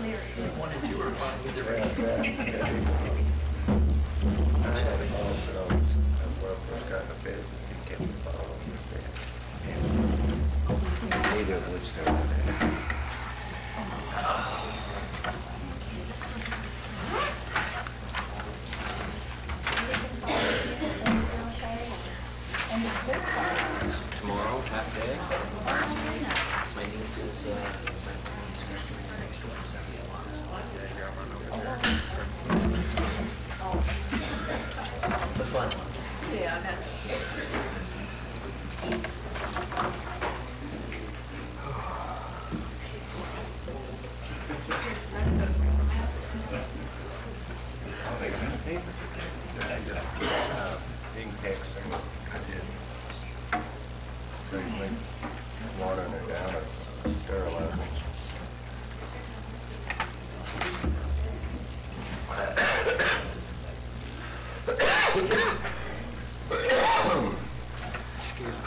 1 and 2 are fine with the rain. I had a also, well, first got a bit, you kept the ball on your bed. Neither of which got that. Tomorrow, half day. My niece is the fun ones. Yeah, that's. Being text, I did. So you think watering it down is sterilizing. Excuse me.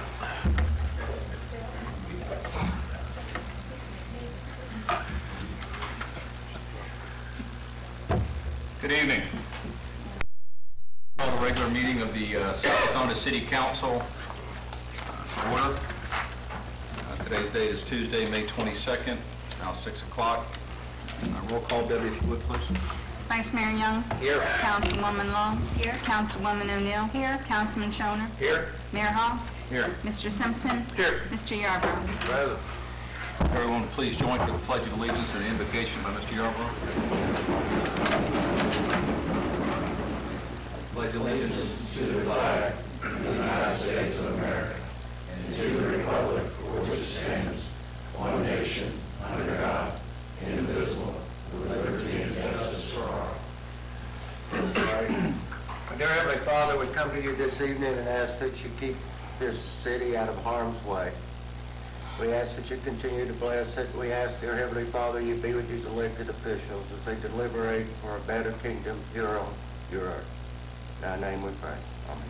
Good evening. Call the regular meeting of the South Daytona City Council order. Today's date is Tuesday, May 22nd, now 6 o'clock. Roll call, Debbie, if you would, please. Vice Mayor Young. Here. Councilwoman Long. Here. Councilwoman O'Neill. Here. Councilman Shoner. Here. Mayor Hall. Here. Mr. Simpson. Here. Mr. Yarborough. Present. Everyone, please join with the Pledge of Allegiance and the invocation by Mr. Yarborough. Pledge allegiance to the flag of the United States of America and to the republic for which it stands, one nation, under God, indivisible, with liberty and justice for all. Dear Heavenly Father, we come to you this evening and ask that you keep this city out of harm's way. We ask that you continue to bless it. We ask, dear Heavenly Father, you be with these elected officials as they deliberate for a better kingdom here on your earth. In thy name we pray. Amen.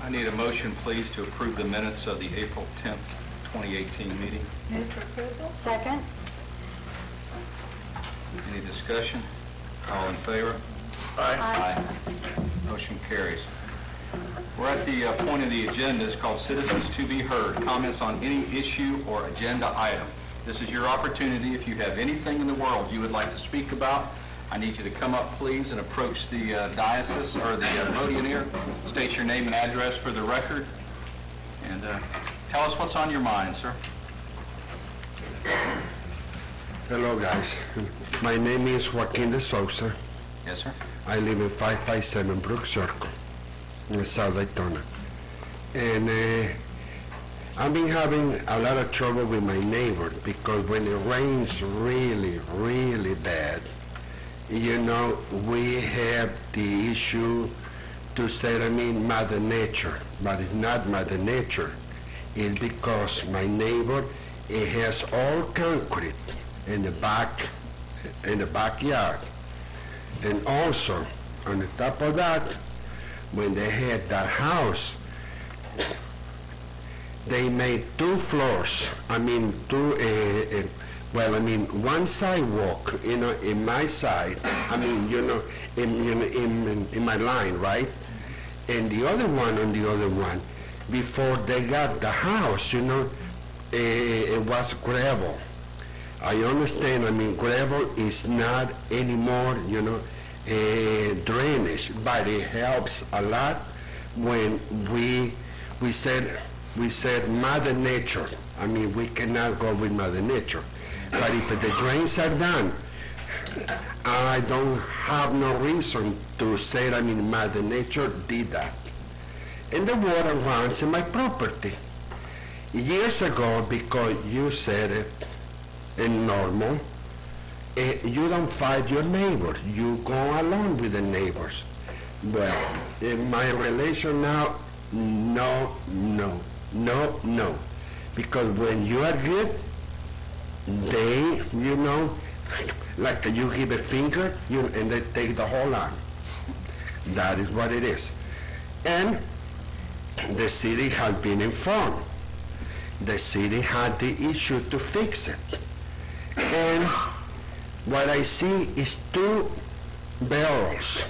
I need a motion, please, to approve the minutes of the April 10th, 2018 meeting. Move for approval. Second. Any discussion? All in favor? Aye. Motion carries. We're at the point of the agenda. It's called Citizens to be Heard. Comments on any issue or agenda item. This is your opportunity. If you have anything in the world you would like to speak about, I need you to come up, please, and approach the diocese or the podium here. State your name and address for the record, and tell us what's on your mind, sir. Hello, guys. My name is Joaquin de Souza. Yes, sir. I live in 557 Brook Circle in South Daytona. And I've been having a lot of trouble with my neighbor because when it rains really, really bad, you know, we have the issue to say, Mother Nature, but it's not Mother Nature. It's because my neighbor, it has all concrete in the backyard. And also, on the top of that, when they had that house, they made 2 floors. One sidewalk, in my side, in my line, right? And the other one on the other one. Before they got the house, it was gravel. I understand, gravel is not anymore, drainage, but it helps a lot when we said Mother Nature. We cannot go with Mother Nature. But if the drains are done, I don't have no reason to say, Mother Nature did that. And the water runs in my property. Years ago, because you said it, in normal, you don't fight your neighbors. You go along with the neighbors. Well, in my relation now, no. Because when you are good, they, like you give a finger, and they take the whole arm. That is what it is. And the city has been informed. The city had the issue to fix it. And what I see is 2 barrels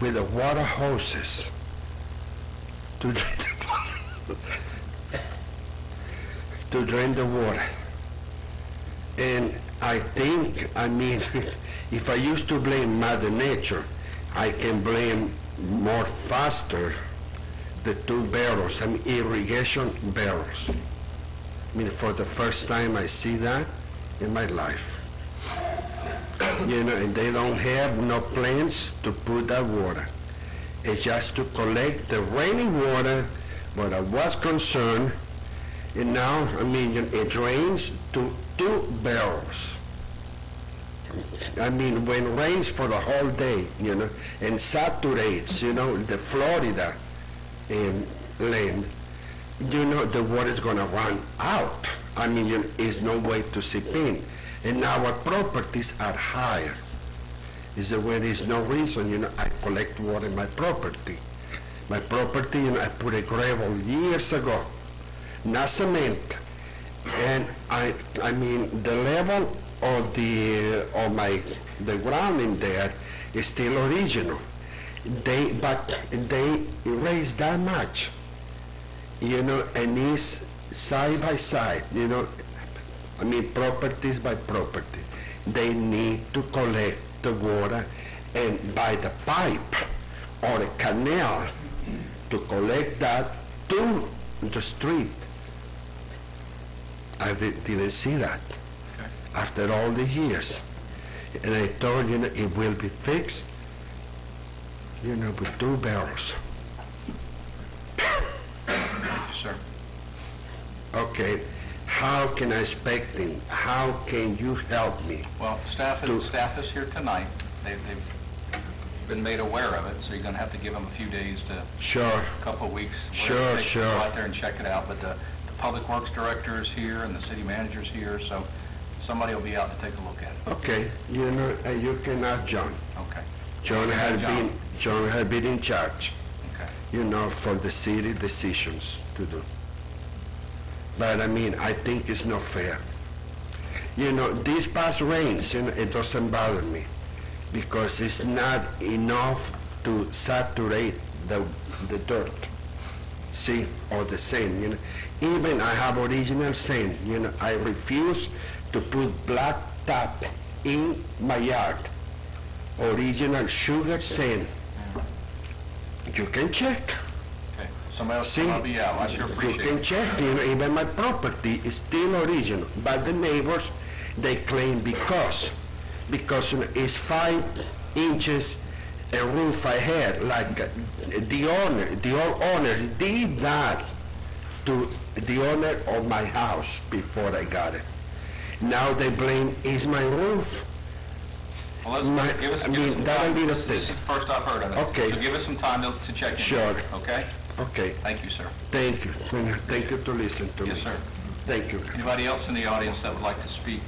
with the water hoses to drain the water. And I think, I mean, if I used to blame Mother Nature, I can blame more faster the 2 barrels, I mean, irrigation barrels. I mean, for the first time I see that in my life. You know, and they don't have no plans to put that water. It's just to collect the raining water, but I was concerned, and now, I mean, it drains to 2 barrels. I mean, when it rains for the whole day, you know, and saturates, you know, the Florida land, you know, the water is going to run out. I mean, you know, there's no way to sip in. And our properties are higher. Is that when there's no reason, you know, I collect water in my property. My property, you know, I put a gravel years ago, not cement. And I mean, the level of the ground in there is still original. But they raised that much, you know, and it's side by side, you know. I mean, properties by property. They need to collect the water and by the pipe or a canal to collect that to the street. I didn't see that after all the years. And I told you, know, it will be fixed, you know, with 2 barrels. Thank you, sir. Okay. How can I expect him? How can you help me? Well, staff is here tonight. They've been made aware of it, so you're going to have to give them a few days to, Sure. a couple of weeks. Sure. Go out there and check it out. But the Public Works Director is here and the City Manager's here, so somebody will be out to take a look at it. Okay. You know, you can ask John. Okay. John has been in charge, Okay. you know, for the city decisions to do. But I mean, I think it's not fair. You know, these past rains, you know, it doesn't bother me because it's not enough to saturate the dirt, see, or the sand, you know. Even I have original sand, you know, I refuse to put black top in my yard. Original sugar sand. You can check. Okay. Somebody else See, will help you out. I sure you appreciate can it. check, you know, even my property is still original, but the neighbors, they claim because you know, it's 5 inches a roof I had, like the old owner did that to the owner of my house before I got it. Now they blame is my roof. Well, let's give us some that'll time. be the This is the first I've heard of it. Okay. So give us some time to check in. Sure. Okay? Okay, Thank you, sir. thank you. Thank you to listen to me. Yes, sir. Thank you. Anybody else in the audience that would like to speak?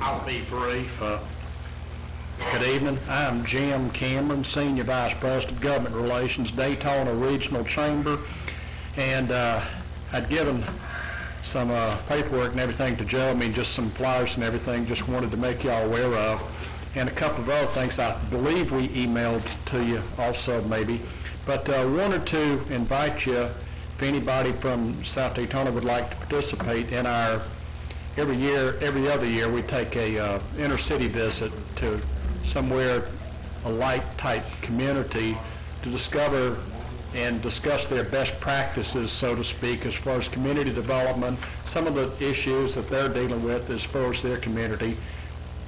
I'll be brief. Good evening. I'm Jim Cameron, Senior Vice President of Government Relations, Daytona Regional Chamber, and I'd given some paperwork and everything to Joe, I mean just some flyers and everything, just wanted to make y'all aware of, and a couple of other things I believe we emailed to you also maybe, but wanted to invite you, if anybody from South Daytona would like to participate in our every other year, we take a inner city visit to somewhere, a light-type community, to discover and discuss their best practices, so to speak, as far as community development, some of the issues that they're dealing with as far as their community,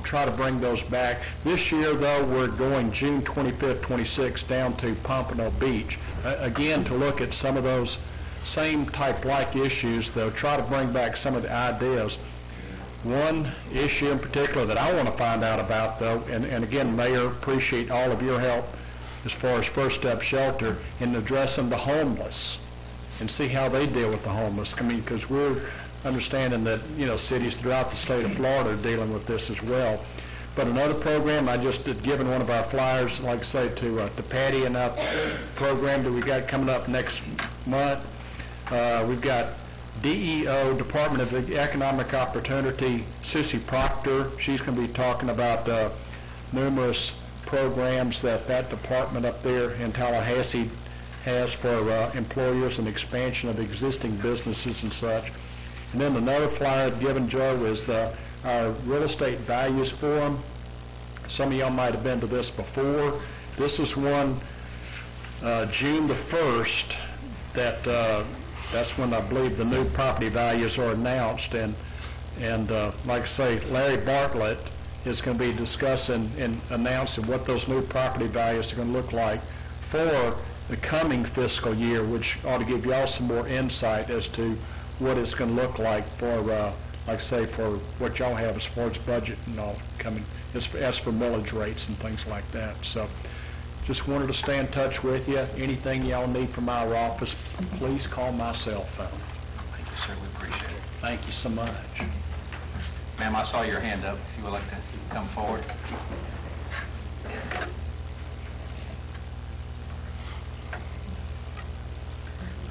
try to bring those back. This year, though, we're going June 25th, 26th down to Pompano Beach, again, to look at some of those same type-like issues, though, try to bring back some of the ideas. One issue in particular that I want to find out about, though, and again, Mayor, appreciate all of your help as far as First Step Shelter in addressing the homeless and see how they deal with the homeless. I mean, because we're understanding that, cities throughout the state of Florida are dealing with this as well. But another program, I just had given one of our flyers, like I say, to Patty, and a program that we got coming up next month. We've got DEO, Department of Economic Opportunity, Sissy Proctor. She's going to be talking about numerous programs that department up there in Tallahassee has for employers and expansion of existing businesses and such. And then another flyer I'd given Joe is our Real Estate Values Forum. Some of y'all might have been to this before. This is one June the 1st that's when I believe the new property values are announced, and like I say, Larry Bartlett is going to be discussing and announcing what those new property values are going to look like for the coming fiscal year, which ought to give y'all some more insight as to what it's going to look like for, like I say, for what y'all have as far as budget and all coming, as for millage rates and things like that. So just wanted to stay in touch with you. Anything y'all need from our office, please call my cell phone. Thank you, sir. We appreciate it. Thank you so much. Ma'am, I saw your hand up. If you would like to come forward.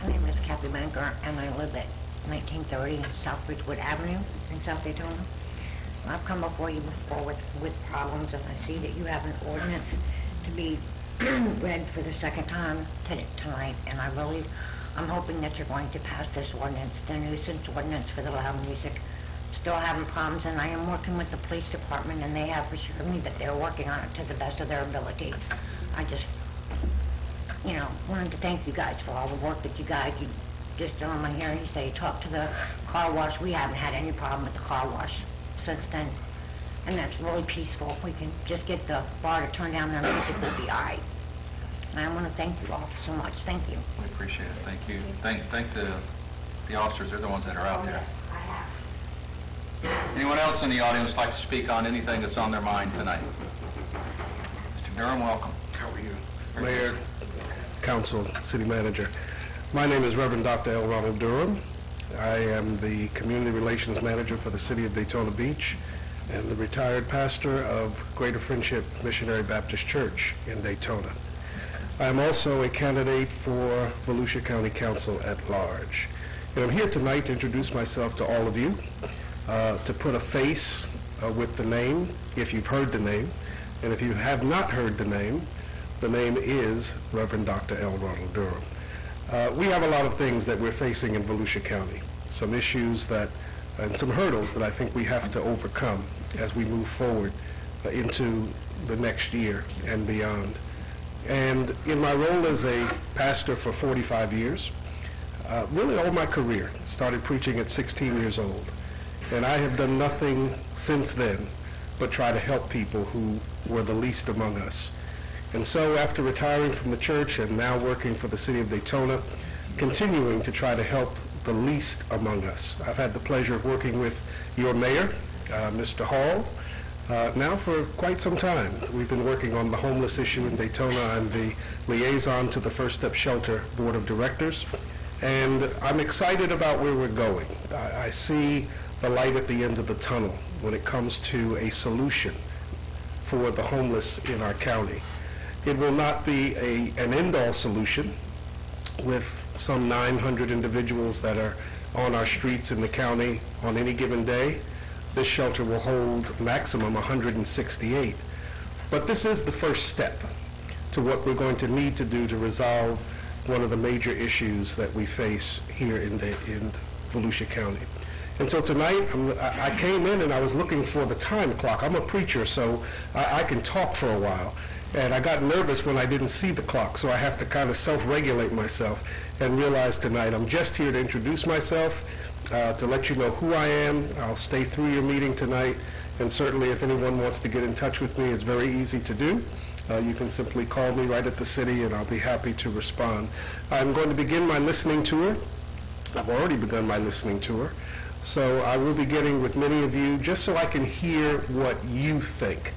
My name is Kathy Banker, and I live at 1930 South Ridgewood Avenue in South Daytona. I've come before you before with problems, and I see that you have an ordinance to be read for the second time tonight, and I'm hoping that you're going to pass this ordinance, the nuisance ordinance for the loud music. Still having problems, and I am working with the police department, and they have assured me that they're working on it to the best of their ability. I just, wanted to thank you guys for all the work that you just on my hearing you say you talked to the car wash. We haven't had any problem with the car wash since then, and that's really peaceful. If we can just get the bar to turn down their music, we'll be all right. And I want to thank you all so much. Thank you. We appreciate it. Thank you. Thank the officers. They're the ones that are out there. I have. Anyone else in the audience like to speak on anything that's on their mind tonight? Mr. Durham, welcome. How are you? Very Mayor, good. Council, City Manager. My name is Reverend Dr. L. Ronald Durham. I am the Community Relations Manager for the City of Daytona Beach and the retired pastor of Greater Friendship Missionary Baptist Church in Daytona. I am also a candidate for Volusia County Council at large. And I'm here tonight to introduce myself to all of you, to put a face with the name, if you've heard the name. And if you have not heard the name is Reverend Dr. L. Ronald Durham. We have a lot of things that we're facing in Volusia County, some issues and some hurdles that I think we have to overcome as we move forward into the next year and beyond. And in my role as a pastor for 45 years, really all my career, started preaching at 16 years old. And I have done nothing since then but try to help people who were the least among us. And so after retiring from the church and now working for the City of Daytona, continuing to try to help the least among us. I've had the pleasure of working with your mayor, Mr. Hall, now for quite some time. We've been working on the homeless issue in Daytona. I'm the liaison to the First Step Shelter Board of Directors, and I'm excited about where we're going. I see the light at the end of the tunnel when it comes to a solution for the homeless in our county. It will not be an end-all solution with some 900 individuals that are on our streets in the county on any given day. This shelter will hold maximum 168. But this is the first step to what we're going to need to do to resolve one of the major issues that we face here in Volusia County. And so tonight, I came in and I was looking for the time clock. I'm a preacher, so I can talk for a while. And I got nervous when I didn't see the clock, so I have to kind of self-regulate myself and realize tonight I'm just here to introduce myself, to let you know who I am. I'll stay through your meeting tonight, and certainly if anyone wants to get in touch with me, it's very easy to do. You can simply call me right at the city, and I'll be happy to respond. I'm going to begin my listening tour. I've already begun my listening tour, so I will be getting with many of you just so I can hear what you think.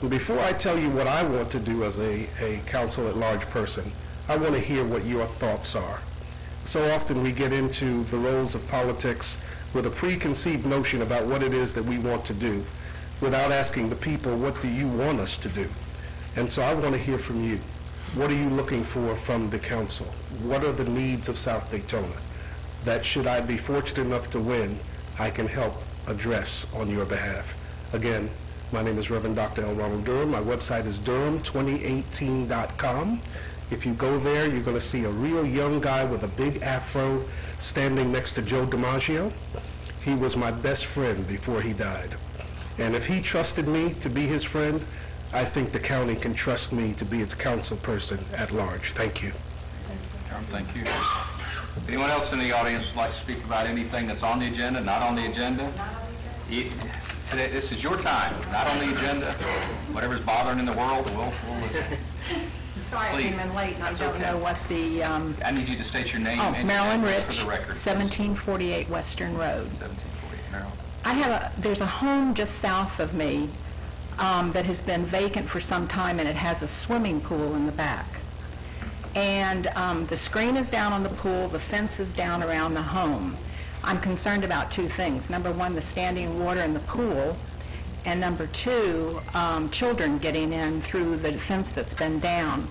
And before I tell you what I want to do as a council at large person, I want to hear what your thoughts are. So often we get into the roles of politics with a preconceived notion about what it is that we want to do without asking the people, what do you want us to do? And so I want to hear from you. What are you looking for from the council? What are the needs of South Daytona that, should I be fortunate enough to win, I can help address on your behalf? Again, my name is Reverend Dr. L. Ronald Durham. My website is durham2018.com. If you go there, you're going to see a real young guy with a big afro standing next to Joe DiMaggio. He was my best friend before he died. And if he trusted me to be his friend, I think the county can trust me to be its council person at large. Thank you. Thank you. Anyone else in the audience would like to speak about anything that's on the agenda, not on the agenda? Today, this is your time, not on the agenda. Whatever's bothering in the world, we'll listen. Sorry I Please. came in late and I That's don't okay. know what the, I need you to state your name and your Marilyn address Rich, for the record. 1748 Western Road. 1748, Marilyn. There's a home just south of me that has been vacant for some time, and it has a swimming pool in the back. And the screen is down on the pool, the fence is down around the home. I'm concerned about two things. Number one, the standing water in the pool, and number two, children getting in through the fence that's been down.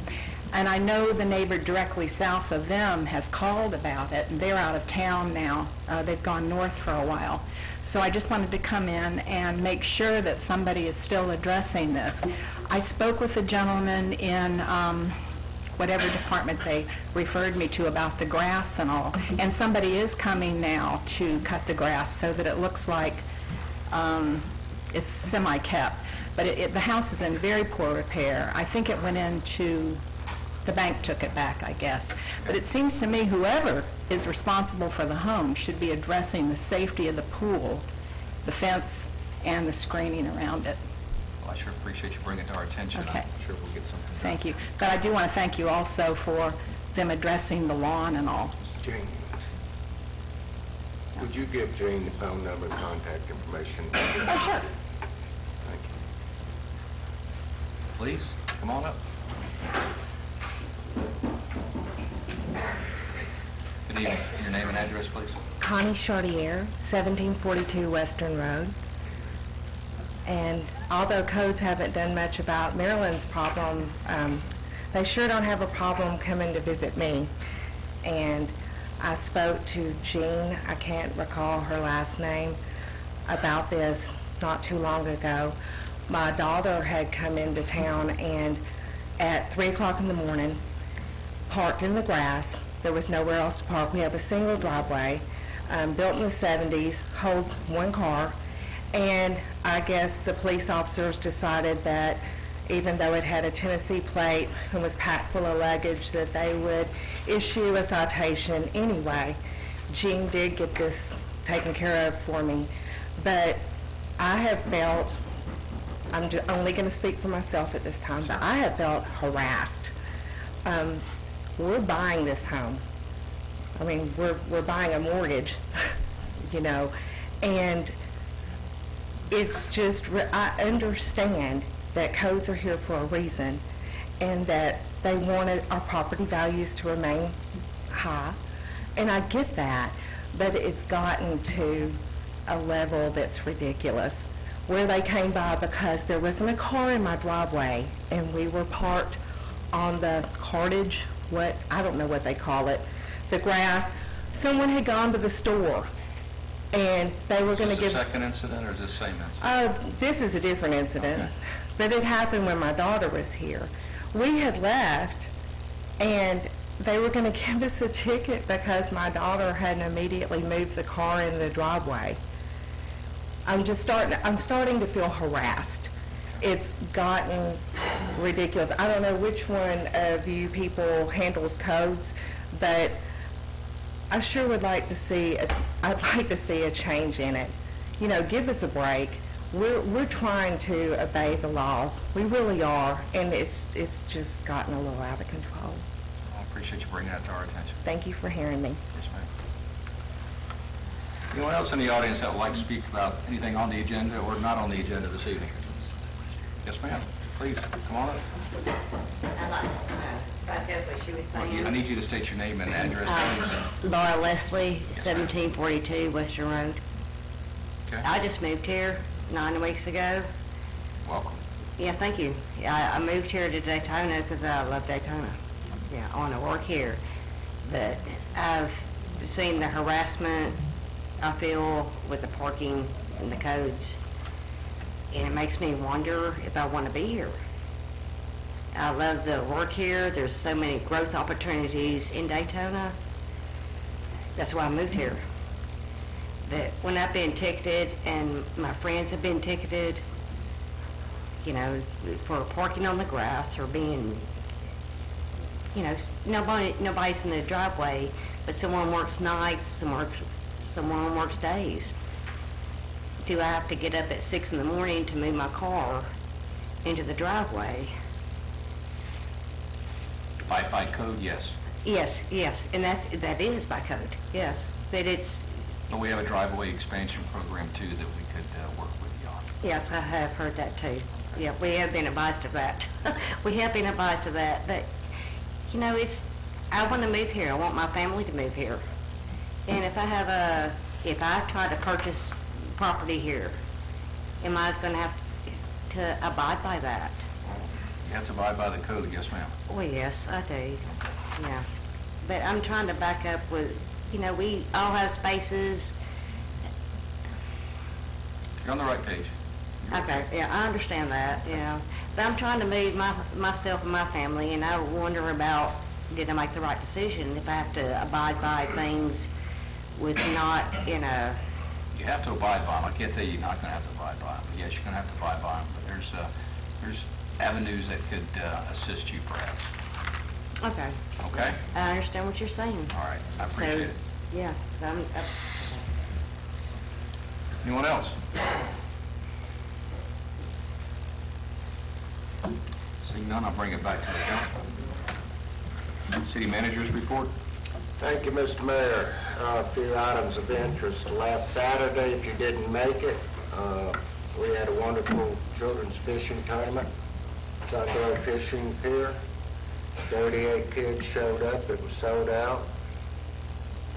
And I know the neighbor directly south of them has called about it, and they're out of town now. They've gone north for a while. So I just wanted to come in and make sure that somebody is still addressing this. I spoke with a gentleman in whatever department they referred me to about the grass and all, and somebody is coming now to cut the grass so that it looks like it's semi-kept. But the house is in very poor repair. I think it went into, the bank took it back, I guess. But it seems to me whoever is responsible for the home should be addressing the safety of the pool, the fence, and the screening around it. Well, I sure appreciate you bringing it to our attention. Okay. I'm sure we'll get something done. Thank you. But I do want to thank you also for them addressing the lawn and all. Jane, would you give Jane the phone number and contact information? Oh, sure. Thank you. Please, come on up. Good evening. Your name and address, please. Connie Chartier, 1742 Western Road. And although codes haven't done much about Maryland's problem, they sure don't have a problem coming to visit me. And I spoke to Jean, I can't recall her last name, about this not too long ago. My daughter had come into town and at 3 o'clock in the morning, parked in the grass. There was nowhere else to park. We have a single driveway, built in the 70s, holds one car, and I guess the police officers decided that even though it had a Tennessee plate and was packed full of luggage, that they would issue a citation anyway. Jean did get this taken care of for me, but I have felt, I'm only going to speak for myself at this time, but I have felt harassed. We're buying this home. I mean, we're buying a mortgage, you know, and it's just, I understand that codes are here for a reason and that they wanted our property values to remain high, and I get that, but it's gotten to a level that's ridiculous, where they came by because there wasn't a car in my driveway and we were parked on the cartage, I don't know what they call it, the grass. Someone had gone to the store and they were going to give... Is this a second incident or is this the same incident? This is a different incident, Okay. But it happened when my daughter was here. We had left and they were going to give us a ticket because my daughter hadn't immediately moved the car in the driveway. I'm starting to feel harassed. It's gotten ridiculous. I don't know which one of you people handles codes, but I sure would like to see, I'd like to see a change in it. You know, give us a break. We're trying to obey the laws. We really are, and it's just gotten a little out of control. I appreciate you bringing that to our attention. Thank you for hearing me. Yes, ma'am. Anyone else in the audience that would like to speak about anything on the agenda or not on the agenda this evening? Yes, ma'am. Please, come on up. I need you to state your name and address, please. Laura Leslie, 1742 Western Road. Okay. I just moved here 9 weeks ago. Welcome. Yeah, thank you. Yeah, I moved here to Daytona because I love Daytona. Yeah, I want to work here. But I've seen the harassment I feel with the parking and the codes, and it makes me wonder if I want to be here. I love the work here. There's so many growth opportunities in Daytona. That's why I moved here. But when I've been ticketed and my friends have been ticketed, you know, for parking on the grass or being, you know, nobody's in the driveway, but someone works nights, someone works days. Do I have to get up at 6 in the morning to move my car into the driveway? By code, yes. Yes, and that is by code, yes. But it's, But we have a driveway expansion program too that we could work with you on. yes, I have heard that too. Yeah, we have been advised of that. We have been advised of that, but, you know, I want to move here. I want my family to move here. And if I try to purchase property here, am I going to have to abide by that? You have to abide by the code, yes, ma'am. Well, yes, I do, yeah. But I'm trying to back up with, you know, we all have spaces. You're on the right page. Okay, yeah, I understand that, yeah. But I'm trying to move myself and my family, and I wonder about, did I make the right decision if I have to abide by things with not, you know. You have to abide by them. I can't tell you you're not going to have to abide by them. But yes, you're going to have to abide by them. But there's avenues that could assist you perhaps. Okay. Okay? I understand what you're saying. All right. I appreciate it. Yeah. Anyone else? Seeing none, I'll bring it back to the council. City Manager's report. Thank you, Mr. Mayor. A few items of interest. Last Saturday, if you didn't make it, we had a wonderful children's fishing tournament. Sunday fishing pier. 38 kids showed up. It was sold out.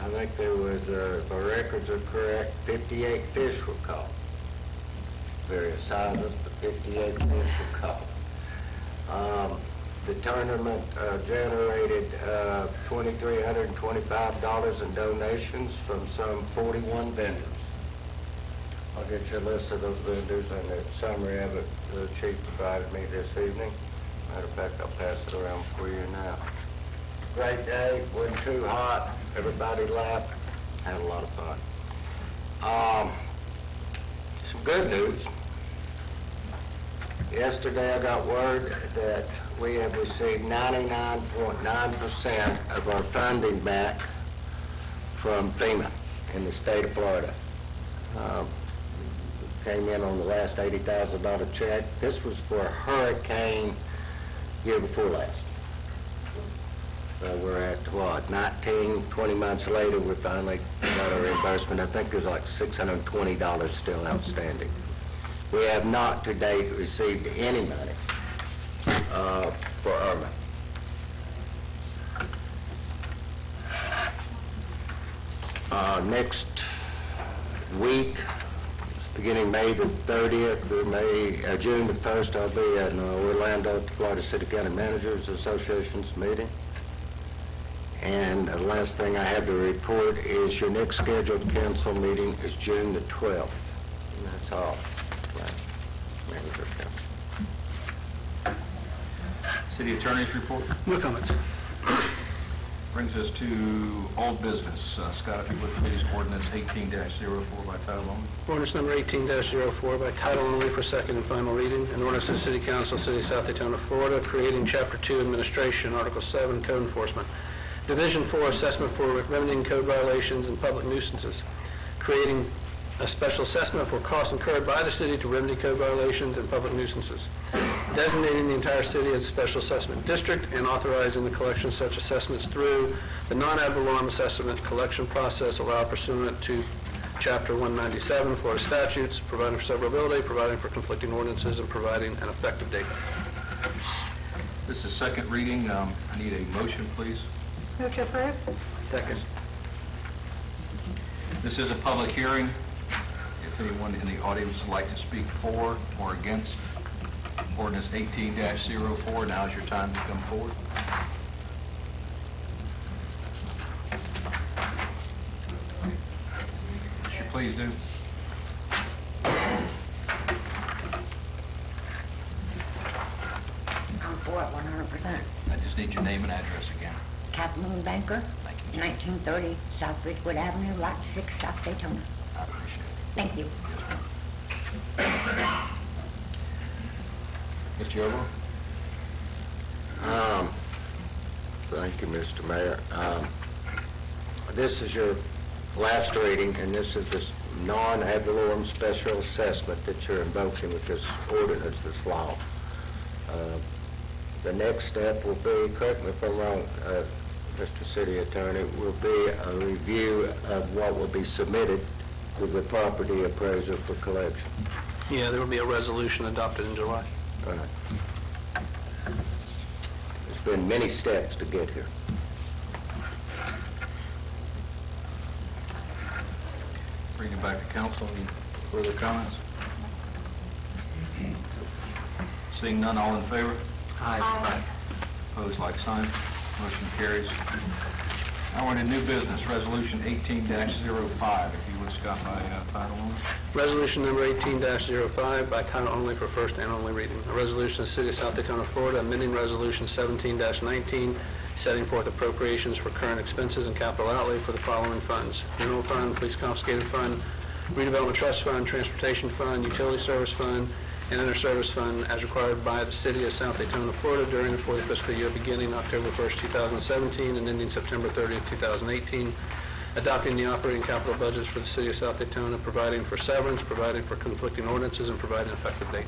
I think there was, if my records are correct, 58 fish were caught. Various sizes, but 58 fish were caught. The tournament generated $2,325 in donations from some 41 vendors. I'll get you a list of those vendors and a summary of it the chief provided me this evening. Matter of fact, I'll pass it around for you now. Great day, wasn't too hot, everybody laughed, had a lot of fun. Some good news. Yesterday I got word that we have received 99.9% of our funding back from FEMA in the state of Florida. Came in on the last $80,000 check. This was for a hurricane year before last. So we're at, what, 20 months later, we finally got our reimbursement. I think there's like $620 still outstanding. We have not to date received any money for Irma. Next week, beginning May the 30th or June the 1st, I'll be in Orlando at the Florida City County Managers Association's meeting. And the last thing I have to report is your next scheduled council meeting is June the 12th. And that's all. Manager council. City Attorney's report. No comments. Brings us to old business. Scott, if you would please, ordinance 18-04 by title only. Ordinance number 18-04 by title only for second and final reading. An ordinance of the City Council, City of South Daytona, Florida, creating Chapter 2 Administration, Article 7 Code Enforcement, Division 4 Assessment for remedying code violations and public nuisances, creating a special assessment for costs incurred by the city to remedy code violations and public nuisances, designating the entire city as a special assessment district, and authorizing the collection of such assessments through the non-ad valorem assessment collection process allowed pursuant to Chapter 197 Florida statutes, providing for severability, providing for conflicting ordinances, and providing an effective date. This is second reading. I need a motion, please. Move to approve. Second. This is a public hearing. If if anyone in the audience would like to speak for or against ordinance 18-04. Now is your time to come forward. Please do. I'm for it 100%. I just need your name and address again. Kathleen Banker, Thank you. 1930 South Ridgewood Avenue, Lot 6, South Daytona. I appreciate it. Thank you. Yes, ma'am. Mr. Yobo? Thank you, Mr. Mayor. This is your last reading, and this is this non-ad valorem special assessment that you're invoking with this ordinance, this law. The next step will be, correct me if I'm wrong, Mr. City Attorney, will be a review of what will be submitted to the property appraiser for collection. Yeah, there will be a resolution adopted in July. Right. There's been many steps to get here. Bring it back to council. Any further comments? Seeing none, all in favor? Aye. Opposed, like sign. Motion carries. Now we're in new business, resolution 18-05. If you would, Scott, by title only. Resolution number 18-05 by title only for first and only reading. A resolution of the City of South Daytona, Florida, amending Resolution 17-19, setting forth appropriations for current expenses and capital outlay for the following funds: General Fund, Police Confiscated Fund, Redevelopment Trust Fund, Transportation Fund, Utility Service Fund, and Inter-Service Fund as required by the City of South Daytona, Florida during and for the fiscal year beginning October 1st, 2017 and ending September 30th, 2018, adopting the operating capital budgets for the City of South Daytona, providing for severance, providing for conflicting ordinances, and providing effective date.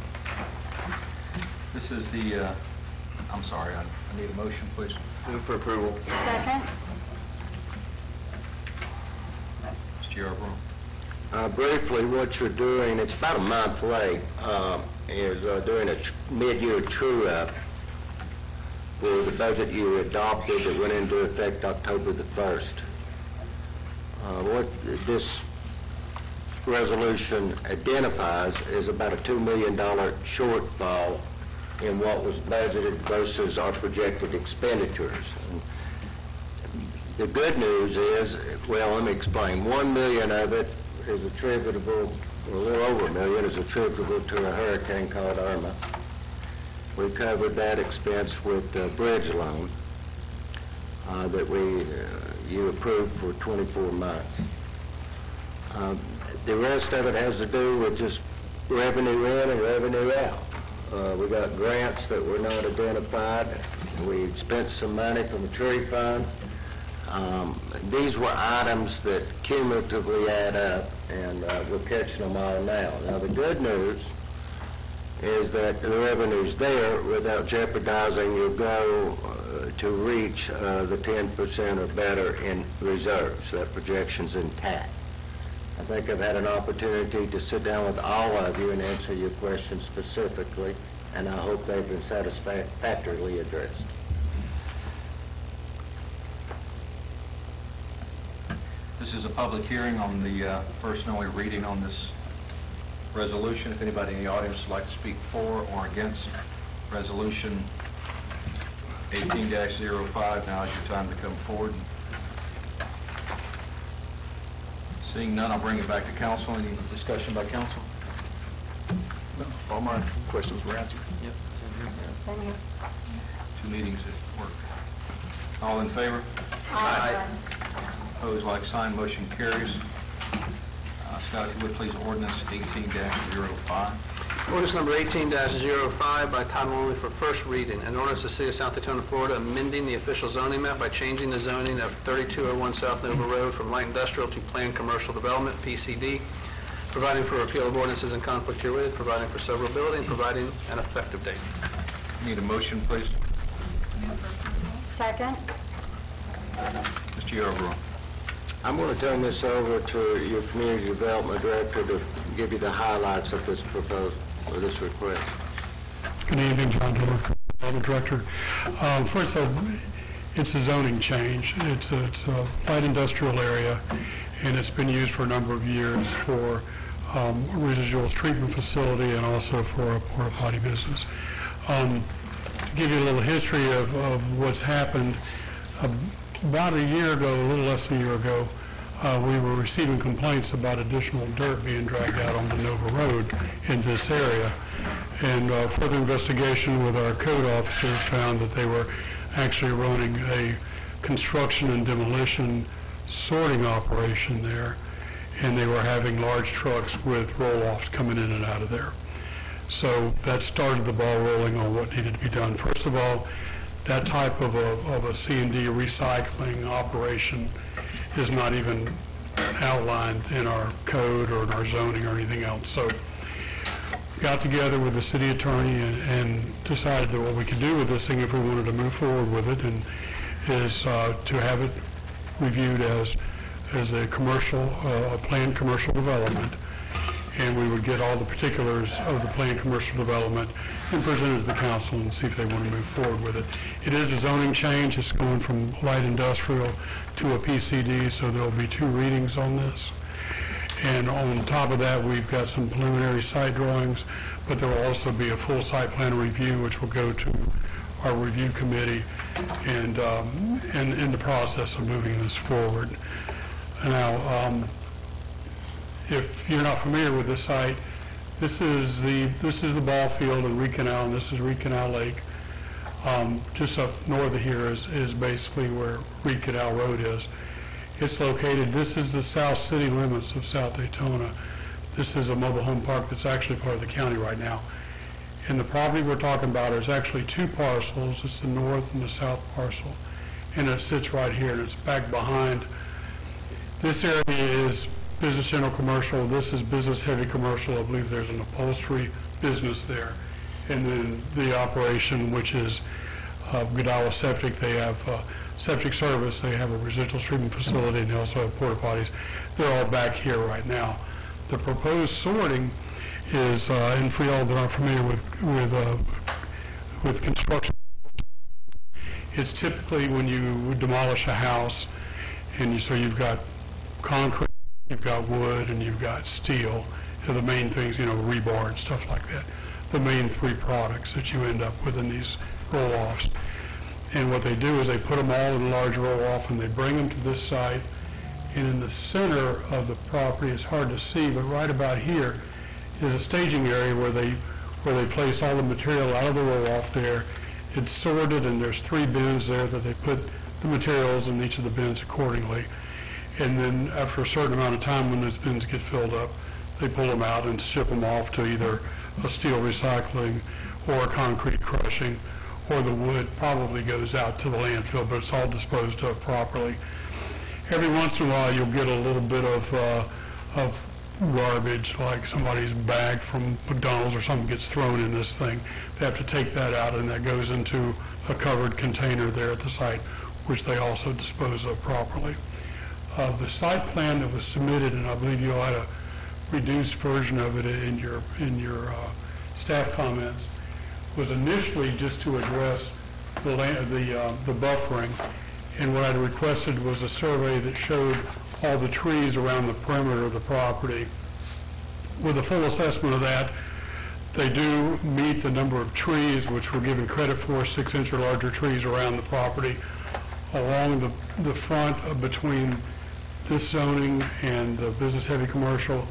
This is the, I'm sorry, I need a motion, please. Move for approval. Second. Mr. Yarborough. Briefly, what you're doing, it's about a month late, is doing a mid-year true-up for the budget you adopted that went into effect October the 1st. What this resolution identifies is about a $2 million shortfall in what was budgeted versus our projected expenditures. And the good news is, well, let me explain. $1 million of it is attributable, or a little over $1 million is attributable to a hurricane called Irma. We covered that expense with a bridge loan that you approved for 24 months. The rest of it has to do with just revenue in and revenue out. We got grants that were not identified. We spent some money from the tree fund. These were items that cumulatively add up, and we're catching them all now. Now, the good news is that the revenue's there without jeopardizing your goal to reach the 10% or better in reserves. That projection's intact. I think I've had an opportunity to sit down with all of you and answer your questions specifically, and I hope they've been satisfactorily addressed. This is a public hearing on the first and only reading on this resolution. If anybody in the audience would like to speak for or against resolution 18-05, now is your time to come forward. Seeing none, I'll bring it back to council. Any discussion by council? No, all my questions were answered. Yep. Same here. 2 meetings at work. All in favor? Aye. Opposed, like sign. Motion carries. Scott, if you would please, ordinance 18-05. Ordinance number 18-05 by title only for first reading. An ordinance of the City of South Daytona, Florida, amending the official zoning map by changing the zoning of 3201 South Nova Road from light industrial to planned commercial development, PCD, providing for repeal of ordinances in conflict herewith, providing for severability, and providing an effective date. Need a motion, please? Second. Mr. Yarborough. I'm going to turn this over to your Community Development Director to give you the highlights of this proposal, or this request. Good evening, John Diller, Development Director. First of all, it's a zoning change. It's a light industrial area, and it's been used for a number of years for residuals treatment facility and also for a porta potty business. To give you a little history of what's happened, about a year ago, a little less than a year ago, we were receiving complaints about additional dirt being dragged out on the Nova Road in this area. And further investigation with our code officers found that they were actually running a construction and demolition sorting operation there, and they were having large trucks with roll-offs coming in and out of there. So that started the ball rolling on what needed to be done. First of all, that type of a C&D recycling operation is not even outlined in our code or in our zoning or anything else. So got together with the city attorney and decided that what we could do with this thing if we wanted to move forward with it and is to have it reviewed as a commercial, a planned commercial development, and we would get all the particulars of the planned commercial development and present it to the council and see if they want to move forward with it. It is a zoning change. It's going from light industrial to a PCD, so there will be 2 readings on this. And on top of that, we've got some preliminary site drawings, but there will also be a full site plan review, which will go to our review committee and in the process of moving this forward. Now, if you're not familiar with the site, this is the ball field in Reed Canal, and this is Reed Canal Lake. Just up north of here is basically where Reed Canal Road is. It's located, this is the south city limits of South Daytona. This is a mobile home park that's actually part of the county right now. And the property we're talking about is actually 2 parcels. It's the north and the south parcel. And it sits right here, and it's back behind. This area is business general commercial. This is business heavy commercial. I believe there's an upholstery business there. And then the operation, which is Godawa Septic, they have septic service, they have a residual treatment facility, and they also have porta potties. They're all back here right now. The proposed sorting is, and for y'all that aren't familiar with construction, it's typically when you demolish a house, and so you've got concrete, you've got wood, and you've got steel. They're the main things, rebar and stuff like that. The main 3 products that you end up with in these roll-offs. And what they do is they put them all in a large roll-off, and they bring them to this site. And in the center of the property, it's hard to see, but right about here is a staging area where they place all the material out of the roll-off there. It's sorted, and there's 3 bins there that they put the materials in each of the bins accordingly. And then after a certain amount of time, when those bins get filled up, they pull them out and ship them off to either a steel recycling or a concrete crushing, or the wood probably goes out to the landfill, but it's all disposed of properly. Every once in a while, you'll get a little bit of garbage, like somebody's bag from McDonald's or something gets thrown in this thing. They have to take that out, and that goes into a covered container there at the site, which they also dispose of properly. The site plan that was submitted, and I believe you all had a reduced version of it in your staff comments, was initially just to address the buffering, and what I'd requested was a survey that showed all the trees around the perimeter of the property. With a full assessment of that, they do meet the number of trees which we're given credit for, 6-inch or larger trees around the property. Along the front between this zoning and the business heavy commercial,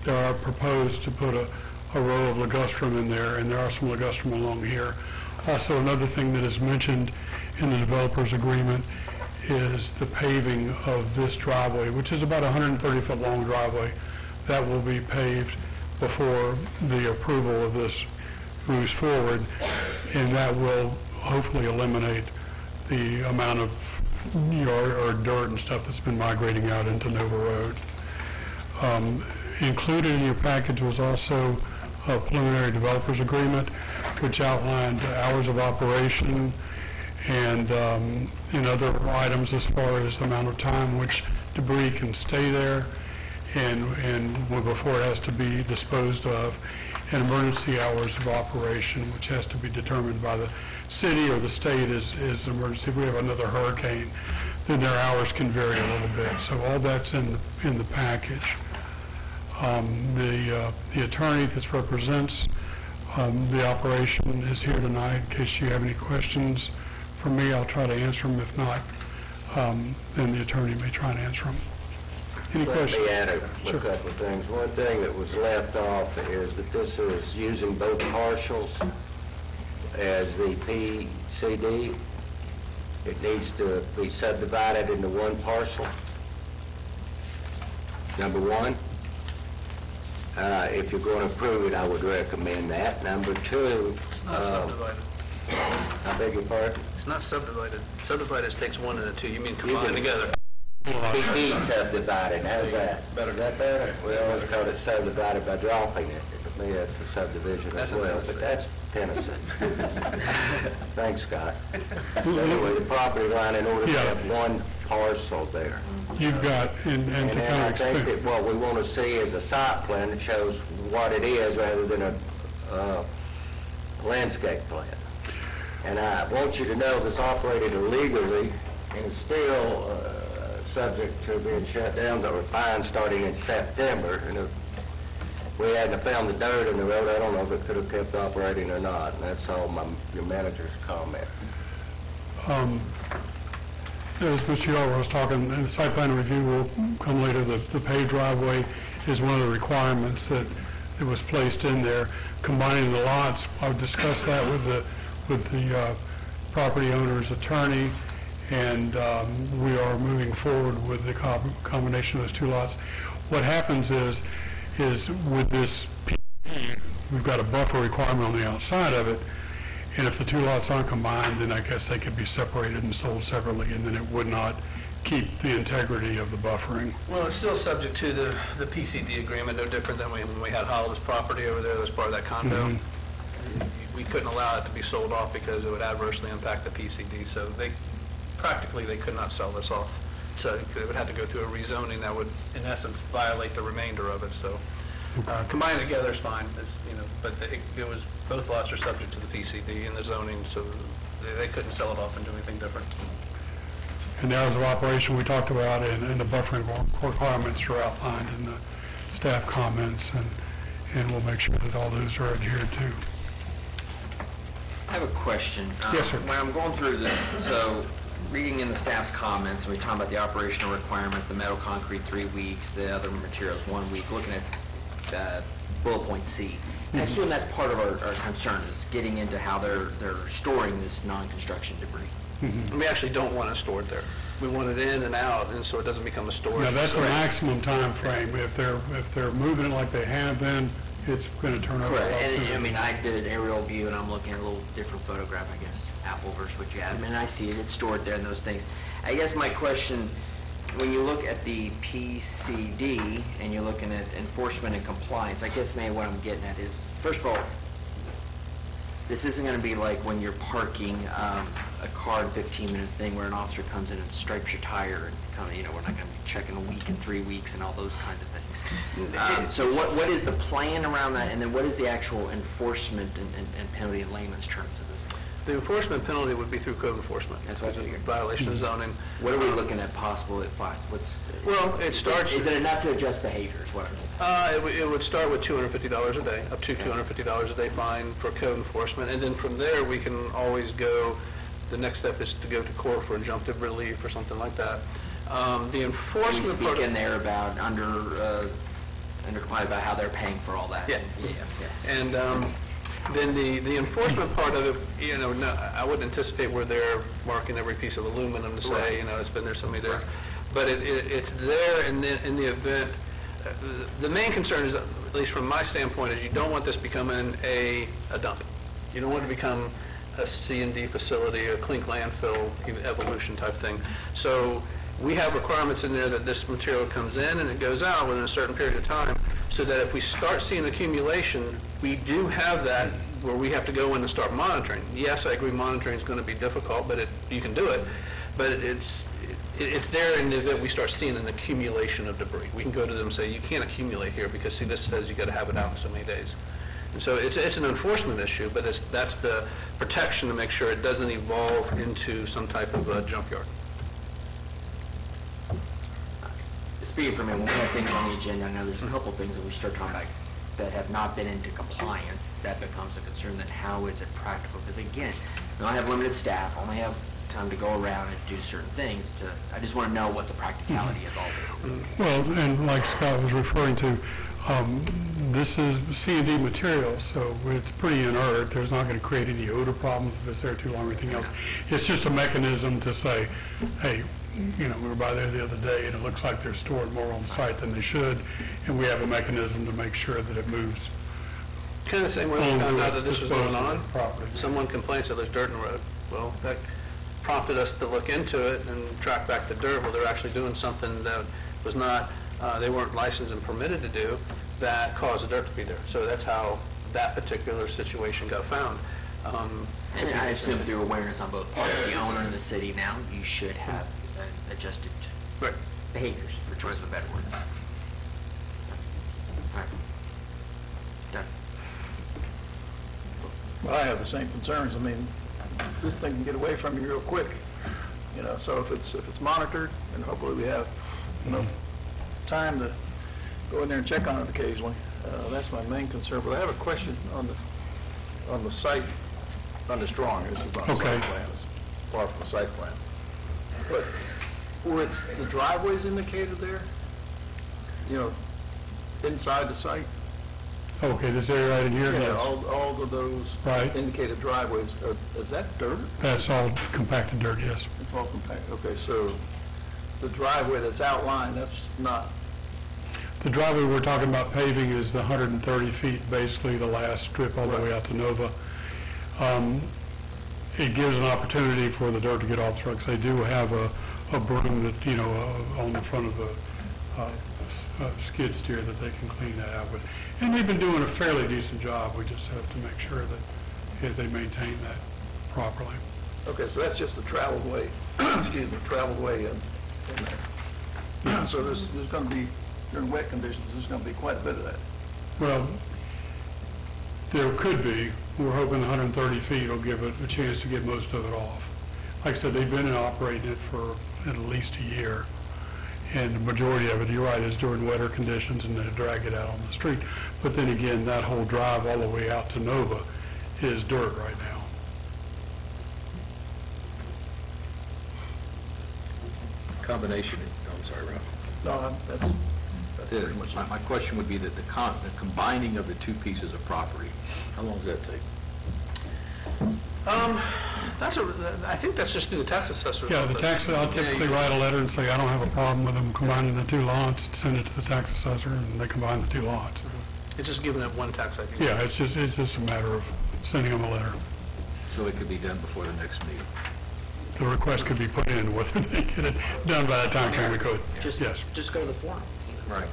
there are proposed to put a row of ligustrum in there, and there are some ligustrum along here. Also, another thing that is mentioned in the developer's agreement is the paving of this driveway, which is about a 130-foot long driveway. That will be paved before the approval of this moves forward, and that will hopefully eliminate the amount of dirt and stuff that's been migrating out into Nova Road. Included in your package was also a preliminary developer's agreement, which outlined hours of operation and other items as far as the amount of time which debris can stay there and before it has to be disposed of, and emergency hours of operation, which has to be determined by the city or the state as emergency. If we have another hurricane, then their hours can vary a little bit. So all that's in the package. The attorney that represents the operation is here tonight. In case you have any questions for me, I'll try to answer them. If not, then the attorney may try and answer them. Any questions? Let me add a couple of things. One thing that was left off is that this is using both parcels as the PCD. It needs to be subdivided into one parcel, number one. If you're going to approve it, I would recommend that. Number two... It's not subdivided. I beg your pardon? It's not subdivided. Subdivided takes one and a two. You mean combined together? Be subdivided, how's that? Better. Is that better? We always call it subdivided by dropping it. To me, that's a subdivision as well, but that's Tennessee. Thanks, Scott. Anyway, the property line, in order to have one parcel there. You've got, and to kind of I think explain. that what we want to see is a site plan that shows what it is rather than a landscape plan. And I want you to know this operated illegally and is still subject to being shut down or fined starting in September. And if we hadn't found the dirt in the road, I don't know if it could have kept operating or not. And that's all your manager's comment. As Mr. Yarborough was talking, and the site plan review will come later. The paved driveway is one of the requirements that it was placed in there. Combining the lots, I've discussed that with the property owner's attorney, and we are moving forward with the combination of those two lots. What happens is with this PDD, we've got a buffer requirement on the outside of it, and if the two lots aren't combined, then I guess they could be separated and sold separately, and then it would not keep the integrity of the buffering. Well, it's still subject to the PCD agreement, no different than when we had Hollow's property over there as part of that condo. Mm-hmm. We couldn't allow it to be sold off because it would adversely impact the PCD, so practically they could not sell this off. So it would have to go through a rezoning that would, in essence, violate the remainder of it. So combined together is fine, but it was, both lots are subject to the PCD and the zoning, so they couldn't sell it off and do anything different. And the hours of operation we talked about and the buffering requirements are outlined in the staff comments, and we'll make sure that all those are adhered to. I have a question. Yes, sir. When I'm going through this, so reading in the staff's comments, we're talking about the operational requirements, the metal concrete 3 weeks, the other materials 1 week, looking at bullet point C. And I assume that's part of our concern, is getting into how they're storing this non-construction debris. Mm-hmm. We actually don't want to store it there. We want it in and out, and so it doesn't become a storage. Now, that's the maximum time frame. If they're moving it like they have been, it's going to turn over. Correct. And I mean, I did an aerial view, and I'm looking at a little different photograph, I guess, Apple versus what you have. I mean, I see it. It's stored there and those things. I guess my question, when you look at the PCD and you're looking at enforcement and compliance, I guess maybe what I'm getting at is, first of all, this isn't going to be like when you're parking a car in a 15-minute thing where an officer comes in and stripes your tire and kind of, we're not going to be checking a week and 3 weeks and all those kinds of things. So what is the plan around that, and then what is the actual enforcement and penalty in layman's terms of this thing? The enforcement penalty would be through code enforcement. That's what I figured. Violation of zoning. What are we looking at possible at fines? Well, it starts... Is it enough to adjust behaviors? What are they? It would start with $250 a day, up to $250 a day fine for code enforcement, and then from there we can always go. The next step is to go to court for injunctive relief or something like that. The enforcement we speak in there about under compliance about how they're paying for all that. Yeah. And then the enforcement part of it, no, I wouldn't anticipate where they're marking every piece of aluminum to say, it's been there so many days. But it's there in the event. The main concern is, at least from my standpoint, is you don't want this becoming a dump. You don't want it to become a C&D facility, a clink landfill evolution type thing. So we have requirements in there that this material comes in and it goes out within a certain period of time, so that if we start seeing accumulation, we do have that where we have to go in and start monitoring. Yes, I agree monitoring is going to be difficult, but you can do it. But it's there in the event we start seeing an accumulation of debris. We can go to them and say, you can't accumulate here because, see, this says you got to have it out in so many days. And so it's an enforcement issue, but that's the protection to make sure it doesn't evolve into some type of junkyard. speaking for me, when we have things on the agenda, I know there's a couple things that we start talking about that have not been into compliance, that becomes a concern. Then how is it practical? Because again, we only have limited staff, only have time to go around and do certain things. I just want to know what the practicality of all this is. Well, and like Scott was referring to, this is C&D material, so it's pretty inert. There's not going to create any odor problems if it's there too long or anything else. It's just a mechanism to say, hey, you know, we were by there the other day and it looks like they're stored more on site than they should, and we have a mechanism to make sure that it moves. Kind of the same way we found out that this was going Disposal on. of the property. Someone complains that there's dirt in the road. Well, that prompted us to look into it and track back the dirt. Well, they're actually doing something that was not, they weren't licensed and permitted to do, that caused the dirt to be there. So that's how that particular situation got found. And I assume through awareness on both parts, the owner and the city now, you should have adjusted behaviors, for choice of a better word. All right. Done. Well, I have the same concerns. I mean, this thing can get away from you real quick, you know, so if it's monitored, and hopefully we have enough time to go in there and check on it occasionally. That's my main concern. But I have a question on the site, on this drawing. This is not a site plan. It's far from a site plan. But where the driveway's indicated there, you know, inside the site. Okay, this area right in here? Yeah, Yes. all of those indicated driveways, is that dirt? That's all compacted dirt, yes. It's all compacted. Okay, so the driveway that's outlined, that's not. The driveway we're talking about paving is the 130 feet, basically the last strip all the way out to Nova. It gives an opportunity for the dirt to get off trucks. They do have a broom that, you know, on the front of the skid steer that they can clean that out with. And they've been doing a fairly decent job. We just have to make sure that they maintain that properly. Okay, so that's just the traveled way, excuse me, traveled way in there. So there's going to be, during wet conditions, there's going to be quite a bit of that. Well, there could be. We're hoping 130 feet will give it a chance to get most of it off. Like I said, they've been operating it for at least a year. And the majority of it, you're right, is during wetter conditions and they drag it out on the street. But then again, that whole drive all the way out to Nova is dirt right now. Combination, I'm sorry, Ralph. No, that's pretty much My question would be that the combining of the two pieces of property, how long does that take? I think that's just through the tax assessor's Yeah, office. the tax, I'll typically write a letter and say, I don't have a problem with them combining the two lots, and send it to the tax assessor, and they combine the two lots. It's just giving it one tax ID. Yeah, it's just a matter of sending them a letter. So it could be done before the next meeting? The request could be put in, whether they get it done by that time frame we could. Just go to the forum. Right.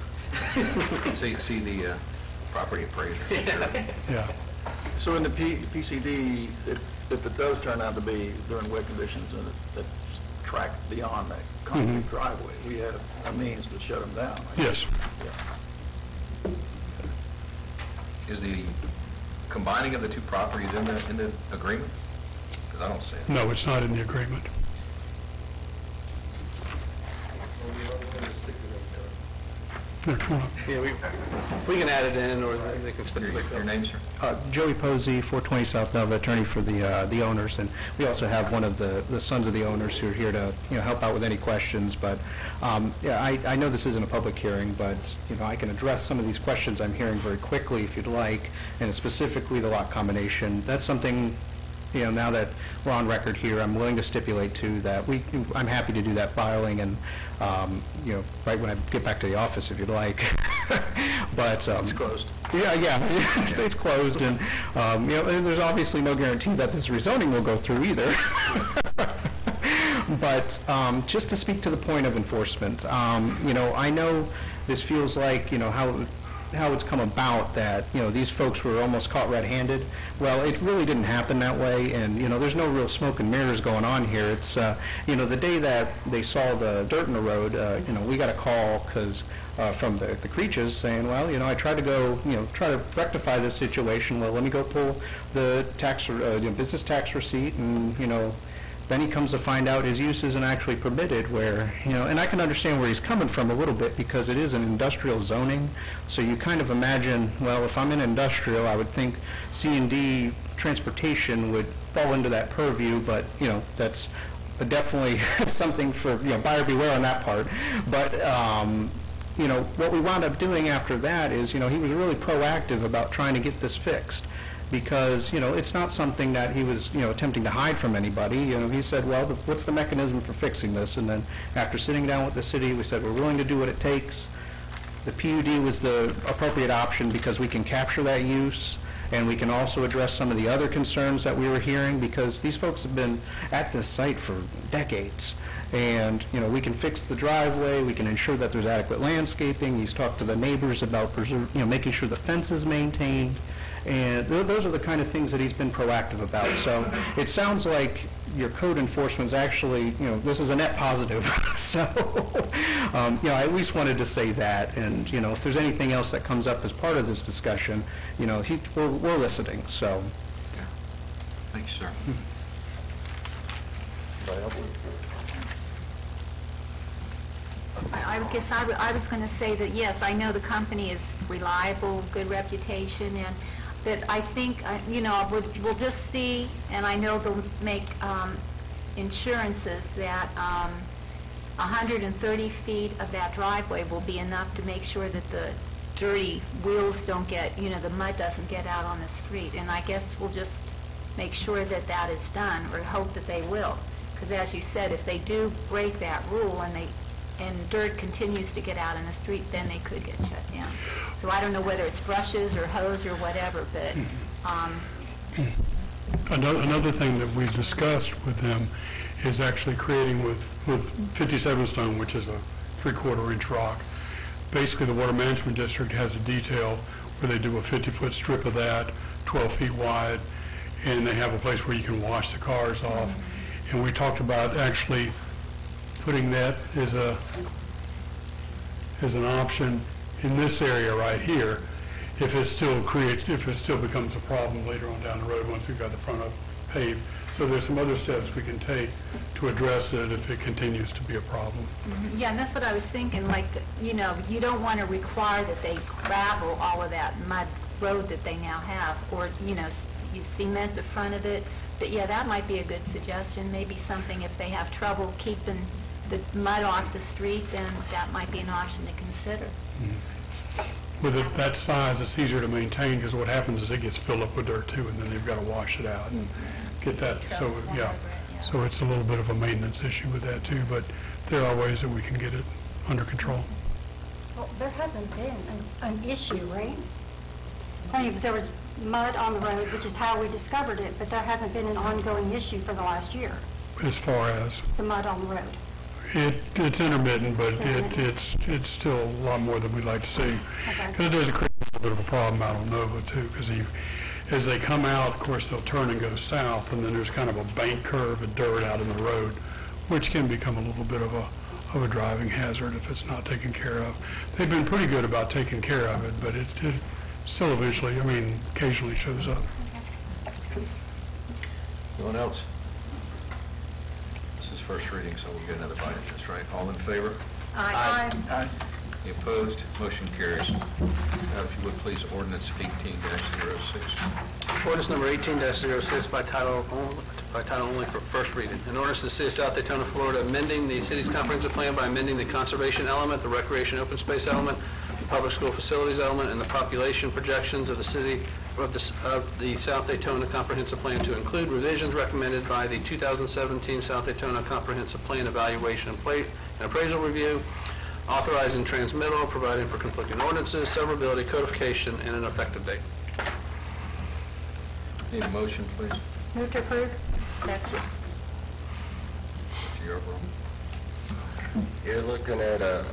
See the property appraiser. Yeah. So in the PCD, if it does turn out to be during wet conditions and it's tracked beyond that concrete driveway, we have a means to shut them down. Right? Yes. Is the combining of the two properties in the agreement? Because I don't see it. No, it's not in the agreement. Yeah, we can add it in, or they can stipulate that. Your name, sir? Joey Posey, 420 South Nova, attorney for the owners, and we also have one of the sons of the owners who are here to help out with any questions. But yeah, I know this isn't a public hearing, but I can address some of these questions I'm hearing very quickly if you'd like, and specifically the lot combination. That's something. Now that we're on record here, I'm willing to stipulate too that I'm happy to do that filing, and right when I get back to the office, if you'd like. But it's closed. Yeah, it's closed, and there's obviously no guarantee that this rezoning will go through either. But just to speak to the point of enforcement, I know this feels like how it's come about that, these folks were almost caught red-handed. Well, it really didn't happen that way, and, there's no real smoke and mirrors going on here. It's, the day that they saw the dirt in the road, we got a call from the Creeches saying, well, I tried to go, try to rectify this situation. Well, let me go pull the tax, business tax receipt, and, Then he comes to find out his use isn't actually permitted where, and I can understand where he's coming from a little bit because it is an industrial zoning. So you kind of imagine, well, if I'm in industrial, I would think C&D transportation would fall into that purview, but, that's definitely something for, buyer beware on that part. But, what we wound up doing after that is, he was really proactive about trying to get this fixed. Because, it's not something that he was, attempting to hide from anybody. He said, well, what's the mechanism for fixing this? And then after sitting down with the city, we said, we're willing to do what it takes. The PUD was the appropriate option because we can capture that use, and we can also address some of the other concerns that we were hearing, because these folks have been at this site for decades. And, we can fix the driveway, we can ensure that there's adequate landscaping. He's talked to the neighbors about making sure the fence is maintained. And those are the kind of things that he's been proactive about. So it sounds like your code enforcement's actually, this is a net positive. So, I at least wanted to say that. And, if there's anything else that comes up as part of this discussion, we're listening. So. Yeah. Thanks, sir. I guess I was going to say that, yes, I know the company is reliable, good reputation, and that I think, we'll just see, and I know they'll make insurances that 130 feet of that driveway will be enough to make sure that the dirty wheels don't get, the mud doesn't get out on the street. And I guess we'll just make sure that that is done, or hope that they will. Because as you said, if they do break that rule and dirt continues to get out in the street, then they could get shut down. So I don't know whether it's brushes or hose or whatever, but... Another thing that we've discussed with them is actually creating with 57 stone, which is a 3/4 inch rock. Basically, the Water Management District has a detail where they do a 50-foot strip of that, 12 feet wide, and they have a place where you can wash the cars off. And we talked about actually putting that as an option in this area right here, if it still becomes a problem later on down the road once we've got the front up paved. So there's some other steps we can take to address it if it continues to be a problem. Yeah, and that's what I was thinking, like, you don't want to require that they gravel all of that mud road that they now have, or, you cement the front of it. But yeah, that might be a good suggestion. Maybe something, if they have trouble keeping the mud off the street, then that might be an option to consider. With that size, it's easier to maintain, because what happens is it gets filled up with dirt too, and then they've got to wash it out and get that. So yeah, so it's a little bit of a maintenance issue with that too. But there are ways that we can get it under control. Well, there hasn't been an issue, right? I mean, there was mud on the road, which is how we discovered it, but there hasn't been an ongoing issue for the last year. As far as the mud on the road. It's intermittent, but it's still a lot more than we'd like to see. Because it does create a little bit of a problem out on Nova too, because as they come out, of course, they'll turn and go south, and then there's kind of a bank curve of dirt out in the road, which can become a little bit of a driving hazard if it's not taken care of. They've been pretty good about taking care of it, but it still eventually, occasionally shows up. Anyone else? This is first reading, so we'll get another bite at this, right? All in favor? Aye. Aye. Any opposed? Motion carries. If you would, please, ordinance 18-06. Ordinance number 18-06 by title only for first reading. An ordinance to the City of South Daytona, Florida, amending the city's comprehensive plan by amending the conservation element, the recreation open space element, the public school facilities element, and the population projections of the city of the South Daytona Comprehensive Plan to include revisions recommended by the 2017 South Daytona Comprehensive Plan Evaluation and Appraisal Review, authorizing transmittal, providing for conflicting ordinances, severability, codification, and an effective date. Need a motion, please? Move to approve. Second. Mr. Yarborough. You're looking at a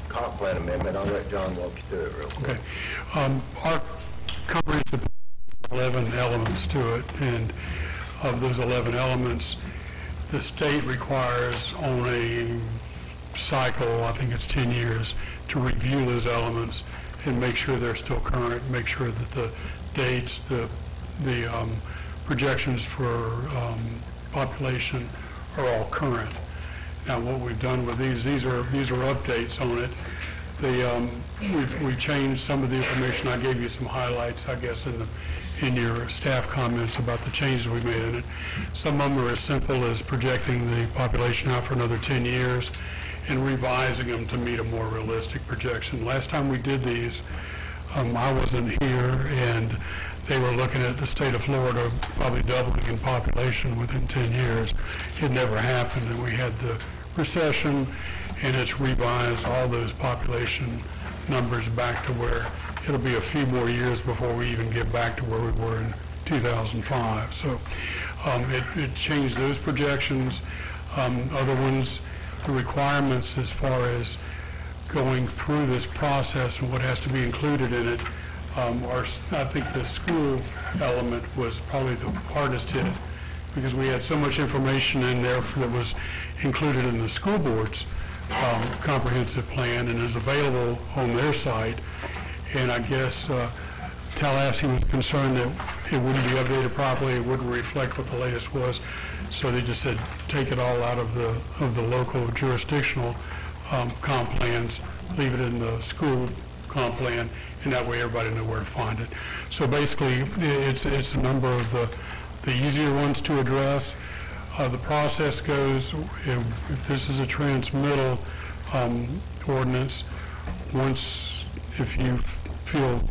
comp plan amendment. I'll let John walk you through it real quick. Okay. Our comprehensive 11 elements to it, and of those 11 elements, the state requires on a cycle, I think it's 10 years, to review those elements and make sure they're still current, make sure that the dates, the projections for population are all current. Now, what we've done with these are updates on it. We've changed some of the information. I gave you some highlights, I guess, in your staff comments about the changes we made in it. Some of them are as simple as projecting the population out for another 10 years and revising them to meet a more realistic projection. Last time we did these, I wasn't here, and they were looking at the state of Florida probably doubling in population within 10 years. It never happened, and we had the recession, and it's revised all those population numbers back to where it'll be a few more years before we even get back to where we were in 2005. So it changed those projections. Other ones, the requirements as far as going through this process and what has to be included in it, I think the school element was probably the hardest hit, because we had so much information in there that was included in the school board's comprehensive plan and is available on their site. And I guess Tallahassee was concerned that it wouldn't be updated properly, it wouldn't reflect what the latest was. So they just said, take it all out of the local jurisdictional comp plans, leave it in the school comp plan, and that way everybody knew where to find it. So basically, it's a number of the easier ones to address. The process goes, if this is a transmittal ordinance, if you feel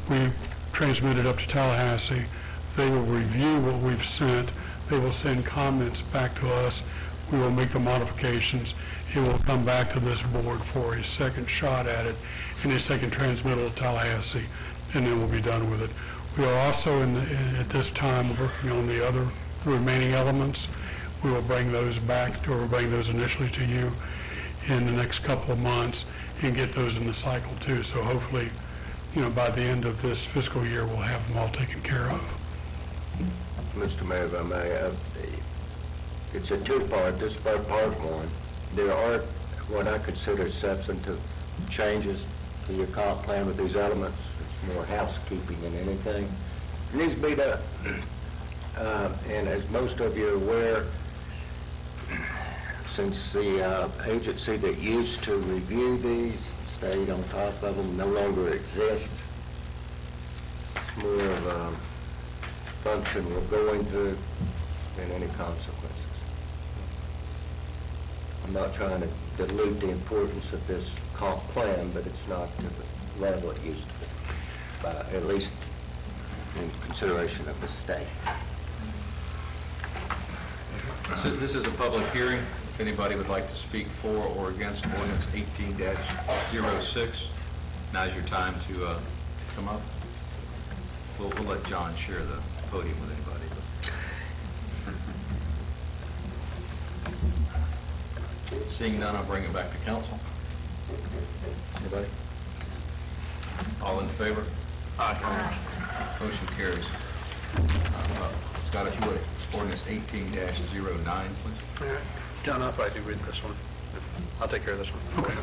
we transmit it up to Tallahassee, they will review what we've sent, they will send comments back to us, we will make the modifications, it will come back to this board for a second shot at it, and a second transmittal to Tallahassee, and then we'll be done with it. We are also, at this time, working on the remaining elements. We will bring those back, or we'll bring those initially to you in the next couple of months and get those in the cycle too. So hopefully, by the end of this fiscal year, we'll have them all taken care of. Mr. Mayor, if I may, it's a two-part. This is part one. There are what I consider substantive changes to your comp plan with these elements. It's more housekeeping than anything. It needs to be done. And as most of you are aware, since the agency that used to review these, stayed on top of them, no longer exists, it's more of a function we're going through than any consequences. I'm not trying to dilute the importance of this comp plan, but it's not to the level it used to be, at least in consideration of the state. So this is a public hearing. If anybody would like to speak for or against ordinance 18-06, now's your time to come up. We'll let John share the podium with anybody. Seeing none, I'll bring it back to council. Anybody? All in favor? Aye. Motion carries. Scott, if you would, ordinance 18-09, please. John, if I do read this one, I'll take care of this one. Okay.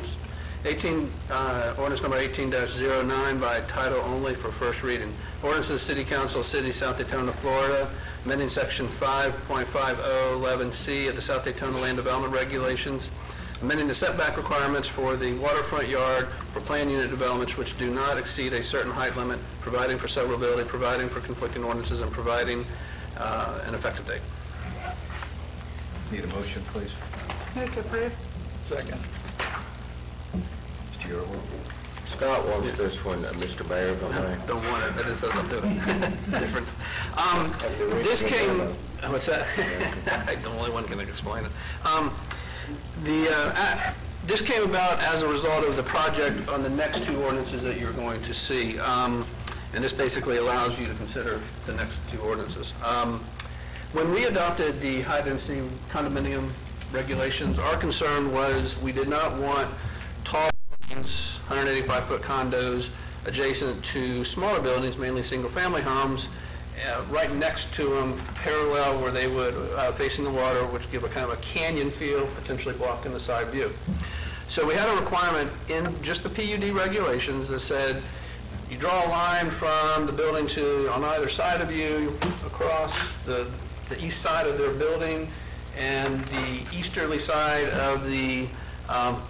Ordinance number 18-09 by title only for first reading. Ordinance of the City Council, City of South Daytona, Florida, amending Section 5.5011C of the South Daytona Land Development Regulations, amending the setback requirements for the waterfront yard for planned unit developments which do not exceed a certain height limit, providing for severability, providing for conflicting ordinances, and providing an effective date. Need a motion, please. Move to approve. Second. Mr. Yearwood. Scott wants this one, Mr. Mayor, if I may. Don't want it, that is a difference. This came, what's that? I'm the only one can explain it. This came about as a result of the project on the next two ordinances that you're going to see. And this basically allows you to consider the next two ordinances. When we adopted the high-density condominium regulations, our concern was we did not want tall buildings, 185-foot condos, adjacent to smaller buildings, mainly single-family homes, right next to them, parallel where they would, facing the water, which give a kind of a canyon feel, potentially blocking the side view. So we had a requirement in just the PUD regulations that said, You draw a line from the building to, on either side of you, across the east side of their building, and the easterly side of the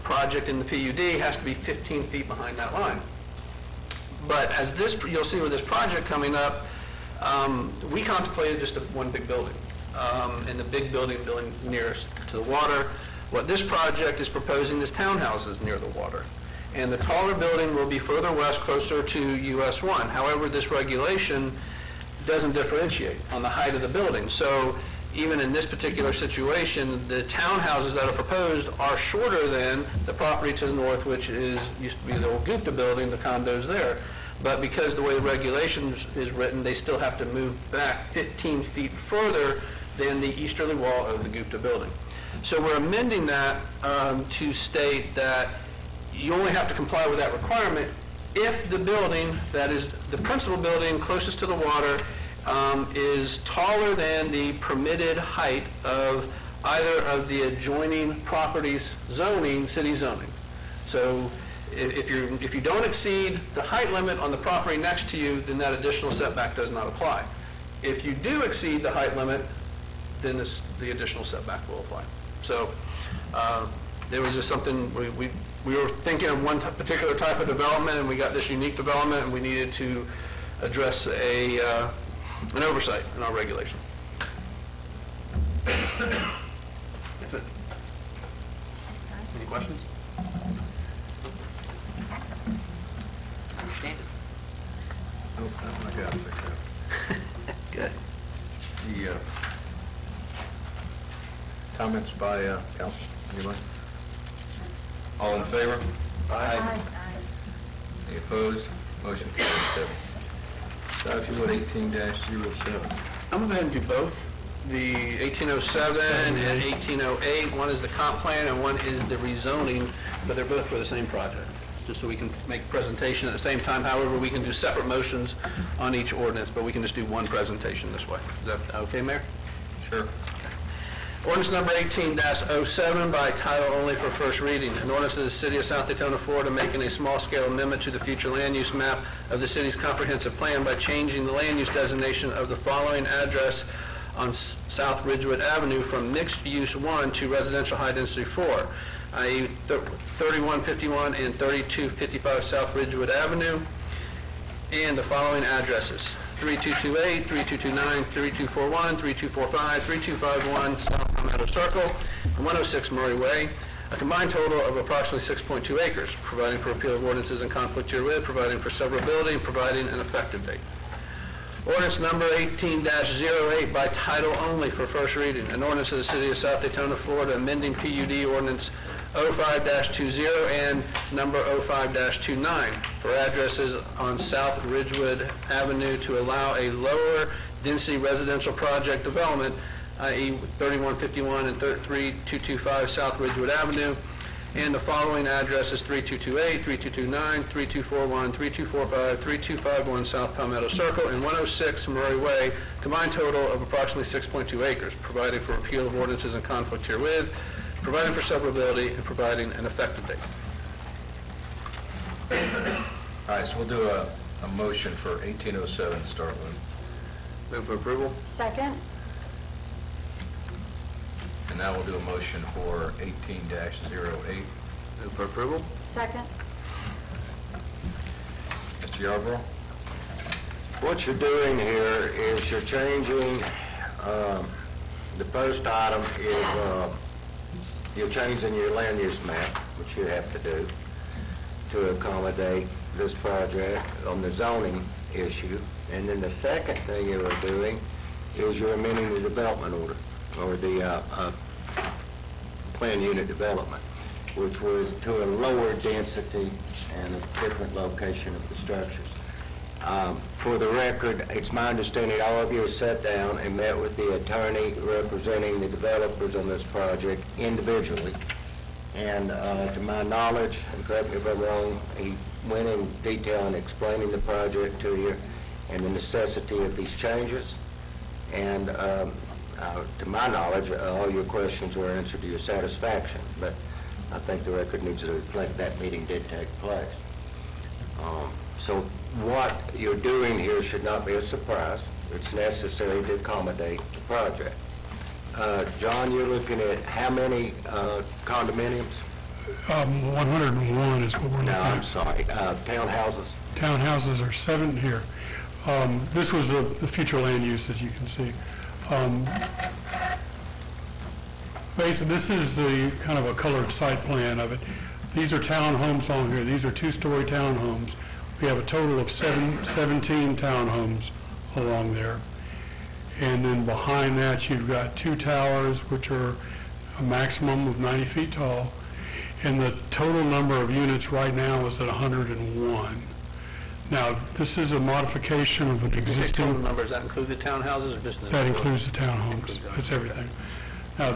project in the PUD has to be 15 feet behind that line. But as this, you'll see with this project coming up, we contemplated just one big building, and the big building nearest to the water. What this project is proposing is townhouses near the water. And the taller building will be further west, closer to US 1. However, this regulation doesn't differentiate on the height of the building. So even in this particular situation, the townhouses that are proposed are shorter than the property to the north, which used to be the old Gupta building, the condos there. But because the way the regulations is written, they still have to move back 15 feet further than the easterly wall of the Gupta building. So we're amending that to state that you only have to comply with that requirement if the building that is the principal building closest to the water is taller than the permitted height of either of the adjoining properties zoning, city zoning. So if you don't exceed the height limit on the property next to you, then that additional setback does not apply. If you do exceed the height limit, then the additional setback will apply. So there was just something we were thinking of one particular type of development, and we got this unique development, and we needed to address an oversight in our regulation. That's it. Any questions? Understand it. Nope, I got it. Good. The comments by council, anyone? All in favor? Aye. Any opposed? Motion carries. So if you would, 18-07. I'm going to go ahead and do both. The 1807 and 1808, one is the comp plan and one is the rezoning, but they're both for the same project, just so we can make presentation at the same time. However, we can do separate motions on each ordinance, but we can just do one presentation this way. Is that okay, Mayor? Sure. Ordinance number 18-07 by title only for first reading. An ordinance of the City of South Daytona, Florida, making a small-scale amendment to the future land use map of the city's comprehensive plan by changing the land use designation of the following address on South Ridgewood Avenue from mixed-use 1 to residential high-density 4, i.e. 3151 and 3255 South Ridgewood Avenue, and the following addresses: 3228, 3229, 3241, 3245, 3251 South Palmetto Circle, and 106 Murray Way, a combined total of approximately 6.2 acres, providing for repeal of ordinances in conflict herewith, providing for severability, and providing an effective date. Ordinance number 18-08 by title only for first reading. An ordinance of the City of South Daytona, Florida, amending PUD ordinance 05-20 and number 05-29 for addresses on South Ridgewood Avenue to allow a lower density residential project development, i.e. 3151 and 3225 South Ridgewood Avenue, and the following addresses: 3228, 3229, 3241, 3245, 3251 South Palmetto Circle, and 106 Murray Way, combined total of approximately 6.2 acres, providing for repeal of ordinances in conflict herewith, providing for severability, and providing an effective date. All right, so we'll do a motion for 1807 to start with. Move for approval. Second? And now we'll do a motion for 18-08. Move for approval. Second? Mr. Yarborough? What you're doing here is you're changing, the first item is, you're changing your land use map, which you have to do, to accommodate this project on the zoning issue. And then the second thing you are doing is you're amending the development order, or the plan unit development, which was to a lower density and a different location of the structures. For the record, it's my understanding all of you have sat down and met with the attorney representing the developers on this project individually. And to my knowledge, and correct me if I'm wrong, he went in detail in explaining the project to you and the necessity of these changes. And to my knowledge, all your questions were answered to your satisfaction, but I think the record needs to reflect that meeting did take place. So what you're doing here should not be a surprise. It's necessary to accommodate the project. John, you're looking at how many condominiums? 101 is what we're looking No, at. I'm sorry, townhouses. Townhouses are 7 here. This was the future land use, as you can see. Basically, this is the kind of a colored site plan of it. These are townhomes along here. These are 2-story townhomes. We have a total of 17 townhomes along there. And then behind that, you've got 2 towers, which are a maximum of 90 feet tall. And the total number of units right now is at 101. Now, this is a modification of an Total existing... numbers, that include the townhouses or just the... That includes the townhomes. That's everything. Now,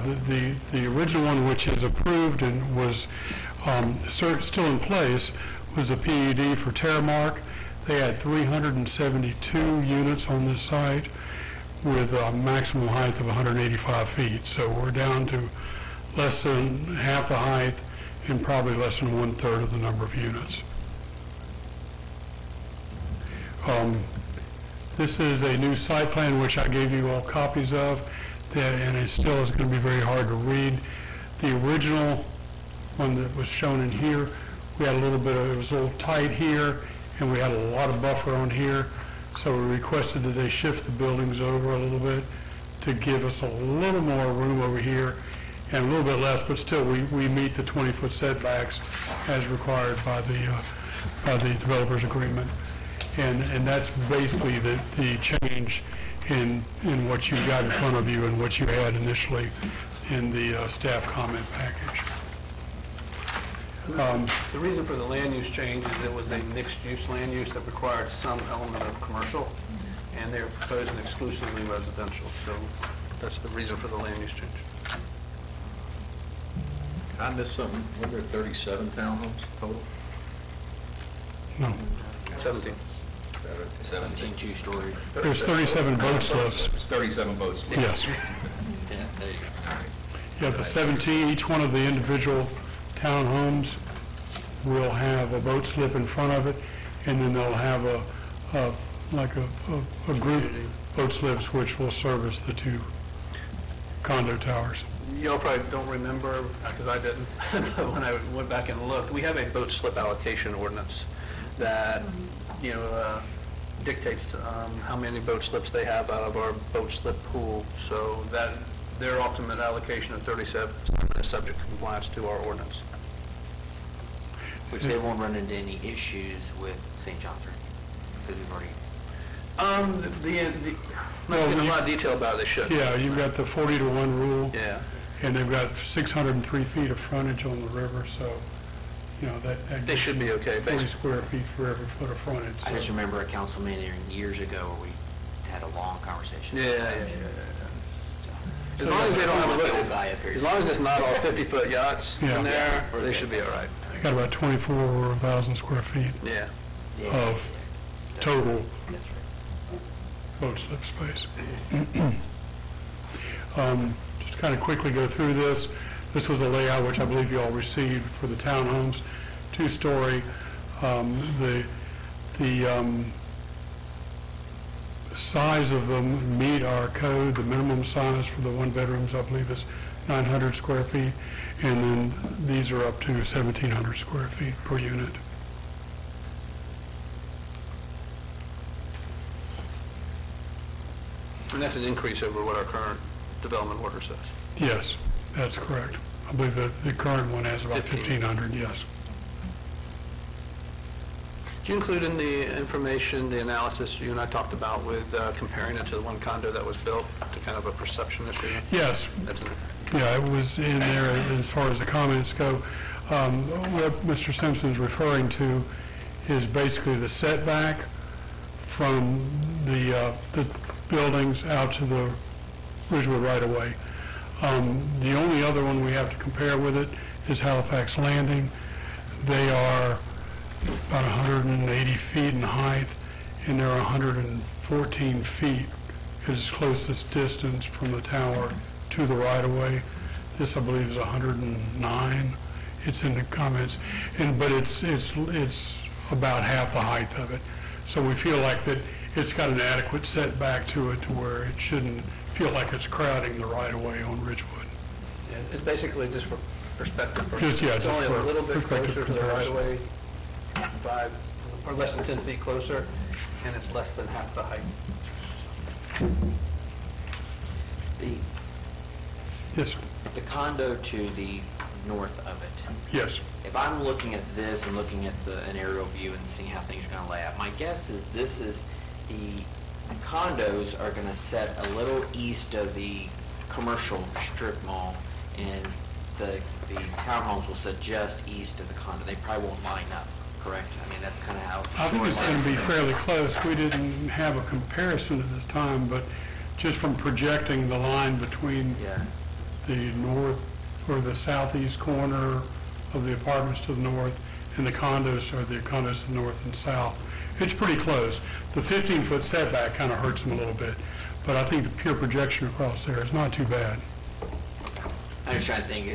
the original one, which is approved and was still in place, was the PUD for Terramark. They had 372 units on this site with a maximum height of 185 feet. So we're down to less than half the height and probably less than 1/3 of the number of units. This is a new site plan which I gave you all copies of, and it still is going to be very hard to read. The original one that was shown in here, we had a little bit of, it was a little tight here, and we had a lot of buffer on here, so we requested that they shift the buildings over a little bit to give us a little more room over here, and a little bit less, but still we meet the 20-foot setbacks as required by the developer's agreement. And that's basically the change in what you got in front of you and what you had initially in the staff comment package. The reason for the land use change is it was a mixed-use land use that required some element of commercial, and they're proposing exclusively residential. So that's the reason for the land use change. I missed something. Were there 37 townhomes total? No. 17. 17 2-story. There's 37 boat slips. 37 boat slips. Yes. Yeah, there you go. Yeah, the 17, each one of the individual townhomes will have a boat slip in front of it, and then they'll have a group boat slips which will service the 2 condo towers. Y'all probably don't remember, because I didn't, but when I went back and looked, we have a boat slip allocation ordinance that, dictates how many boat slips they have out of our boat slip pool. So that their ultimate allocation of 37 is subject to compliance to our ordinance. Which they won't run into any issues with St. John's, right? Because we've already... Not in a lot of detail about it, they should. Yeah, you've got the 40-to-1 rule. Yeah. And they've got 603 feet of frontage on the river, so, that They should be okay. 40 square feet for every foot of frontage. I just so. remember a council meeting years ago where we had a long conversation. Yeah. As long as they don't have as long as it's not all 50-foot yachts in there, they should be all right. They got about 24,000 square feet Yeah. of total boat slip space. Just kind of quickly go through this. This was a layout which I believe you all received for the townhomes, 2-story. The size of them meet our code. The minimum size for the 1-bedrooms, I believe, is 900 square feet, and then these are up to 1,700 square feet per unit. And that's an increase over what our current development order says. Yes, that's correct. I believe that the current one has about 1,500, yes. Did you include in the information the analysis you and I talked about with comparing it to the one condo that was built to kind of a perception issue? Yes. That's in Yeah, it was in there as far as the comments go. What Mr. Simpson's referring to is basically the setback from the buildings out to the Ridgewood right-of-way. The only other one we have to compare with it is Halifax Landing. They are about 180 feet in height, and they're 114 feet is closest distance from the tower to the right-of-way. This, I believe, is 109. It's in the comments, but it's about half the height of it. So we feel like that it's got an adequate setback to it to where it shouldn't feel like it's crowding the right-of-way on Ridgewood. Yeah, it's basically just for perspective. Just, yeah, It's just only for a little bit perspective closer to the comparison. right-of-way, 5, or less than 10 feet closer, and it's less than half the height. Yes, sir. The condo to the north of it, Yes. if I'm looking at this and looking at an aerial view and seeing how things are going to lay out, my guess is the condos are going to set a little east of the commercial strip mall, and the townhomes will sit just east of the condo. They probably won't line up, correct? I mean, that's kind of how. I think it's going to be fairly close. We didn't have a comparison at this time, but just from projecting the line between the north or the southeast corner of the apartments to the north and the condos, or the condos to the north and south, it's pretty close. The 15-foot setback kind of hurts them a little bit, but I think the pure projection across there is not too bad. I'm just trying to think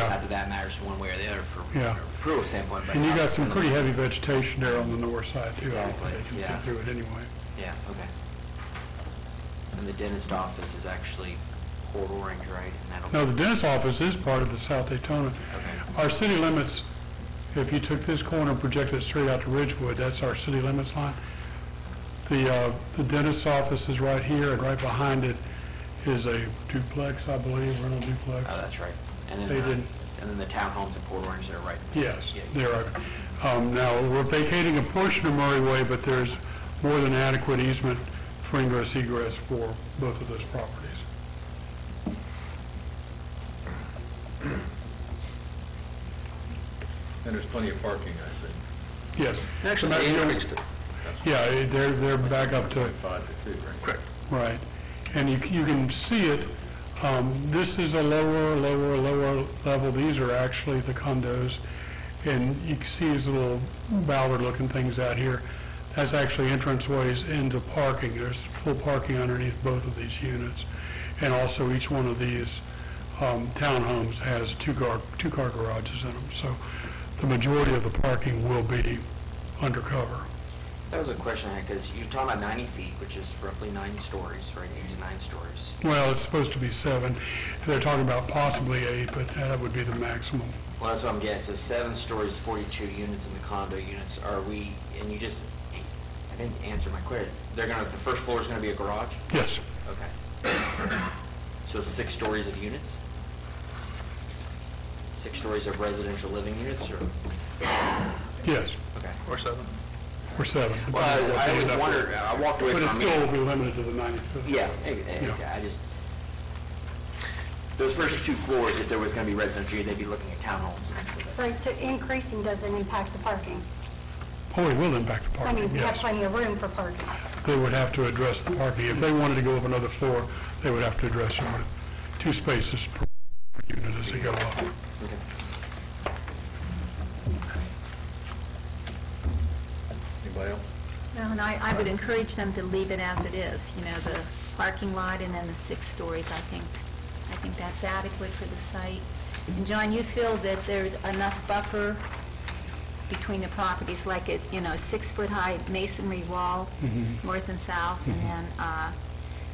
after that matters one way or the other from a approval standpoint. But And you got some pretty heavy vegetation there on the north side too. Exactly, They can see through it anyway. Yeah, okay. And the dentist office is actually Port Orange, right? No, the dentist office is part of the South Daytona. Okay. Our city limits, if you took this corner and projected it straight out to Ridgewood, that's our city limits line. The dentist office is right here, and right behind it is a duplex, I believe, rental duplex. Oh, that's right. And then, They didn't. And then the townhomes in Port Orange, they're right. Yes, Yeah. they're right. Now, we're vacating a portion of Murray Way, but there's more than adequate easement for ingress egress for both of those properties. And there's plenty of parking, I see. Yes. Actually, they increased it. Yeah, they're back up to 5 to 2, right? Correct. right. And you can see it. This is a lower level. These are actually the condos. And you can see these little Ballard-looking things out here. That's actually entranceways into parking. There's full parking underneath both of these units. And also each one of these townhomes has two-car garages in them. So the majority of the parking will be undercover. That was a question I had, because you're talking about 90 feet, which is roughly 9 stories, right? 8 to 9 stories. Well, it's supposed to be 7. They're talking about possibly 8, but that would be the maximum. Well, that's what I'm getting. So 7 stories, 42 units in the condo units. Are we, and you just, I didn't answer my question. The first floor is going to be a garage? Yes. Okay. So 6 stories of units? 6 stories of residential living units, or? Yes. Okay. Or 7. Or 7. Well, I always wondered, I walked away from But it it. still will be limited to the 90 foot. Yeah, I just, those first 2 floors, if there was going to be residential, they'd be looking at townhomes. And so that's- Right, so increasing doesn't impact the parking. Oh, it will impact the I parking, mean, we have yes. plenty of room for parking. They would have to address the parking. If they wanted to go up another floor, they would have to address it with 2 spaces per unit as they go up. Okay. Anybody else? Well, and I would encourage them to leave it as it is, the parking lot and then the 6 stories, I think that's adequate for the site. And John, you feel that there's enough buffer between the properties, like a 6-foot-high masonry wall, north and south, and then,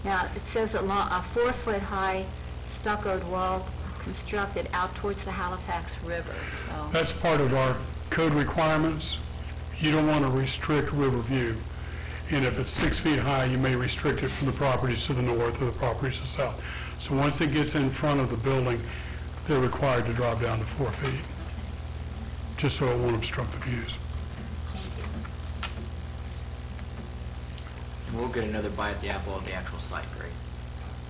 now, it says a 4-foot-high stuccoed wall constructed out towards the Halifax River, so. That's part of our code requirements. You don't want to restrict river view. And if it's 6 feet high, you may restrict it from the properties to the north or the properties to the south. So once it gets in front of the building, they're required to drop down to 4 feet, just so it won't obstruct the views. And we'll get another bite at the apple of the actual site, right?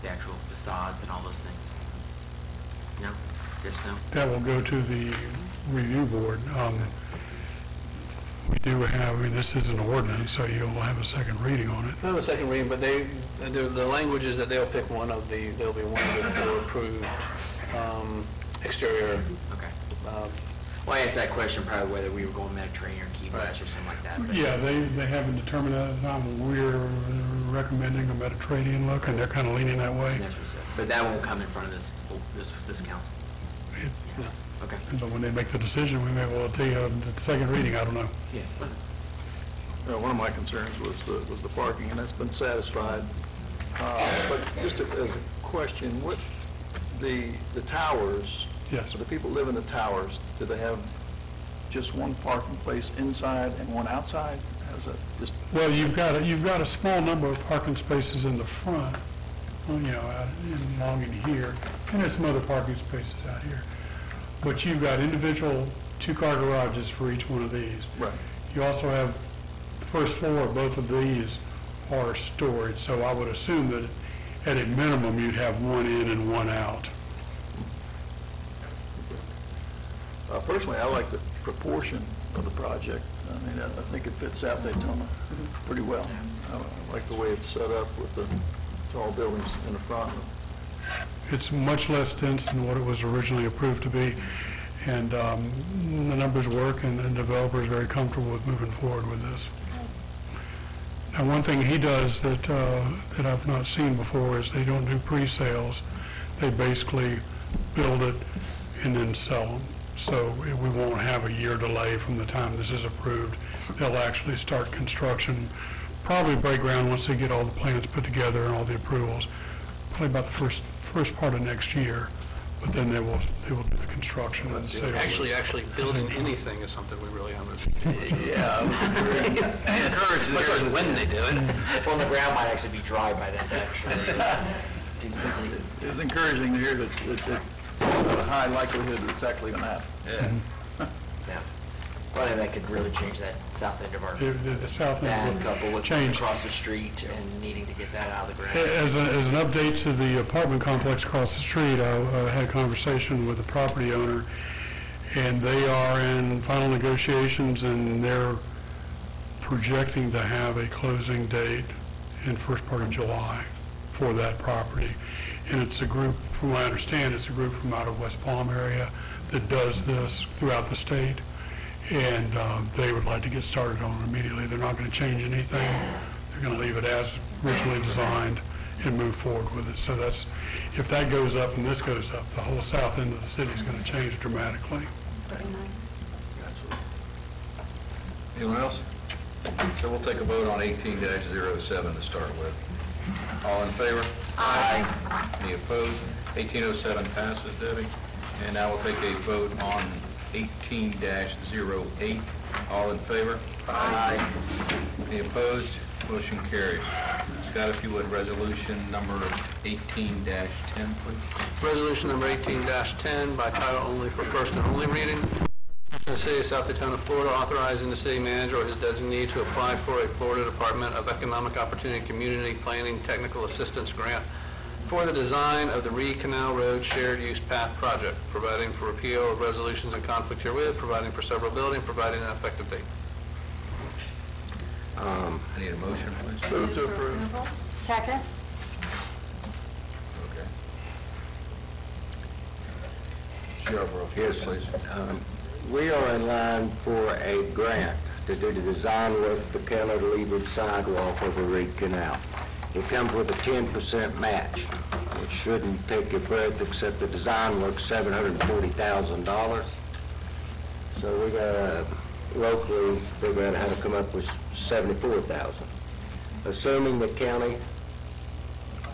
The actual facades and all those things. No? Yes, no? That will go to the review board. We do have, this is an ordinance, so you'll have a second reading on it. Not a second reading, but the language is that they'll pick there'll be one of the 4 approved exterior. Okay. Well, I asked that question probably whether we were going Mediterranean or Key West or something like that. But Yeah, they haven't determined that at the time. We're recommending a Mediterranean look, and they're kind of leaning that way. that's what's up. But that won't come in front of this council. Yeah. Okay. So when they make the decision, we may well tell you at the second reading, I don't know. Yeah. one of my concerns was the parking, and that's been satisfied. But just as a question, what, the towers, Yes. so the people live in the towers, do they have just one parking place inside and one outside? Has it just? Well, you've got a small number of parking spaces in the front, you know, out along in here, and there's some other parking spaces out here. But you've got individual two-car garages for each one of these. Right. You also have the first floor, both of these are storage, so I would assume that at a minimum, you'd have one in and one out. Personally, I like the proportion of the project. I mean, I think it fits South Daytona pretty well. I like the way it's set up with the tall buildings in the front. It's much less dense than what it was originally approved to be, and the numbers work, and the developer is very comfortable with moving forward with this. Now, one thing he does that I've not seen before is they don't do pre-sales. They basically build it and then sell them. So we won't have a year delay from the time this is approved. They'll actually start construction, probably break ground once they get all the plans put together and all the approvals, probably about the first part of next year. But then they will do the construction and sales. Actually building anything is something we really haven't seen. Yeah, I was Encouraged, especially when they do it. Well, the ground might actually be dry by then, actually. it's encouraging to hear that a high likelihood that it's actually going to happen. Yeah. Yeah. Well, and that could really change that south end of our The south bad end couple will with change. across the street and needing to get that out of the ground. As an update to the apartment complex across the street, I had a conversation with the property owner, and they are in final negotiations, and they're projecting to have a closing date in first part of July for that property. And it's a group, from what I understand, it's a group from out of West Palm area that does this throughout the state. And they would like to get started on it immediately. They're not going to change anything. They're going to leave it as originally designed and move forward with it. So that's, if that goes up and this goes up, the whole south end of the city is going to change dramatically. Very nice. Anyone else? So we'll take a vote on 18-07 to start with. All in favor? Aye. Any opposed? 1807 passes, Debbie. And now we'll take a vote on 18-08. All in favor? Aye. Any opposed? Motion carries. Scott, if you would, resolution number 18-10, please. Resolution number 18-10 by title only for first and only reading. The City of South Daytona, Florida, authorizing the city manager or his designee to apply for a Florida Department of Economic Opportunity and Community Planning Technical Assistance Grant for the design of the Reed Canal Road Shared Use Path Project, providing for repeal of resolutions in conflict herewith, providing for severability, providing an effective date. I need a motion, please. Move to approve. Second? Okay. Sheriff, yes, please. We are in line for a grant to do the design work of the Keller Leeward sidewalk over Reed Canal. It comes with a 10% match, which shouldn't take your breath, except the design work's $740,000. So we got locally figure out how to come up with $74,000. Assuming the county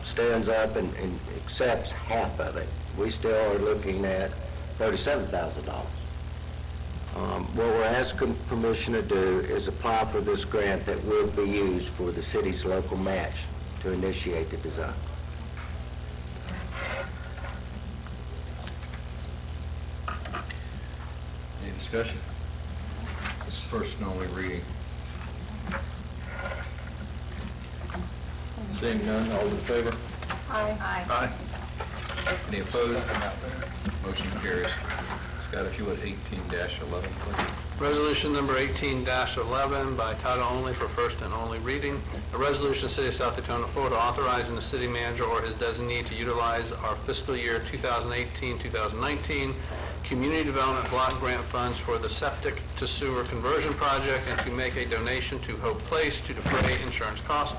stands up and accepts half of it, we still are looking at $37,000. What we're asking permission to do is apply for this grant that will be used for the city's local match to initiate the design. Any discussion? This is first and only reading. Seeing none, all in favor? Aye. Aye. Any opposed? Motion carries. Scott, if you would, 18-11, please. Resolution number 18-11 by title only for first and only reading. A resolution of the City of South Daytona, Florida, authorizing the city manager or his designee to utilize our fiscal year 2018-2019 Community Development Block Grant funds for the septic to sewer conversion project and to make a donation to Hope Place to defray insurance costs,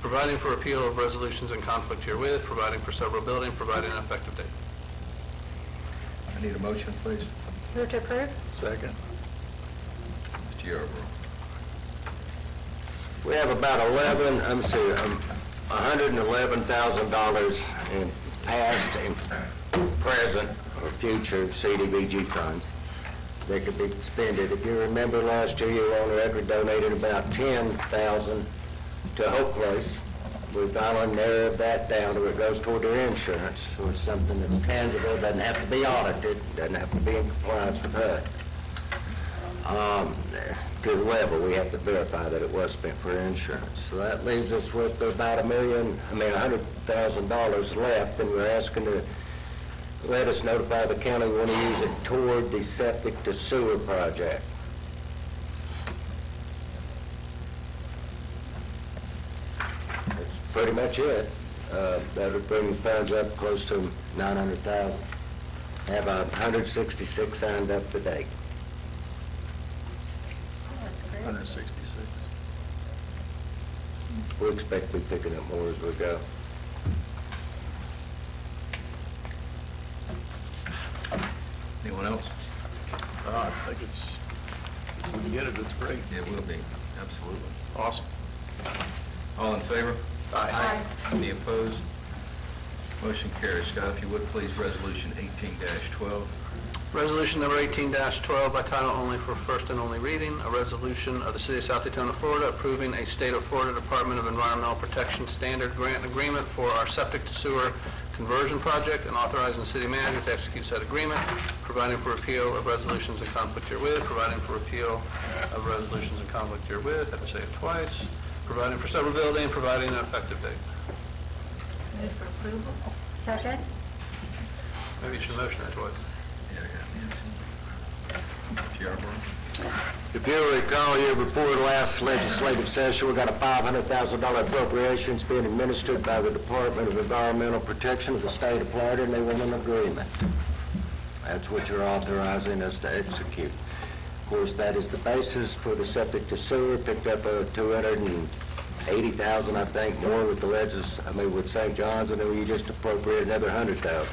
providing for repeal of resolutions in conflict herewith, providing for severability, and providing an effective date. I need a motion, please. Move to approve? Second. Mr. Yarborough. We have about $111,000 in past and present or future CDBG funds that could be expended. If you remember last year, your owner Edward donated about $10,000 to Hope Place. We finally narrowed that down to where it goes toward their insurance. So it's something that's tangible, doesn't have to be audited, doesn't have to be in compliance with HUD. To the level, we have to verify that it was spent for insurance. So that leaves us with about $100,000 left, and we're asking to let us notify the county we want to use it toward the septic to sewer project. That's pretty much it. That would bring the funds up close to $900,000. Have 166 signed up to date. 166. We expect to be picking up more as we go. Anyone else? I think it's, if we can get it, it's great. It will be, absolutely. Awesome. All in favor? Aye. Any opposed? Motion carries. Scott, if you would, please, Resolution 18-12. Resolution number 18-12 by title only for first and only reading, a resolution of the City of South Daytona, Florida, approving a State of Florida Department of Environmental Protection Standard Grant Agreement for our septic to sewer conversion project and authorizing the city manager to execute said agreement, providing for repeal of resolutions in conflict herewith, providing for repeal of resolutions in conflict herewith, I have to say it twice, providing for severability and providing an effective date. Move for approval. Second? Maybe you should motion it twice. If you recall, before the last legislative session, we got a $500,000 appropriations being administered by the Department of Environmental Protection of the state of Florida, and they want an agreement. That's what you're authorizing us to execute. Of course, that is the basis for the septic to sewer, picked up $280,000, I think, more with the with St. John's, and then we just appropriated another $100,000.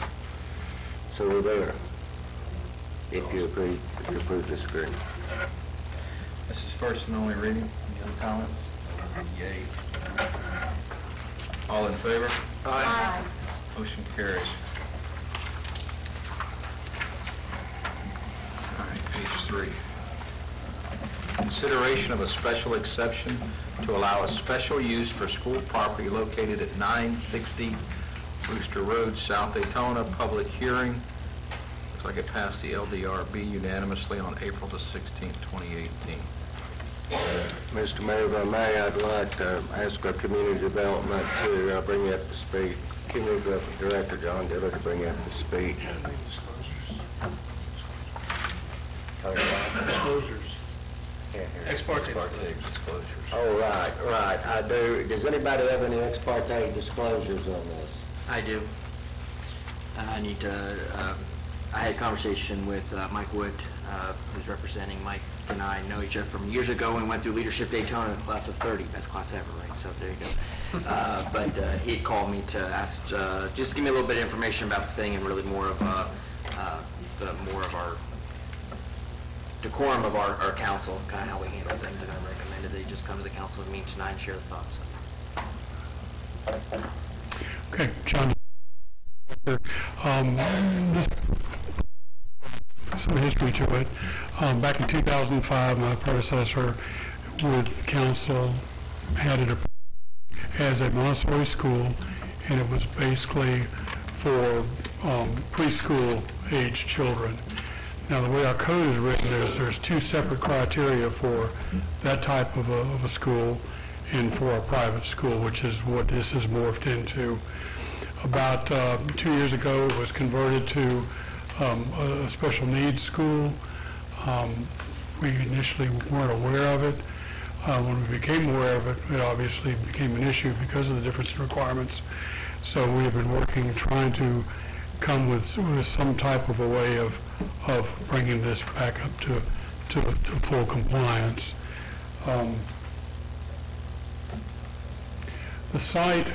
So we're there. If you approve this agreement. This is first and only reading. Any other comments? Yay. All in favor? Aye. Motion carries. All right, page 3. Consideration of a special exception to allow a special use for school property located at 960 Brewster Road, South Daytona. Public hearing. Looks like it passed the LDRB unanimously on April the 16th, 2018. Mr. Mayor, if I may, I'd like to ask our community development to bring you up to speed. Community Director John Dillard to bring you up to speed. Disclosures. Ex parte disclosures. Oh, right, I do. Does anybody have any ex parte disclosures on this? I do. I need to, I had a conversation with Mike Wood, who's representing Mike, and I know each other from years ago when we went through Leadership Daytona, class of 30, best class ever, right? So there you go. But he had called me to ask, just give me a little bit of information about the thing and really more of our decorum of our council, kind of how we handle things, and I recommended that he just come to the council meeting tonight and share the thoughts. Okay, John. This, some history to it. Back in 2005, my predecessor with council had it as a Montessori school, and it was basically for preschool age children. Now, the way our code is written is there's two separate criteria for that type of a school and for a private school, which is what this has morphed into. About 2 years ago, it was converted to a special needs school. We initially weren't aware of it. When we became aware of it, it obviously became an issue because of the difference in requirements. So we have been working, trying to come with some type of a way of bringing this back up to full compliance. The site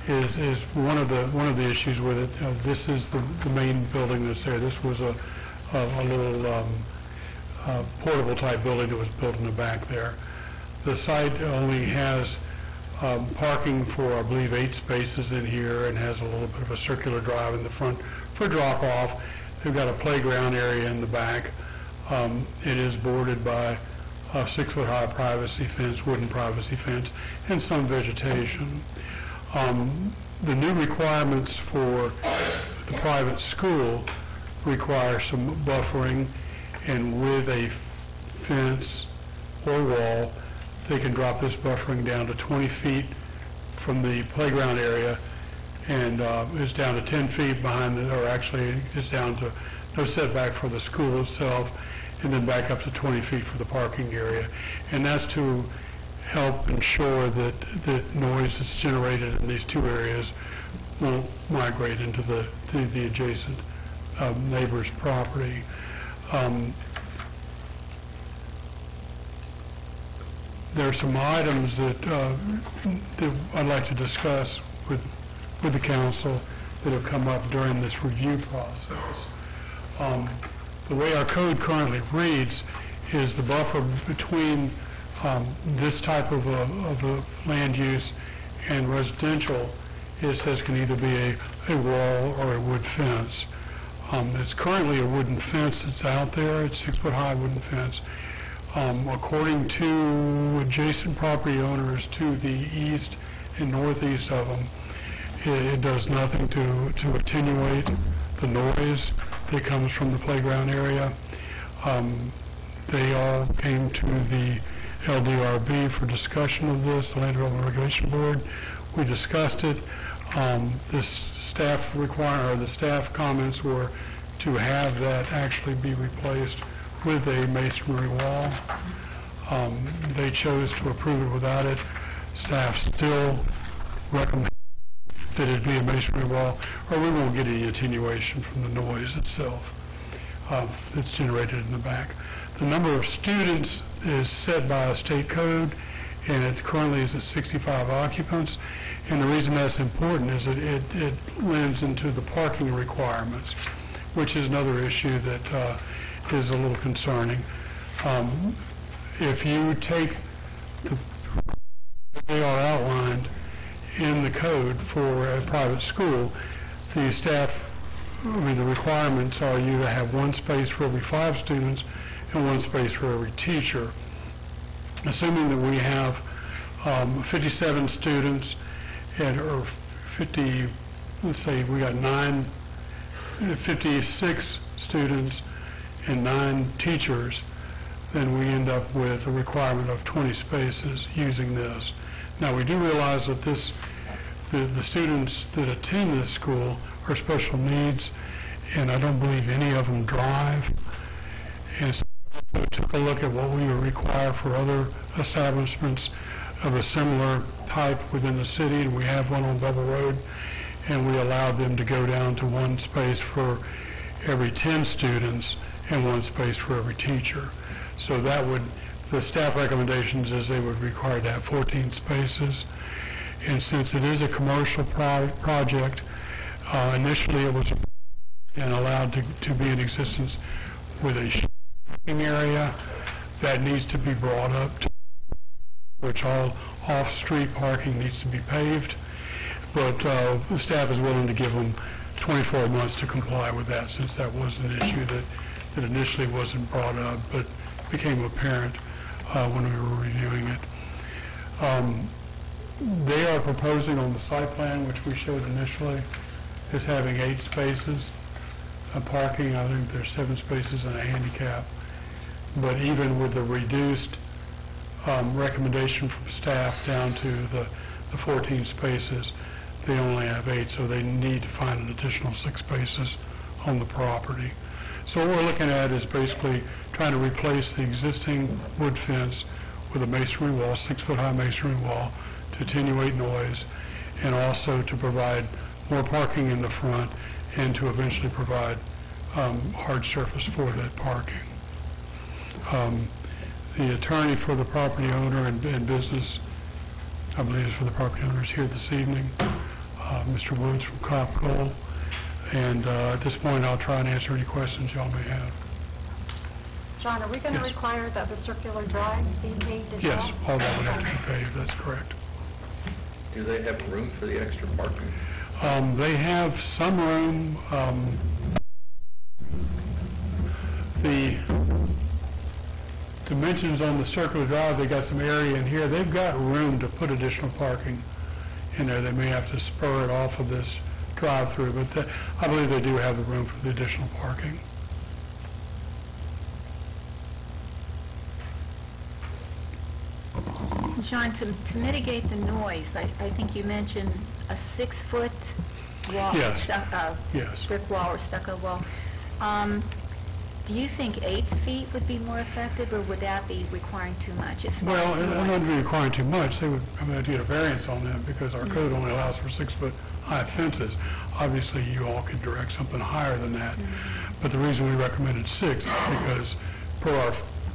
is one of the issues with it. This is the main building that's there. This was a little portable type building that was built in the back there. The site only has parking for, I believe, 8 spaces in here, and has a little bit of a circular drive in the front for drop-off. They've got a playground area in the back. It is bordered by a 6-foot-high privacy fence, wooden privacy fence, and some vegetation. The new requirements for the private school require some buffering, and with a fence or wall, they can drop this buffering down to 20 feet from the playground area, and it's down to 10 feet behind or actually it's down to no setback for the school itself, and then back up to 20 feet for the parking area. And that's to help ensure that the noise that's generated in these 2 areas won't migrate into the adjacent neighbor's property. There are some items that I'd like to discuss with the council that have come up during this review process. The way our code currently reads is the buffer between this type of a land use and residential, it says can either be a wall or a wood fence. It's currently a wooden fence that's out there. It's 6-foot-high wooden fence. According to adjacent property owners to the east and northeast of them, it does nothing to attenuate the noise that comes from the playground area. They all came to the LDRB for discussion of this, the Land Development Regulation Board. We discussed it. The staff comments were to have that actually be replaced with a masonry wall. They chose to approve it without it. Staff still recommend that it be a masonry wall, or we won't get any attenuation from the noise itself that's generated in the back. The number of students is set by a state code, and it currently is at 65 occupants. And the reason that's important is that it lends into the parking requirements, which is another issue that is a little concerning. If you take they are outlined in the code for a private school, the requirements are you to have 1 space for every 5 students and 1 space for every teacher. Assuming that we have 57 students or 50, let's say we got 56 students and 9 teachers, then we end up with a requirement of 20 spaces using this. Now, we do realize that the students that attend this school are special needs, and I don't believe any of them drive. And so we took a look at what we would require for other establishments of a similar type within the city, and we have one on Bevel Road, and we allowed them to go down to 1 space for every 10 students and 1 space for every teacher. So that would, the staff recommendations is they would require to have 14 spaces. And since it is a commercial project, initially it was and allowed to be in existence with a shopping area that needs to be brought up to which all off-street parking needs to be paved. But the staff is willing to give them 24 months to comply with that, since that was an issue that initially wasn't brought up, but became apparent when we were reviewing it. They are proposing on the site plan, which we showed initially, is having 8 spaces of parking. I think there's 7 spaces and a handicap. But even with the reduced recommendation from staff down to the 14 spaces, they only have 8, so they need to find an additional 6 spaces on the property. So what we're looking at is basically trying to replace the existing wood fence with a masonry wall, 6-foot-high masonry wall, to attenuate noise, and also to provide more parking in the front, and to eventually provide hard surface for that parking. The attorney for the property owner and business, I believe is for the property owners here this evening, Mr. Woods from Copco. And at this point, I'll try and answer any questions y'all may have. John, are we going to Yes. require that the circular drive be paved as well? Yes, all that would have to be paved, that's correct. Do they have room for the extra parking? They have some room, the dimensions on the circular drive, they got some area in here. They've got room to put additional parking in there. They may have to spur it off of this drive-through, but I believe they do have the room for the additional parking. John, to mitigate the noise, I think you mentioned a 6-foot wall, Yes. Yes. brick wall or stucco wall. Do you think 8 feet would be more effective, or would that be requiring too much as far Well, as the it wouldn't noise? be requiring too much. They would, I mean, I'd get a variance on that because our code only allows for 6-foot high fences. Obviously, you all could direct something higher than that. But the reason we recommended 6 is because per our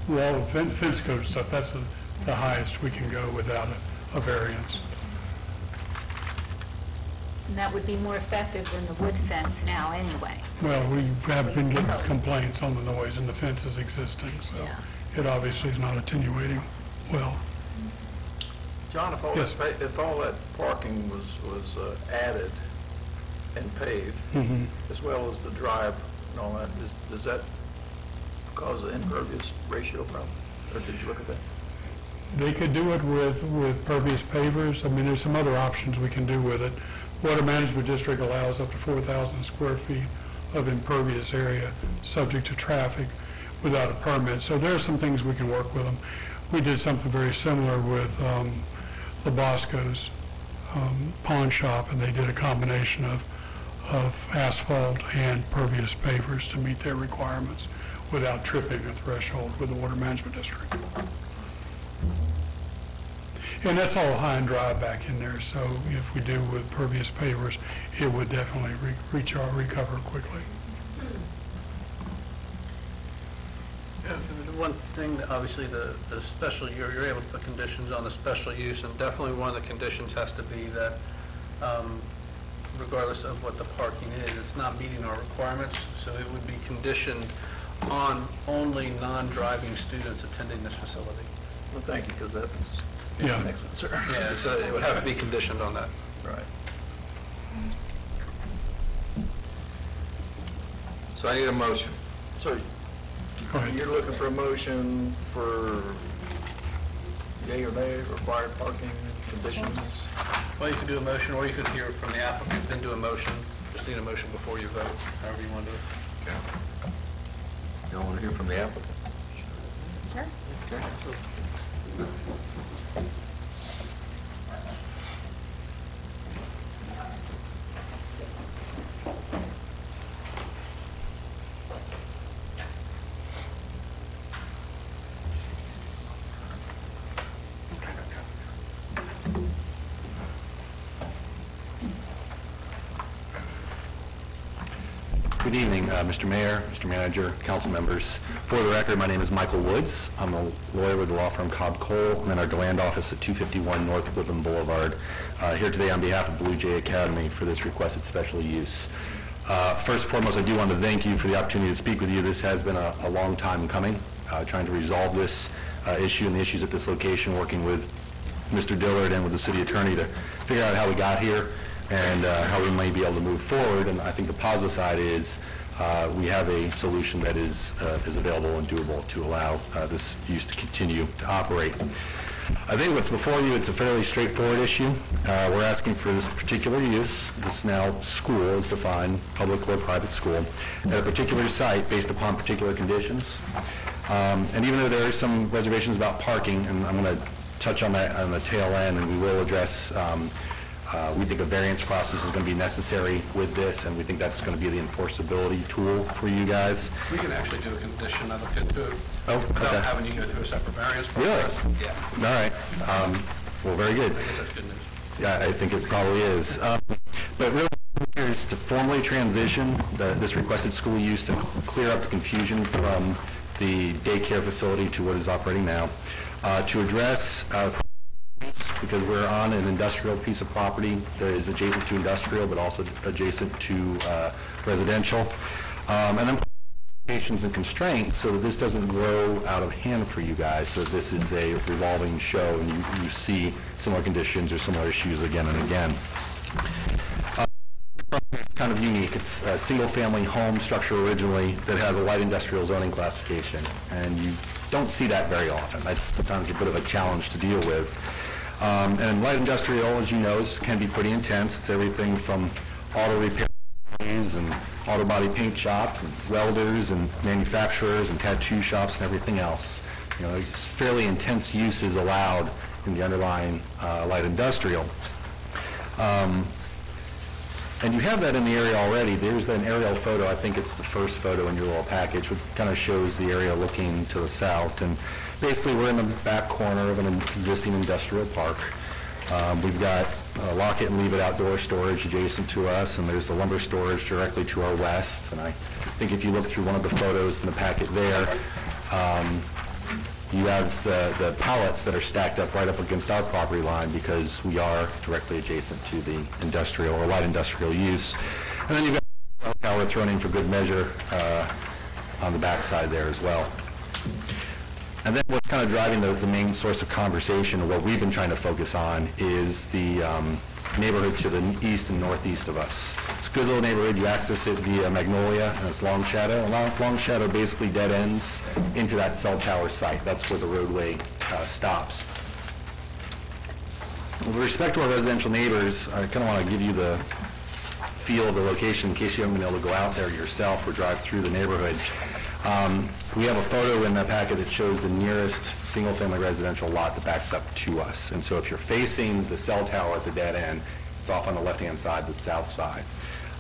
wall and fence code stuff, that's the highest we can go without a variance. And that would be more effective than the wood fence now anyway. Well, we have been getting complaints on the noise and the fence is existing, so it obviously is not attenuating well. John, if all Yes. that, if all that parking was added and paved, as well as the drive and all that, does that cause an impervious ratio problem? Or did you look at that? They could do it with pervious pavers. I mean, there's some other options we can do with it. Water Management District allows up to 4,000 square feet of impervious area subject to traffic without a permit. So there are some things we can work with them. We did something very similar with Labosco's pawn shop, and they did a combination of asphalt and pervious pavers to meet their requirements without tripping a threshold with the Water Management District. And that's all high and dry back in there, so if we do with pervious pavers, it would definitely recover quickly. One thing, obviously, the special, you're able to put conditions on the special use, and definitely one of the conditions has to be that regardless of what the parking is, it's not meeting our requirements, so it would be conditioned on only non-driving students attending this facility. Well, thank you, because that was Yeah. an excellent, sir. Yeah, so it would have to be conditioned on that. Right. So I need a motion. So Go ahead. you're looking for a motion for yea or nay, required parking conditions? Well, you could do a motion, or you could hear from the applicant, then do a motion. Just need a motion before you vote, however you want to do it. You want to hear from the applicant? Sure. Okay. Good evening, Mr. Mayor, Mr. Manager, council members. For the record, my name is Michael Woods. I'm a lawyer with the law firm Cobb Cole. I'm in our DeLand office at 251 North Woodland Boulevard. Here today on behalf of Blue Jay Academy for this requested special use. First and foremost, I do want to thank you for the opportunity to speak with you. This has been a long time coming, trying to resolve this issue and the issues at this location, working with Mr. Dillard and with the city attorney to figure out how we got here and how we may be able to move forward. And I think the positive side is we have a solution that is available and doable to allow this use to continue to operate. I think what's before you, it's a fairly straightforward issue. We're asking for this particular use. This now school is defined, public or private school, at a particular site based upon particular conditions. And even though there are some reservations about parking, and I'm going to touch on that on the tail end, and we will address we think a variance process is going to be necessary with this, and we think that's going to be the enforceability tool for you guys. We can actually do a condition, I looked into it, Oh, without okay. having you go through a separate variance Really? process. Yeah, All right. Well, very good. I guess that's good news. Yeah, I think it probably is. But really, here is to formally transition this requested school use to clear up the confusion from the daycare facility to what is operating now, to address because we're on an industrial piece of property that is adjacent to industrial, but also adjacent to residential. And then limitations and constraints so that this doesn't grow out of hand for you guys, so that this is a revolving show and you see similar conditions or similar issues again and again. Kind of unique. It's a single-family home structure originally that has a light industrial zoning classification, and you don't see that very often. That's sometimes a bit of a challenge to deal with. And light industrial, as you know, can be pretty intense. It's everything from auto repair and auto body paint shops and welders and manufacturers and tattoo shops and everything else. You know, it's fairly intense uses allowed in the underlying light industrial. And you have that in the area already. There's an aerial photo. I think it's the first photo in your little package, which kind of shows the area looking to the south. And basically, we're in the back corner of an existing industrial park. We've got lock it and leave it outdoor storage adjacent to us, and there's the lumber storage directly to our west. And I think if you look through one of the photos in the packet there, you have the pallets that are stacked up right up against our property line because we are directly adjacent to the industrial or light industrial use. And then you've got the tower thrown in for good measure on the backside there as well. And then what's kind of driving the main source of conversation, or what we've been trying to focus on, is the neighborhood to the east and northeast of us. It's a good little neighborhood. You access it via Magnolia, and it's Long Shadow. And Long Shadow basically dead ends into that cell tower site. That's where the roadway stops. With respect to our residential neighbors, I kind of want to give you the feel of the location in case you haven't been able to go out there yourself or drive through the neighborhood. We have a photo in the packet that shows the nearest single-family residential lot that backs up to us. And so if you're facing the cell tower at the dead end, it's off on the left-hand side, the south side.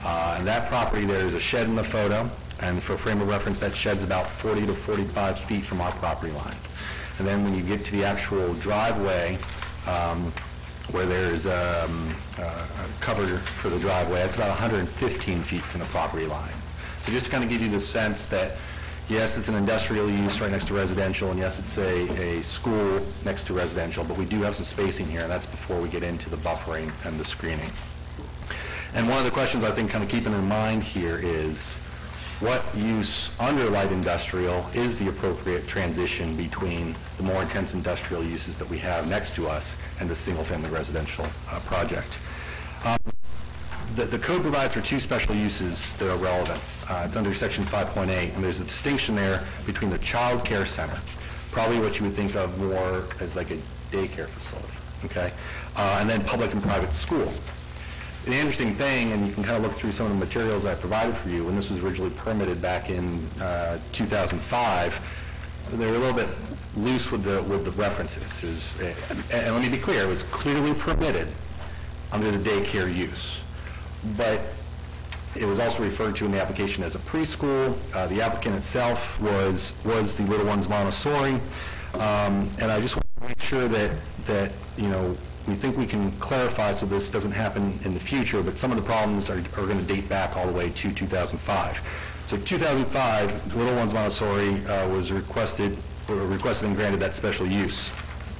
And that property, there is a shed in the photo, and for frame of reference, that shed's about 40 to 45 feet from our property line. And then when you get to the actual driveway, where there's a cover for the driveway, it's about 115 feet from the property line. So just to kind of give you the sense that yes, it's an industrial use right next to residential, and yes, it's a school next to residential, but we do have some spacing here, and that's before we get into the buffering and the screening. And one of the questions I think kind of keeping in mind here is what use under light industrial is the appropriate transition between the more intense industrial uses that we have next to us and the single-family residential project. The code provides for two special uses that are relevant. It's under section 5.8, and there's a distinction there between the child care center, probably what you would think of more as like a daycare facility, okay? And then public and private school. The interesting thing, and you can kind of look through some of the materials I provided for you, when this was originally permitted back in 2005, they were a little bit loose with the references. And let me be clear, it was clearly permitted under the daycare use. But it was also referred to in the application as a preschool. The applicant itself was the Little Ones Montessori. And I just want to make sure that you know, we think we can clarify so this doesn't happen in the future, but some of the problems are going to date back all the way to 2005. So 2005, Little Ones Montessori was requested and granted that special use.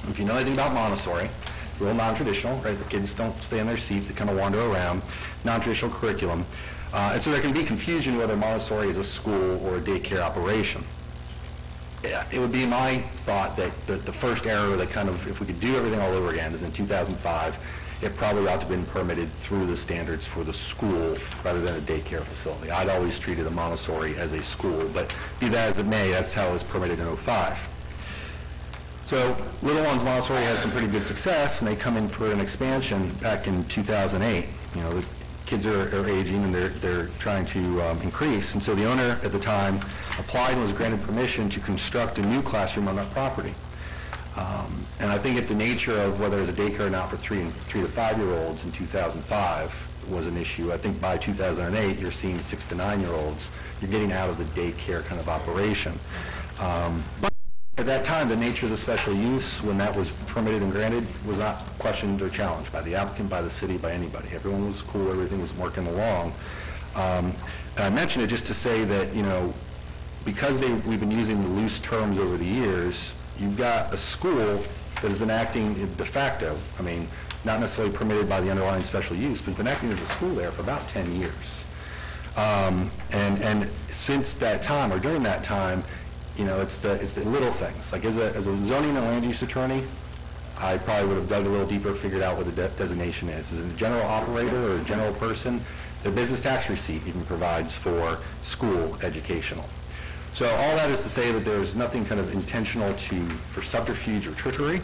If you know anything about Montessori, it's a little non-traditional, right? The kids don't stay in their seats, they kind of wander around. Non-traditional curriculum. And so there can be confusion whether Montessori is a school or a daycare operation. It would be my thought that the first error that kind of, if we could do everything all over again, is in 2005, it probably ought to have been permitted through the standards for the school rather than a daycare facility. I'd always treated a Montessori as a school, but be that as it may, that's how it was permitted in 2005. So Little Ones Montessori has some pretty good success, and they come in for an expansion back in 2008. You know, the kids are aging, and they're trying to increase. And so the owner at the time applied and was granted permission to construct a new classroom on that property. And I think if the nature of whether it's a daycare or not for 3 to 5-year-olds in 2005 was an issue, I think by 2008 you're seeing 6 to 9-year-olds. You're getting out of the daycare kind of operation. But at that time, the nature of the special use, when that was permitted and granted, was not questioned or challenged by the applicant, by the city, by anybody. Everyone was cool, everything was working along. And I mention it just to say that, you know, because we've been using the loose terms over the years, you've got a school that has been acting de facto, I mean, not necessarily permitted by the underlying special use, but has been acting as a school there for about 10 years. And since that time, or during that time, you know, it's the little things. Like as a zoning and land use attorney, I probably would have dug a little deeper, figured out what the designation is. As a general operator or a general person, the business tax receipt even provides for school educational. So all that is to say that there's nothing kind of intentional for subterfuge or trickery,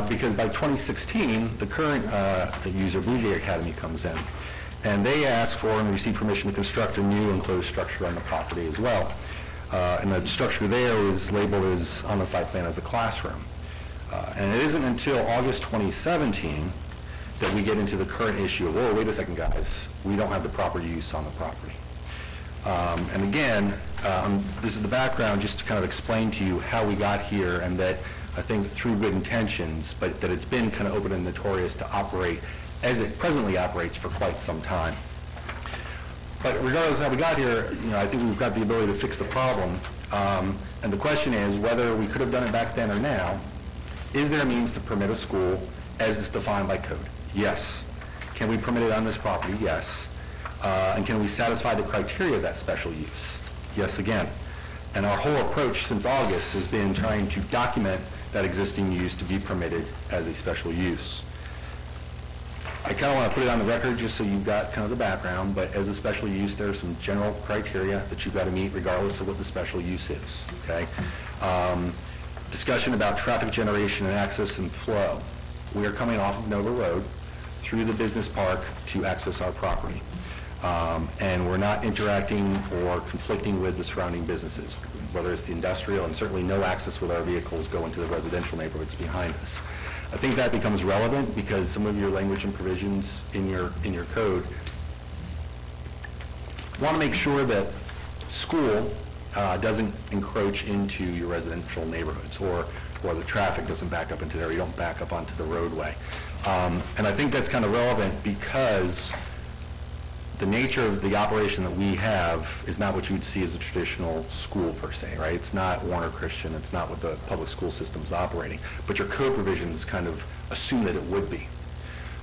because by 2016, the current user, Blue Jay Academy, comes in, and they ask for and receive permission to construct a new enclosed structure on the property as well. And the structure there is labeled as, on the site plan, as a classroom. And it isn't until August 2017 that we get into the current issue of, oh, wait a second, guys, we don't have the proper use on the property. And again, this is the background just to kind of explain to you how we got here, and that I think through good intentions, but that it's been kind of open and notorious to operate as it presently operates for quite some time. But regardless of how we got here, you know, I think we've got the ability to fix the problem. And the question is whether we could have done it back then or now. Is there a means to permit a school as is defined by code? Yes. Can we permit it on this property? Yes. And can we satisfy the criteria of that special use? Yes, again. And our whole approach since August has been trying to document that existing use to be permitted as a special use. I kind of want to put it on the record just so you've got kind of the background, but as a special use, there are some general criteria that you've got to meet regardless of what the special use is, okay? Discussion about traffic generation and access and flow. We are coming off of Nova Road through the business park to access our property. And we're not interacting or conflicting with the surrounding businesses, whether it's the industrial, and certainly no access with our vehicles go into the residential neighborhoods behind us. I think that becomes relevant because some of your language and provisions in your code want to make sure that school doesn't encroach into your residential neighborhoods, or the traffic doesn't back up into there, you don't back up onto the roadway. And I think that's kind of relevant because the nature of the operation that we have is not what you would see as a traditional school per se, right? It's not Warner Christian, it's not what the public school system is operating, but your code provisions kind of assume that it would be.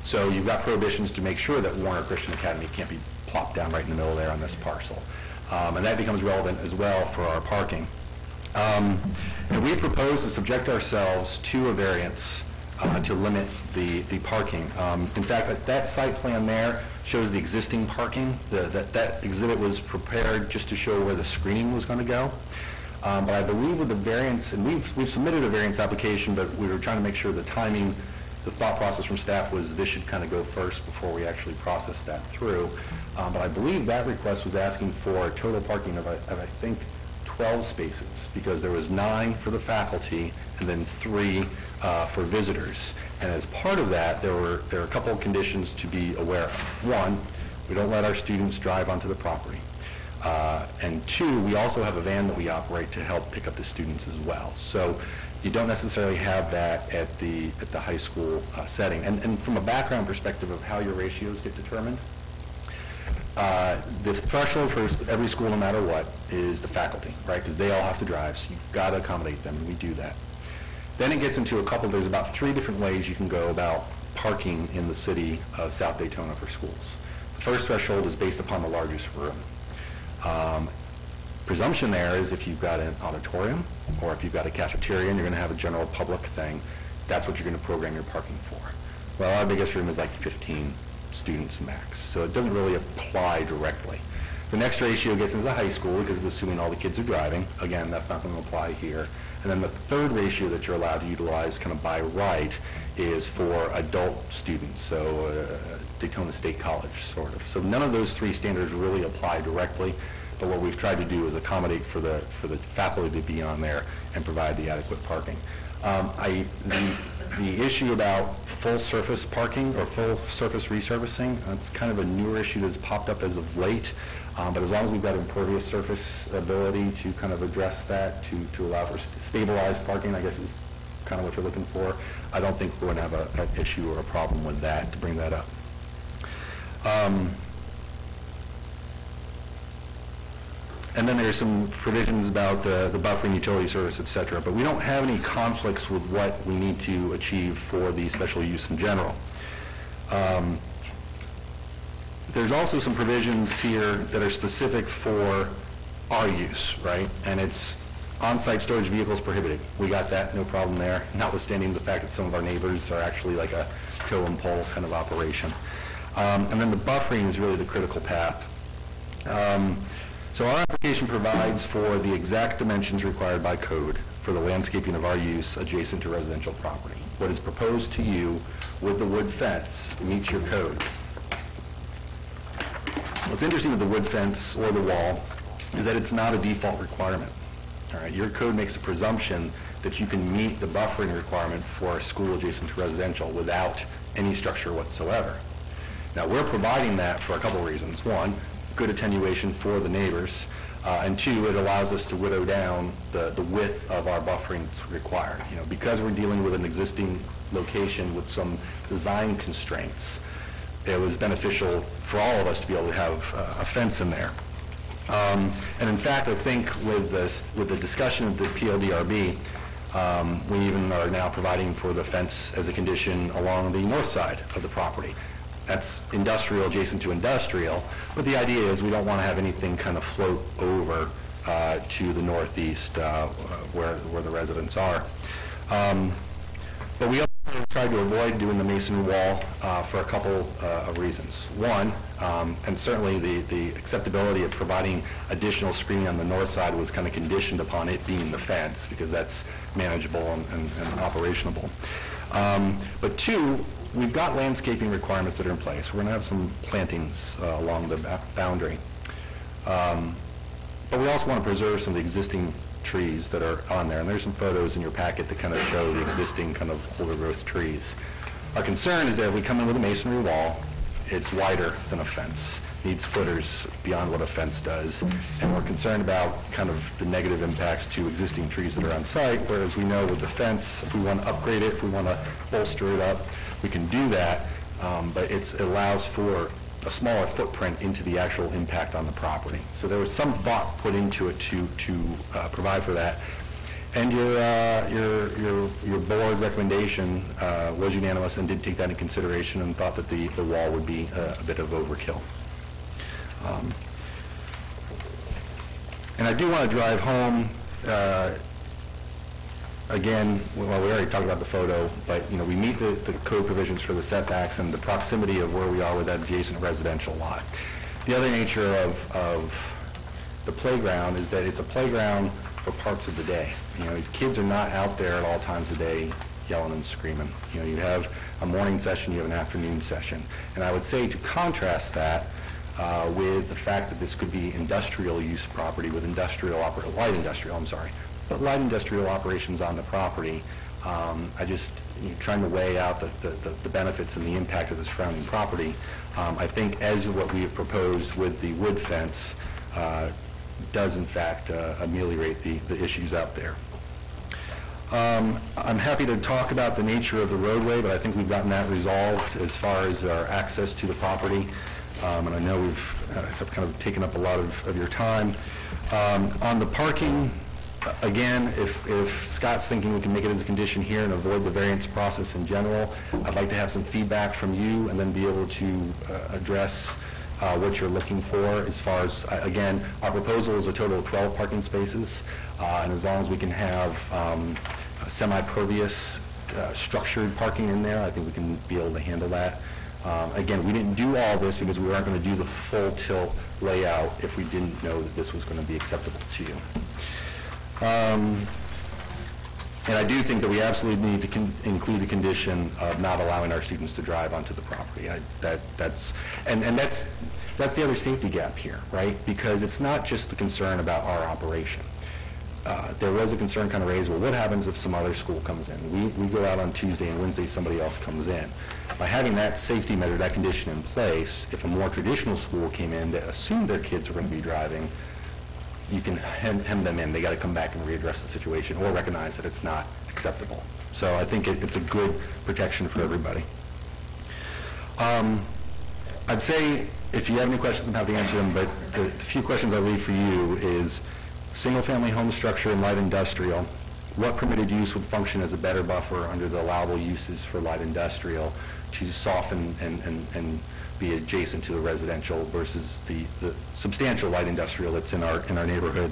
So you've got prohibitions to make sure that Warner Christian Academy can't be plopped down right in the middle there on this parcel. And that becomes relevant as well for our parking. And we propose to subject ourselves to a variance to limit the parking. In fact, that site plan there shows the existing parking. That exhibit was prepared just to show where the screening was going to go. But I believe with the variance, and we've submitted a variance application, but we were trying to make sure the timing, the thought process from staff was this should kind of go first before we actually process that through. But I believe that request was asking for a total parking of I think 12 spaces, because there was 9 for the faculty and then 3 for visitors. And as part of that, there are a couple of conditions to be aware of. 1, we don't let our students drive onto the property. And 2, we also have a van that we operate to help pick up the students as well. So you don't necessarily have that at the high school setting. And from a background perspective of how your ratios get determined, the threshold for every school, no matter what, is the faculty, right? Because they all have to drive, so you've got to accommodate them, and we do that. Then it gets into there's about 3 different ways you can go about parking in the city of South Daytona for schools. The first threshold is based upon the largest room. Presumption there is if you've got an auditorium or if you've got a cafeteria and you're going to have a general public thing, that's what you're going to program your parking for. Well, our biggest room is like 15 students max, so it doesn't really apply directly. The next ratio gets into the high school because it's assuming all the kids are driving. Again, that's not going to apply here. And then the third ratio that you're allowed to utilize kind of by right is for adult students, so Daytona State College, sort of. So none of those 3 standards really apply directly, but what we've tried to do is accommodate for the faculty to be on there and provide the adequate parking. The issue about full surface parking or full surface resurfacing, that's kind of a newer issue that's popped up as of late. But as long as we've got impervious surface ability to kind of address that, to allow for stabilized parking, I guess is kind of what you're looking for, I don't think we're going to have an issue or a problem with that to bring that up. And then there's some provisions about the buffering utility service, et cetera. But we don't have any conflicts with what we need to achieve for the special use in general. There's also some provisions here that are specific for our use, right? And it's on-site storage vehicles prohibited. We got that, no problem there, notwithstanding the fact that some of our neighbors are actually like a tow and pull kind of operation. And then the buffering is really the critical path. So our application provides for the exact dimensions required by code for the landscaping of our use adjacent to residential property. What is proposed to you with the wood fence meets your code. What's interesting with the wood fence or the wall is that it's not a default requirement. All right, your code makes a presumption that you can meet the buffering requirement for a school adjacent to residential without any structure whatsoever. Now, we're providing that for a couple reasons. One, good attenuation for the neighbors, and two, it allows us to whittle down the width of our buffering that's required. You know, because we're dealing with an existing location with some design constraints, it was beneficial for all of us to be able to have a fence in there. And in fact, I think with the discussion of the PLDRB, we even are now providing for the fence as a condition along the north side of the property. That's industrial adjacent to industrial, but the idea is we don't want to have anything kind of float over to the northeast where the residents are. But we also tried to avoid doing the masonry wall for a couple of reasons. One, and certainly the acceptability of providing additional screening on the north side was kind of conditioned upon it being the fence, because that's manageable and operationable. But two, we've got landscaping requirements that are in place. We're going to have some plantings along the boundary. But we also want to preserve some of the existing trees that are on there. And there's some photos in your packet that kind of show the existing kind of older growth trees. Our concern is that if we come in with a masonry wall, it's wider than a fence, needs footers beyond what a fence does. And we're concerned about kind of the negative impacts to existing trees that are on site, whereas we know with the fence, if we want to upgrade it, if we want to bolster it up, we can do that, but it allows for a smaller footprint into the actual impact on the property. So there was some thought put into it to provide for that. And your board recommendation was unanimous and did take that into consideration and thought that the wall would be a bit of overkill. And I do want to drive home again, well, we already talked about the photo, but you know, we meet the code provisions for the setbacks and the proximity of where we are with that adjacent residential lot. The other nature of the playground is that it's a playground for parts of the day. You know, kids are not out there at all times of day yelling and screaming. You know, you have a morning session, you have an afternoon session. And I would say to contrast that with the fact that this could be industrial use property with light industrial operations on the property. I just, trying to weigh out the benefits and the impact of the surrounding property. I think as what we have proposed with the wood fence does in fact ameliorate the issues out there. I'm happy to talk about the nature of the roadway, but I think we've gotten that resolved as far as our access to the property. And I know have kind of taken up a lot of your time. On the parking, again, if Scott's thinking we can make it as a condition here and avoid the variance process in general, I'd like to have some feedback from you and then be able to address what you're looking for as far as, again, our proposal is a total of 12 parking spaces, and as long as we can have semi-pervious structured parking in there, I think we can be able to handle that. Again, we didn't do all this because we weren't going to do the full tilt layout if we didn't know that this was going to be acceptable to you. And I do think that we absolutely need to include the condition of not allowing our students to drive onto the property. That's the other safety gap here, right? Because it's not just the concern about our operation. There was a concern kind of raised, well, what happens if some other school comes in? We go out on Tuesday and Wednesday somebody else comes in. By having that safety measure, that condition in place, if a more traditional school came in that assumed their kids were going to be driving, you can hem them in. They got to come back and readdress the situation or recognize that it's not acceptable. So I think it's a good protection for everybody. I'd say if you have any questions, I'm happy to answer them, but the few questions I leave for you is single-family home structure and light industrial. What permitted use would function as a better buffer under the allowable uses for light industrial to soften and be adjacent to the residential versus the substantial light industrial that's in our neighborhood.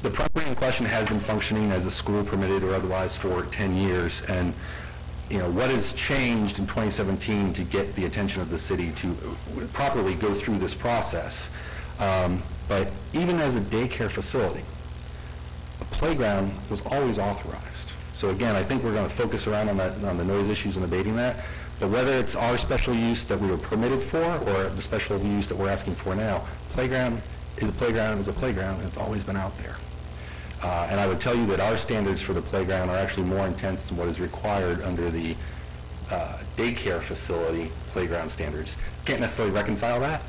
The property in question has been functioning as a school, permitted or otherwise, for 10 years, and what has changed in 2017 to get the attention of the city to properly go through this process. But even as a daycare facility, a playground was always authorized. So again, I think we're going to focus around on the noise issues and abating that. But whether it's our special use that we were permitted for or the special use that we're asking for now, playground is a playground is a playground, and it's always been out there. And I would tell you that our standards for the playground are actually more intense than what is required under the daycare facility playground standards. Can't necessarily reconcile that.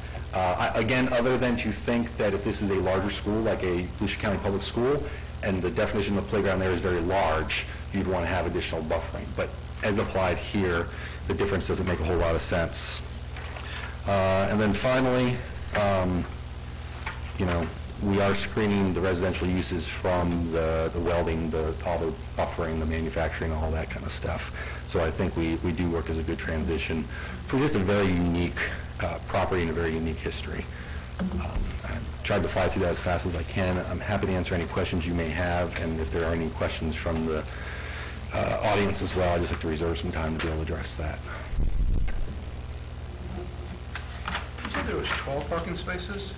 Again, other than to think that if this is a larger school, like a Volusia County Public School, and the definition of playground there is very large, you'd want to have additional buffering. But as applied here, the difference doesn't make a whole lot of sense. And then finally, we are screening the residential uses from the welding, all the buffering, the manufacturing, all that kind of stuff. So I think we do work as a good transition for just a very unique property and a very unique history. I tried to fly through that as fast as I can. I'm happy to answer any questions you may have, and if there are any questions from the audience as well, I'd just like to reserve some time to be able to address that. You said there was 12 parking spaces?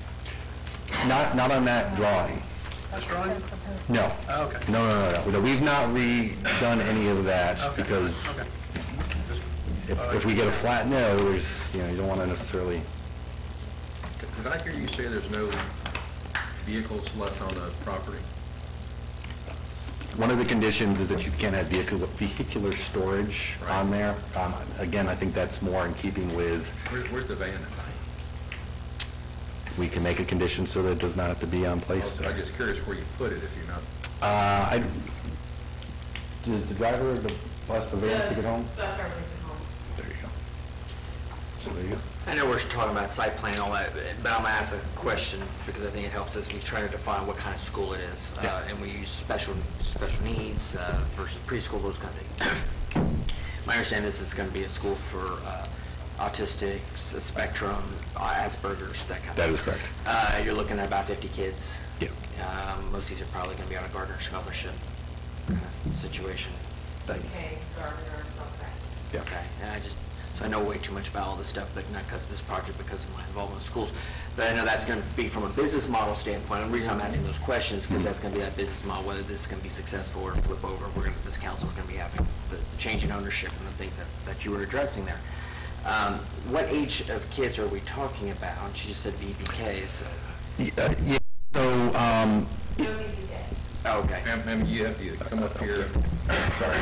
Not on that drawing. That's drawing? No. Oh, okay. No. We've not redone any of that because if we get a flat no, there's, you don't want to necessarily. Did I hear you say there's no vehicles left on the property? One of the conditions is that you can't have vehicular storage on there. Again, I think that's more in keeping with. Where's the van at night? We can make a condition so that it does not have to be on place there. I'm just curious where you put it if you're not. Does the driver of the bus, the van, take it home? Bus driver takes it home. There you go. So there you go. I know we're talking about site plan and all that, but I'm going to ask a question because I think it helps us. We try to define what kind of school it is, and we use special needs versus preschool, those kind of things. My understanding is this is going to be a school for autistic, spectrum, Asperger's, that kind of thing. That is correct. You're looking at about 50 kids. Yeah. Most of these are probably going to be on a Gardner Scholarship kind of situation. Okay, Gardner, okay. Yeah. Okay, and so I know way too much about all this stuff, but not because of this project, because of my involvement in schools. But I know that's going to be from a business model standpoint. And the reason I'm asking those questions is because that's going to be that business model, whether this is going to be successful or flip over. This council is going to be having the changing ownership and the things that you were addressing there. What age of kids are we talking about? She just said VPKs. Yeah. So. Oh, okay. And you have to come up here. Sorry.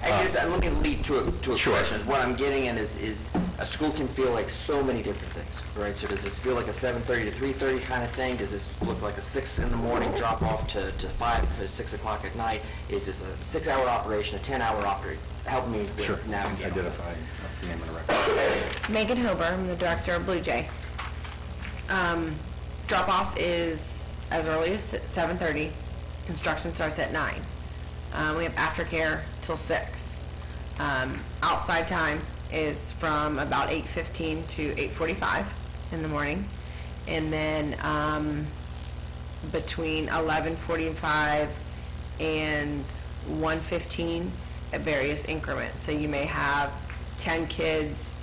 I guess let me lead to a Sure. question. What I'm getting at is a school can feel like so many different things, right? So does this feel like a 7:30 to 3:30 kind of thing? Does this look like a 6 in the morning drop off to 5 to 6 o'clock at night? Is this a 6-hour operation, a 10-hour operation? Help me with navigate. Identify the name of the record. Megan Hober, I'm the director of Blue Jay. Drop-off is as early as 7:30. Construction starts at 9. We have aftercare till 6. Outside time is from about 8:15 to 8:45 in the morning. And then between 11:45 and 1:15 at various increments. So you may have 10 kids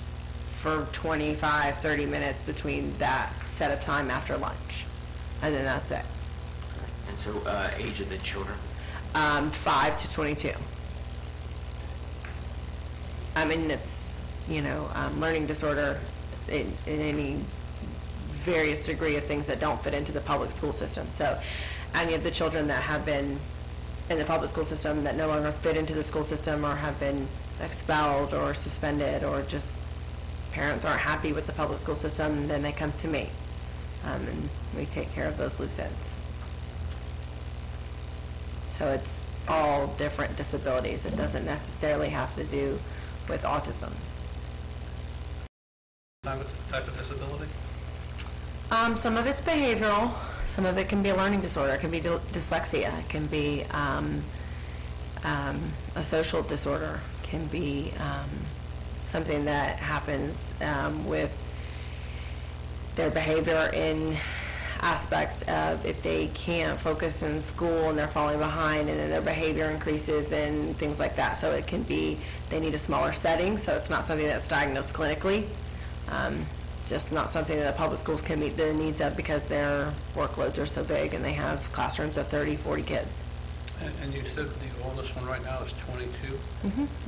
for 25, 30 minutes between that set of time after lunch. And then that's it. And so age of the children? 5 to 22. I mean, it's, learning disorder in any various degree of things that don't fit into the public school system. So any of the children that have been in the public school system that no longer fit into the school system or have been expelled or suspended or just parents aren't happy with the public school system, then they come to me. And we take care of those loose ends. So it's all different disabilities. It doesn't necessarily have to do with autism. Type of disability? Some of it's behavioral. Some of it can be a learning disorder. It can be dyslexia. It can be a social disorder. It can be something that happens with their behavior in aspects of if they can't focus in school and they're falling behind, and then their behavior increases and things like that. So it can be, they need a smaller setting, so it's not something that's diagnosed clinically. Just not something that the public schools can meet the needs of because their workloads are so big and they have classrooms of 30, 40 kids. And you said the oldest one right now is 22?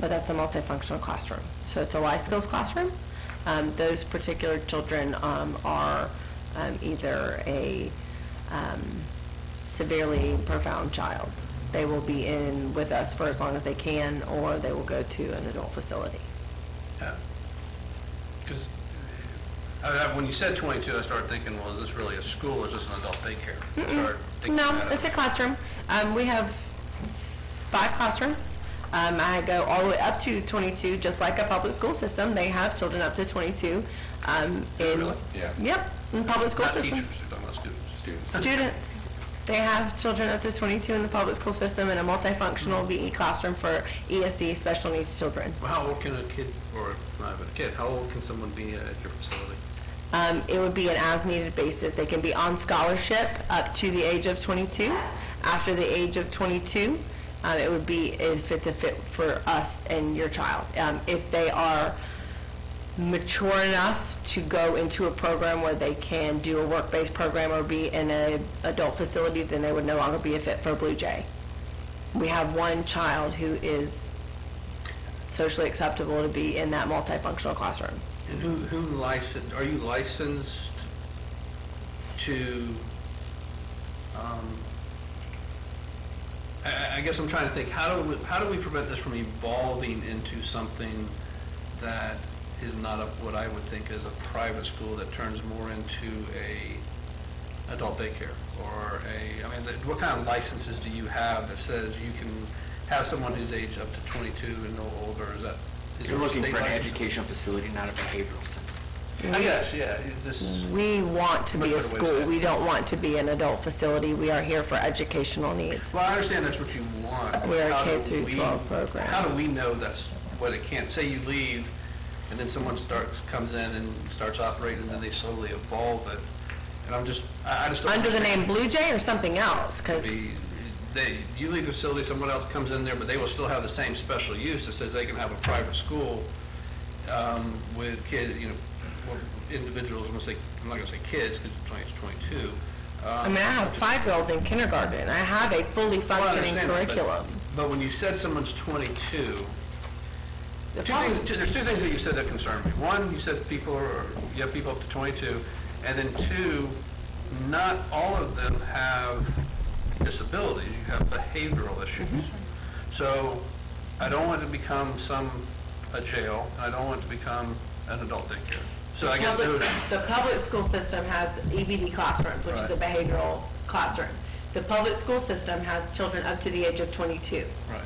But that's a multifunctional classroom. So it's a life skills classroom. Those particular children are either a severely profound child. They will be in with us for as long as they can, or they will go to an adult facility. Yeah. Because when you said 22, I started thinking, well, is this really a school or is this an adult daycare? I started thinking No, that. it's a classroom. We have 5 classrooms. I go all the way up to 22, just like a public school system. They have children up to 22. Really? Yeah. Yep, in the public school Not system. teachers, you're talking about students. Students. They have children up to 22 in the public school system and a multifunctional VE classroom for ESE, special needs children. Well, how old can a kid, or not even a kid, how old can someone be at your facility? It would be an as-needed basis. They can be on scholarship up to the age of 22. After the age of 22, it would be if it's a fit for us and your child. If they are mature enough to go into a program where they can do a work-based program or be in an adult facility, then they would no longer be a fit for Blue Jay. We have one child who is socially acceptable to be in that multifunctional classroom. And who licensed, are you licensed to, I guess I'm trying to think, how do we prevent this from evolving into something that is not what I would think is a private school that turns more into a adult daycare or what kind of licenses do you have that says you can have someone who's aged up to 22 and no older? You're looking for an educational facility, not a behavioral center. I guess, yeah. We want to be a school. We don't want to be an adult facility. We are here for educational needs. Well, I understand that's what you want. We are a K through 12 program. How do we know that's what it can't? Say you leave, and then someone comes in and starts operating, and then they slowly evolve it. And I just don't Under the understand. name Blue Jay or something else? Because You leave the facility, someone else comes in there, but they will still have the same special use that says they can have a private school with kids, individuals. I'm not going to say kids because it's 22. I mean, I have 5-year-olds in kindergarten. I have a fully functioning curriculum. But when you said someone's 22, there's two things that you said that concern me. One, you said you have people up to 22, and then 2, not all of them have disabilities. You have behavioral issues. So I don't want it to become a jail. I don't want it to become an adult daycare. So I guess the public school system has EBD classrooms, which is a behavioral classroom. The public school system has children up to the age of 22. Right.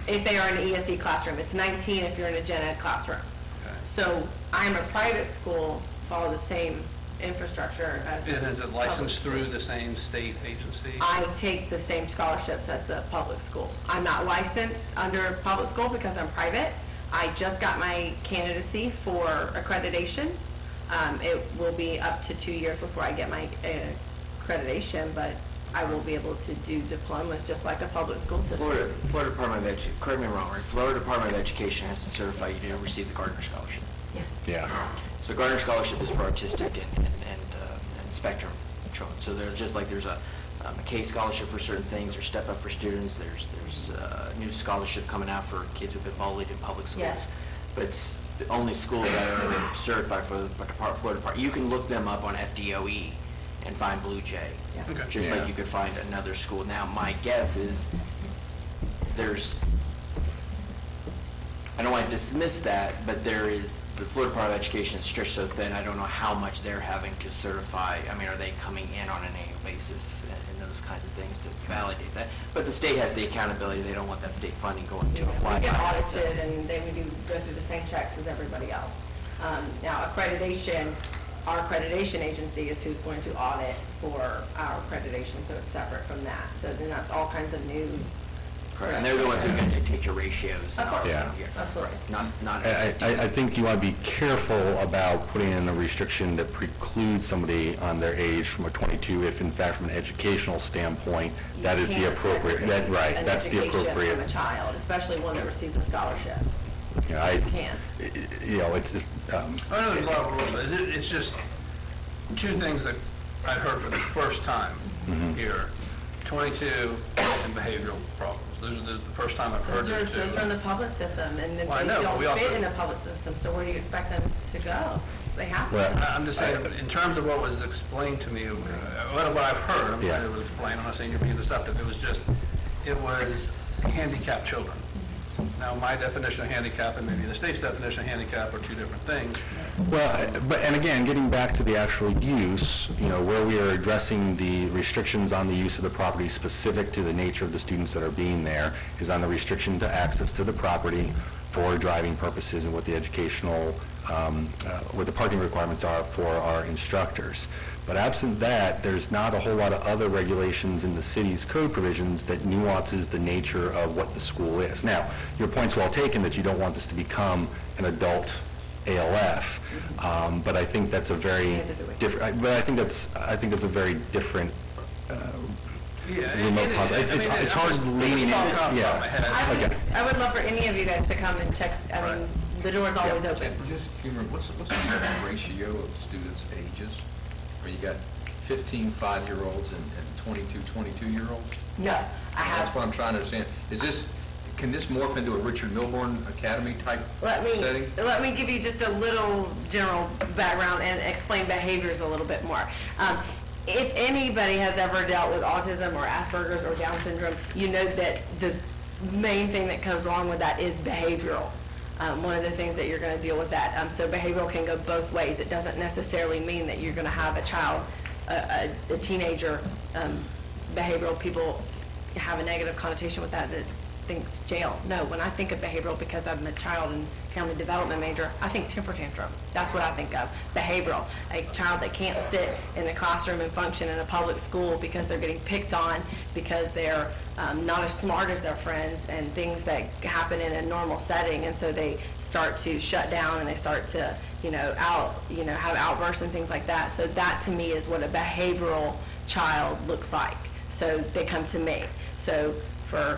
If they are in an ESE classroom, it's 19 if you're in a gen ed classroom. Okay. So I'm a private school, follow the same infrastructure as. And is it licensed through the same state agency? I take the same scholarships as the public school. I'm not licensed under public school because I'm private. I just got my candidacy for accreditation. It will be up to 2 years before I get my accreditation, but I will be able to do diplomas just like a public school system. Florida Department of Education, correct me if I'm wrong, right? Florida Department of Education has to certify you to receive the Gardner Scholarship. Yeah. So Gardner Scholarship is for autistic and spectrum children. So they're just like there's a McKay Scholarship for certain things, there's Step Up for students, there's a new scholarship coming out for kids who've been bullied in public schools. Yes. But it's the only schools that are certified for the Florida Department. You can look them up on FDOE and find Blue Jay, just like you could find another school. Now, my guess is I don't want to dismiss that, but the Florida Department of Education is stretched so thin, I don't know how much they're having to certify. I mean, are they coming in on an annual basis and those kinds of things to validate that? But the state has the accountability. They don't want that state funding going to a fly. We get audited and then we go through the same checks as everybody else. Now, accreditation, our accreditation agency is who's going to audit for our accreditation, so it's separate from that. So then that's all kinds of new Correct. And they're the ones who are going to dictate your ratios. Of course. Yeah. Absolutely. Not. I think you want to be careful about putting in a restriction that precludes somebody on their age from a 22 if in fact from an educational standpoint, that is the appropriate, right, that's the appropriate. From a child, especially one that receives a scholarship. You know, it's, I know there's a lot of rules, but it's just two things that I heard for the first time here, 22 and behavioral problems. Those are the first time I've heard those two. Those are in the public system, and then they don't fit in the public system, so where do you expect them to go? They have to. I'm just saying, in terms of what was explained to me, what I've heard, I'm saying it was explained, I'm not saying you're being deceptive, it was handicapped children. Now, my definition of handicap and maybe the state's definition of handicap are two different things. well, and again, getting back to the actual use, you know, where we are addressing the restrictions on the use of the property specific to the nature of the students that are being there is on the restriction to access to the property for driving purposes and what the educational, what the parking requirements are for our instructors. But absent that, there's not a whole lot of other regulations in the city's code provisions that nuances the nature of what the school is. Now, your point's well taken that you don't want this to become an adult ALF, but I think that's a very different. But I think that's a very different. Remote possibility. It's hard leaning in. Yeah. I would love for any of you guys to come and check. I mean, the door's always open. Just, what's the ratio of students' ages? Where you got 15 5-year-olds and 22 22-year-olds? No, That's what I'm trying to understand. Can this morph into a Richard Milburn Academy type setting? Let me give you just a little general background and explain behaviors a little bit more. If anybody has ever dealt with autism or Asperger's or Down syndrome, you know that the main thing that comes along with that is behavioral. One of the things that you're going to deal with that. So behavioral can go both ways. It doesn't necessarily mean that you're going to have a child, a teenager. Behavioral people have a negative connotation with that thinks jail. No, when I think of behavioral, because I'm a child and family development major, I think temper tantrum. That's what I think of. Behavioral. A child that can't sit in the classroom and function in a public school because they're getting picked on, because they're not as smart as their friends, and things that happen in a normal setting, and so they start to shut down and they start to, have outbursts and things like that. So that to me is what a behavioral child looks like. So they come to me. So for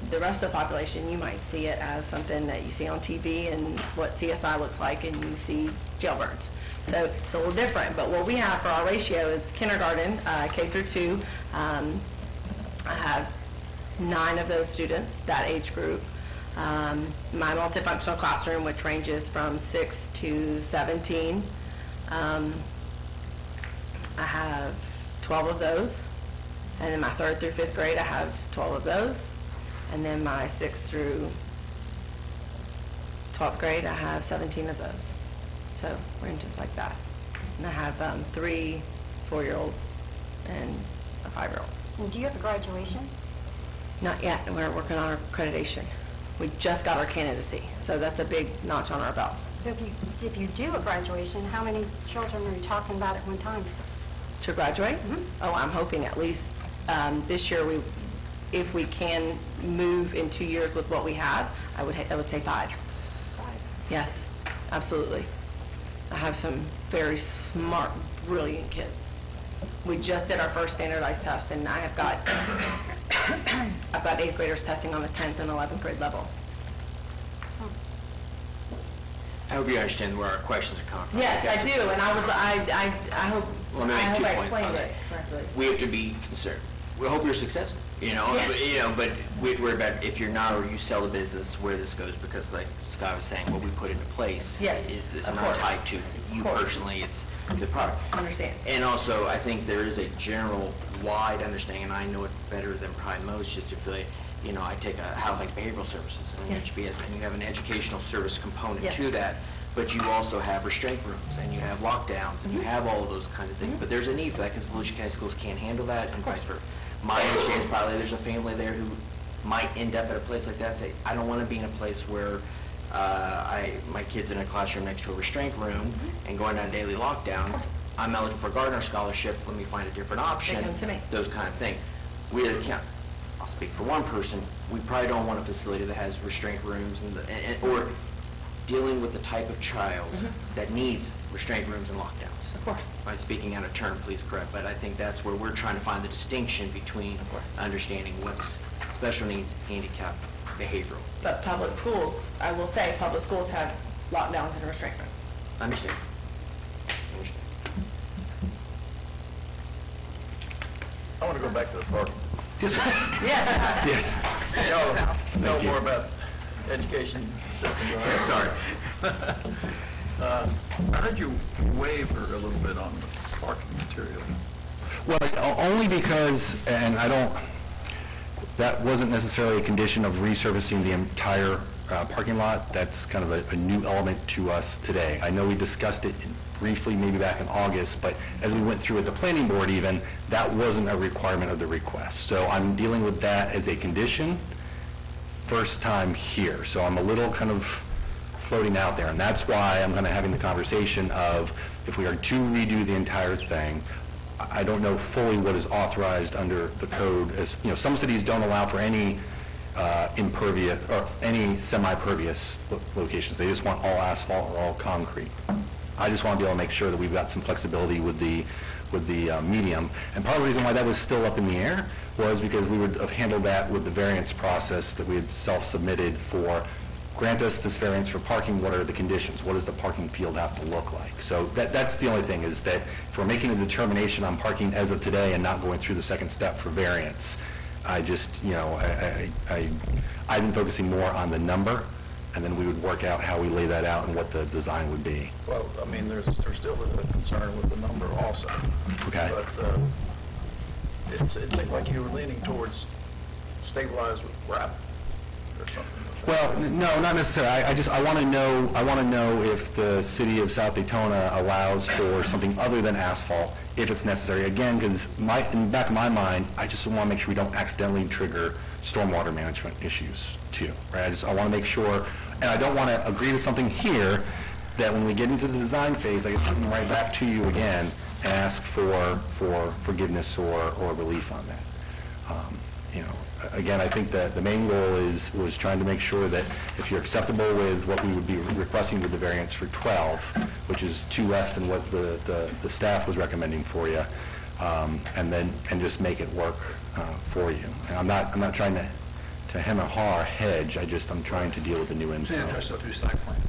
the rest of the population, you might see it as something that you see on TV and what CSI looks like, and you see jailbirds. So it's a little different, but what we have for our ratio is kindergarten, K through 2. I have 9 of those students, that age group. My multifunctional classroom, which ranges from 6 to 17, I have 12 of those. And in my 3rd through 5th grade, I have 12 of those. And then my 6th through 12th grade, I have 17 of those. So ranges like that. And I have 3 4-year-olds and a 5-year-old. And do you have a graduation? Not yet. We're working on our accreditation. We just got our candidacy, so that's a big notch on our belt. So if you do a graduation, how many children are you talking about at one time? To graduate? Oh, I'm hoping at least this year, if we can move in 2 years with what we have, I would say 5. 5? Yes, absolutely. I have some very smart, brilliant kids. We just did our first standardized test, and I have got I've got 8th graders testing on the 10th and 11th grade level. I hope you understand where our questions are coming from. Yes, I do, and I hope Let me make I 2 hope I points on explained that. it correctly. We have to be concerned. We hope you're successful, Yes. but we have to worry about if you're not, or you sell the business, where this goes, because like Scott was saying, what we put into place Yes, is of not course. tied to you personally, it's the product. I understand. And also, I think there is a general wide understanding, and I know it better than probably most, just to feel like, I take a house like behavioral services and an Yes. HBS, and you have an educational service component Yes. to that, but you also have restraint rooms, and you have lockdowns, and you have all of those kinds of things. But there's a need for that, because Volusia County schools can't handle that, and vice versa. My understanding is probably there's a family there who might end up at a place like that and say, I don't want to be in a place where my kid's in a classroom next to a restraint room and going down daily lockdowns. I'm eligible for a Gardner scholarship. Let me find a different option. They come to me. Those kind of things. We as a county, I'll speak for one person, we probably don't want a facility that has restraint rooms or dealing with the type of child that needs restraint rooms and lockdowns. Of course. If I'm speaking out of turn, please correct, but I think that's where we're trying to find the distinction between understanding what's special needs, handicap, behavioral. But public schools, I will say, public schools have lockdowns and restraint rooms. Understand. I want to go back to the parking. Yes, sir. Yeah. Yes. Y'all know you. more about education system than I do. Sorry. I heard you waver a little bit on the parking material. Well, only because, and I don't, that wasn't necessarily a condition of resurfacing the entire parking lot. That's kind of a new element to us today. I know we discussed it briefly maybe back in August, but as we went through at the planning board even, that wasn't a requirement of the request. So I'm dealing with that as a condition, first time here. So I'm a little kind of floating out there, and that's why I'm kind of having the conversation of if we are to redo the entire thing, I don't know fully what is authorized under the code. As you know, some cities don't allow for any impervious or any semi-pervious locations. They just want all asphalt or all concrete. I just want to be able to make sure that we've got some flexibility with the medium. And part of the reason why that was still up in the air was because we would have handled that with the variance process that we had self-submitted for, grant us this variance for parking, what are the conditions? What does the parking field have to look like? So that's the only thing, is that if we're making a determination on parking as of today and not going through the second step for variance, I just, you know, I've been focusing more on the number, and then we would work out how we lay that out and what the design would be. Well, I mean, there's still a concern with the number also. Okay. But it seemed like you were leaning towards stabilized with gravel or something. Well, no, not necessarily. I want to know if the city of South Daytona allows for something other than asphalt, if it's necessary. Again, because in the back of my mind, I just want to make sure we don't accidentally trigger stormwater management issues too, right? I want to make sure, and I don't want to agree to something here that when we get into the design phase, I get to come right back to you again and ask for forgiveness or relief on that. You know, again, I think that the main goal was trying to make sure that if you're acceptable with what we would be requesting with the variance for 12, which is 2 less than what the staff was recommending for you, and just make it work for you. And I'm not trying to hem and haw or hedge. I'm trying to deal with the new It's inflow. interesting through site plan,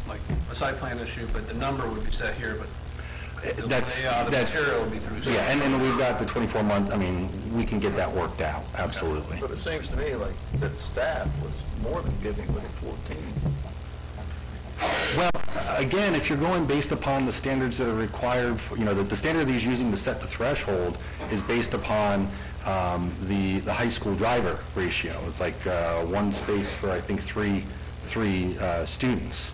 like a site plan issue, but the number would be set here, but the material would be through. Yeah, and we've got the 24-month, I mean, we can get that worked out, absolutely. But it seems to me like that staff was more than giving with a 14. Well, again, if you're going based upon the standards that are required, you know, the standard that he's using to set the threshold is based upon the high school driver ratio. It's like 1 space for, I think, three students.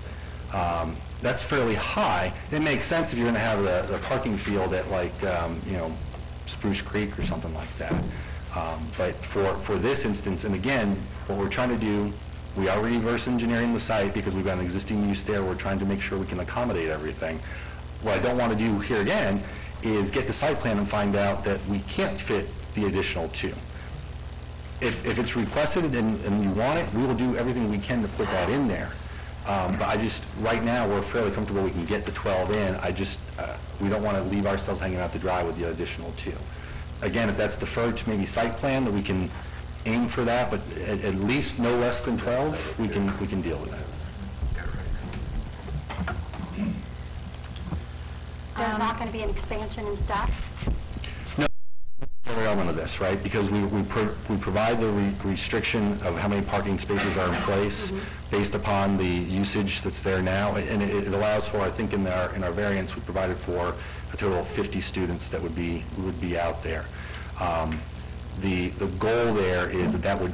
That's fairly high. It makes sense if you're going to have the parking field at like, you know, Spruce Creek or something like that. But for this instance, and again, what we're trying to do, we are reverse engineering the site because we've got an existing use there. We're trying to make sure we can accommodate everything. What I don't want to do here again is get the site plan and find out that we can't fit the additional 2. If it's requested and you want it, we will do everything we can to put that in there. But right now, we're fairly comfortable we can get the 12 in. We don't want to leave ourselves hanging out to dry with the additional 2. Again, if that's deferred to maybe site plan, that we can aim for that, but at least no less than 12, we can deal with that. There's not going to be an expansion in staff? No, every element of this, right? Because we provide the restriction of how many parking spaces are in place based upon the usage that's there now, and it allows for, I think in our variance, we provided for a total of 50 students that would be out there. The goal there is that would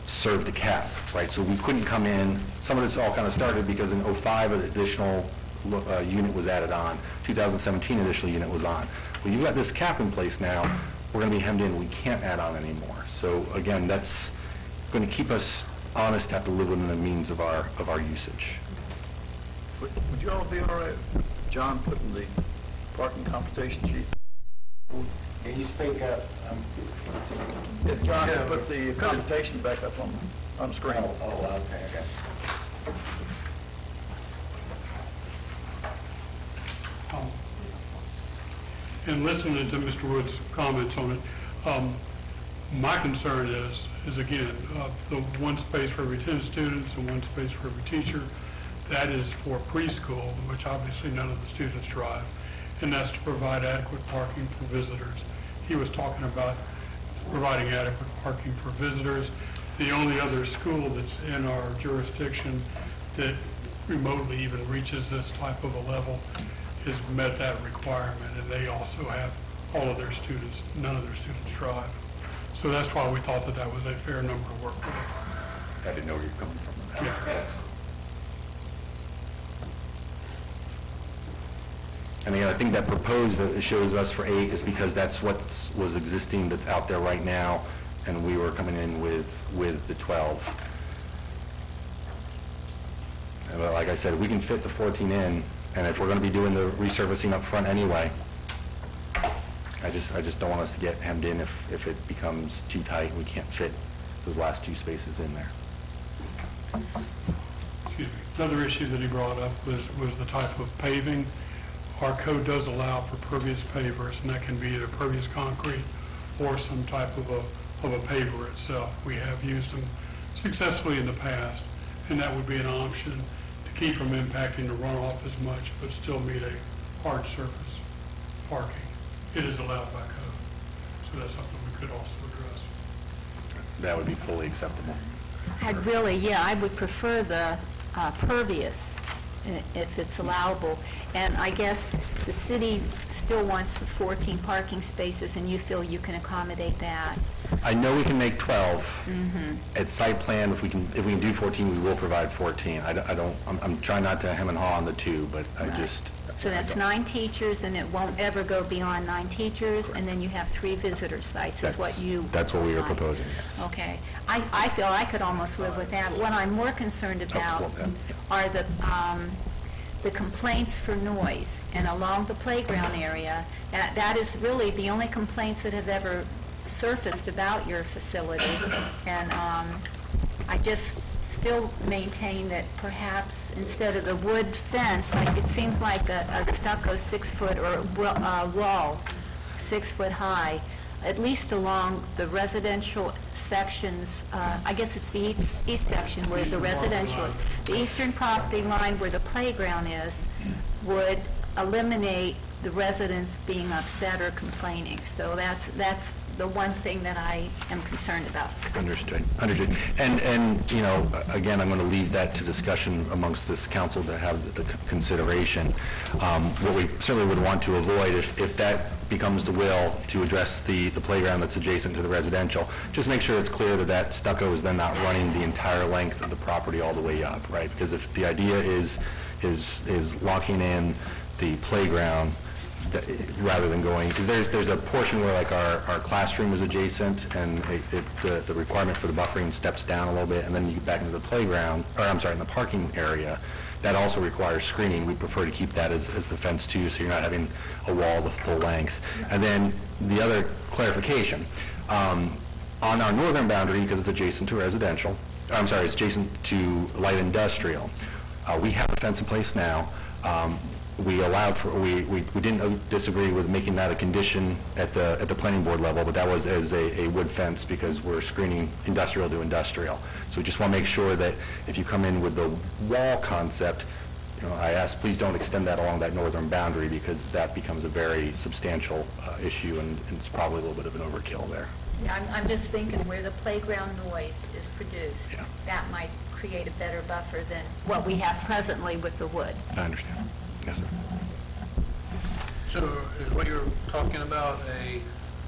serve the cap, right? So we couldn't come in, some of this all kind of started because in 05 an additional unit was added on, 2017 additional unit was on. Well, you've got this cap in place now, we're going to be hemmed in, we can't add on anymore. So again, that's going to keep us honest to have to live within the means of our usage. Would you all be all right with John putting the parking computation sheet? Can you speak up? If John could put the presentation back up on the screen. Oh, okay, I got In listening to Mr. Wood's comments on it, my concern is again, the one space for every 10 students and one space for every teacher. That is for preschool, which obviously none of the students drive, and that's to provide adequate parking for visitors. He was talking about providing adequate parking for visitors. The only other school that's in our jurisdiction that remotely even reaches this type of a level has met that requirement, and they also have all of their students, none of their students drive. So that's why we thought that that was a fair number to work with. I didn't know where you're coming from. Yeah. And again, I think that proposed that it shows us for 8 is because that's what was existing that's out there right now, and we were coming in with the 12. And like I said, we can fit the 14 in, and if we're going to be doing the resurfacing up front anyway, I just don't want us to get hemmed in if it becomes too tight and we can't fit those last 2 spaces in there. Excuse me. Another issue that he brought up was the type of paving. Our code does allow for pervious pavers, and that can be either pervious concrete or some type of a paver itself. We have used them successfully in the past, and that would be an option to keep from impacting the runoff as much, but still meet a hard surface parking. It is allowed by code, so that's something we could also address. That would be fully acceptable. I would prefer the pervious if it's allowable. And I guess the city still wants 14 parking spaces, and you feel you can accommodate that. I know we can make 12. At site plan, if we can do 14, we will provide 14. I'm trying not to hem and haw on the 2, but I just. So that's 9 teachers, and it won't ever go beyond 9 teachers, and then you have 3 visitor sites is what you. That's what we were proposing, yes. Okay. I feel I could almost live with that. What I'm more concerned about are the complaints for noise, and along the playground area, that is really the only complaints that have ever surfaced about your facility. And I just still maintain that perhaps instead of the wood fence, it seems like a stucco 6-foot or wall 6 foot high, at least along the residential sections. I guess it's the east section where the residential is. The eastern property line where the playground is would eliminate the residents being upset or complaining. So that's the one thing that I am concerned about. Understood. And you know, again, I'm going to leave that to discussion amongst this council to have the consideration. What we certainly would want to avoid, if that becomes the will to address the playground that's adjacent to the residential, just make sure it's clear that that is then not running the entire length of the property all the way up, right? Because if the idea is locking in the playground, rather than going, because there's a portion where like our classroom is adjacent, and the requirement for the buffering steps down a little bit, and then you get back into the playground, or I'm sorry, in the parking area. That also requires screening. We prefer to keep that as the fence too, so you're not having a wall the full length. And then the other clarification, on our northern boundary, because it's adjacent to residential, it's adjacent to light industrial, we have a fence in place now. We allowed for, we didn't disagree with making that a condition at the planning board level, but that was as a wood fence because we're screening industrial to industrial. So we just want to make sure that if you come in with the wall concept, you know, I ask please don't extend that along that northern boundary because that becomes a very substantial issue, and it's probably a little bit of an overkill there. Yeah, I'm just thinking where the playground noise is produced, that might create a better buffer than what we have presently with the wood. I understand. Yes, sir. So is what you're talking about a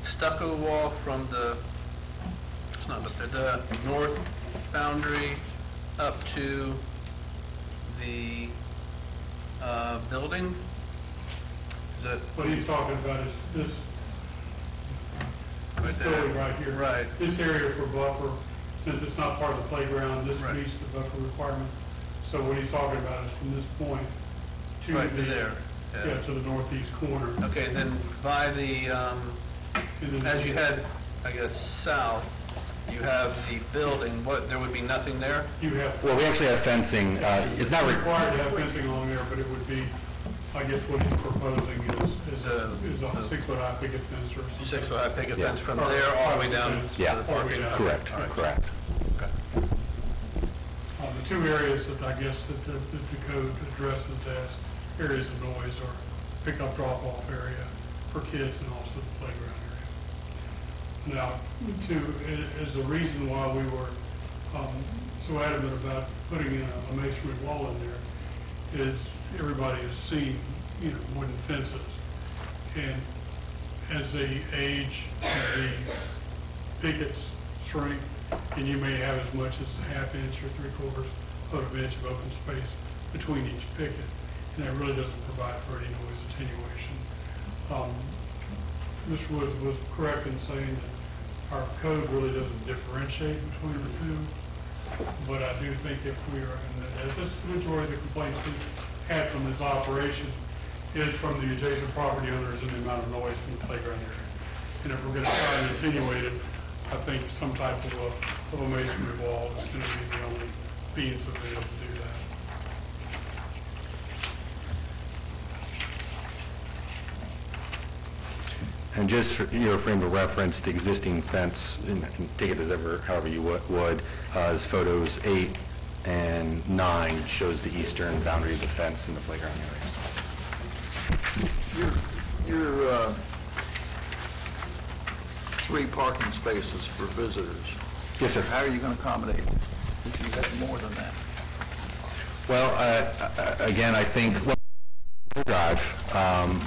stucco wall from the, it's not up there, the north boundary up to the building? Is that What he's talking about is this building right here. Right. This area for buffer, since it's not part of the playground, this meets the buffer requirement. So what he's talking about is from this point to right to there. Yeah, to the northeast corner. Okay, then by the And then- As you head, I guess, south, you have the building, what, there would be nothing there? You have. Well, we actually have fencing. It's not required to have fencing along there, but it would be, I guess what he's proposing is a 6-foot high picket fence or something. 6-foot high picket Yeah. fence from there all the way down to Yeah, the parking lot? correct, All right. correct. The two areas that I guess that the code addresses as areas of noise are pickup drop-off area for kids and also the playground area. Now, as a reason why we were so adamant about putting in a masonry wall in there is everybody has seen, wooden fences. And as they age, the pickets shrink, and you may have as much as a ½ inch or 3/4 foot of inch of open space between each picket, and that really doesn't provide for any noise attenuation. Mr. Woods was correct in saying that our code really doesn't differentiate between the two, but I do think if we are, and that's the majority of the complaints we've had from this operation is from the adjacent property owners and the amount of noise from the playground area. And if we're going to try and attenuate it, I think some type of a masonry wall is going to be the only means of being able to do that. And just for your frame of reference, the existing fence, and take it as however you would, is photos 8 and 9 shows the eastern boundary of the fence in the playground area. Your 3 parking spaces for visitors. Yes, sir. How are you going to accommodate if you have more than that? Well, again, I think, drive,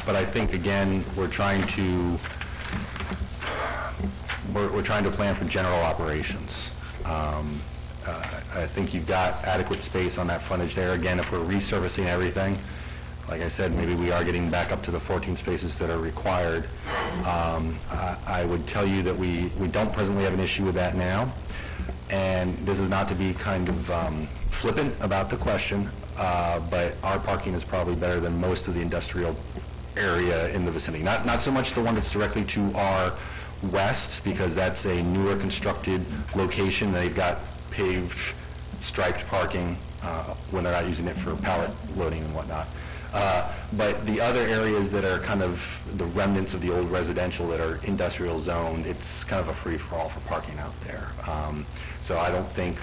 but I think, again, we're trying to plan for general operations. I think you've got adequate space on that frontage there. Again, if we're resurfacing everything, like I said, maybe we are getting back up to the 14 spaces that are required. I would tell you that we don't presently have an issue with that now, and this is not to be kind of flippant about the question, but our parking is probably better than most of the industrial area in the vicinity. Not so much the one that's directly to our west, because that's a newer constructed location. They've got paved, striped parking when they're not using it for pallet loading and whatnot. But the other areas that are kind of the remnants of the old residential that are industrial zoned, it's kind of a free-for-all for parking out there. So I don't think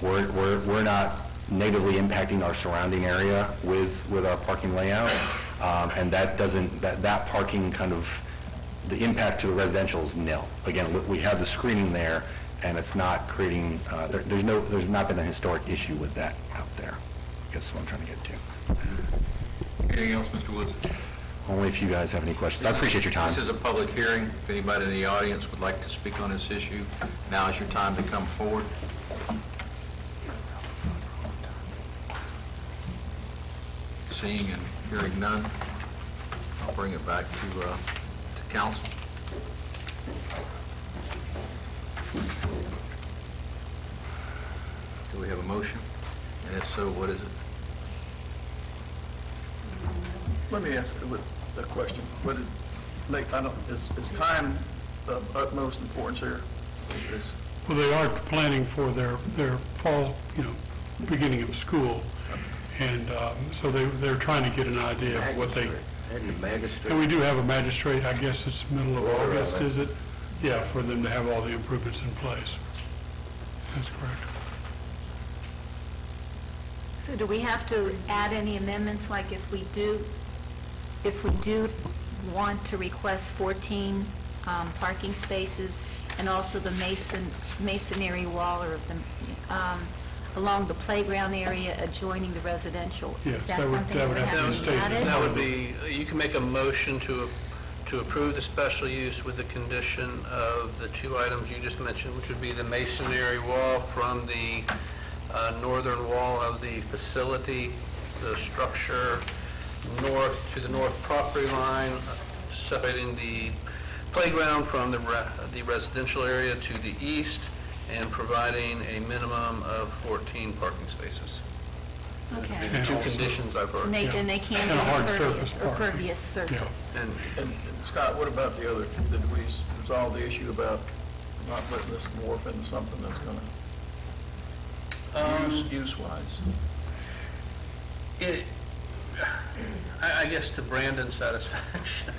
we're not negatively impacting our surrounding area with our parking layout, and that parking kind of, the impact to the residential is nil. Again, we have the screening there, and it's not creating, there's not been a historic issue with that out there. I guess that's what I'm trying to get to. Anything else, Mr. Woods? Only if you guys have any questions. I appreciate your time. This is a public hearing. If anybody in the audience would like to speak on this issue, now is your time to come forward. Seeing and hearing none, I'll bring it back to council. Do we have a motion? And if so, what is it? Let me ask a question. Is time of utmost importance here? Well, they are planning for their fall, beginning of school, and so they're trying to get an idea of what they. And we do have a magistrate. I guess it's middle of August, is it? Yeah, for them to have all the improvements in place. That's correct. So do we have to add any amendments, like if we do want to request 14 parking spaces, and also the masonry wall or along the playground area adjoining the residential? Yes, Is that that would something have that to be would stated. have to be added? That would be, you can make a motion to approve the special use with the condition of the 2 items you just mentioned, which would be the masonry wall from the northern wall of the facility, the structure north to the north property line, separating the playground from the residential area to the east, and providing a minimum of 14 parking spaces. Okay. The two conditions I've heard. And they can't And a hard be surface impervious, or part. pervious surface. And Scott, what about the other, did we resolve the issue about not letting this morph into something that's gonna, use-wise? I guess to Brandon's satisfaction,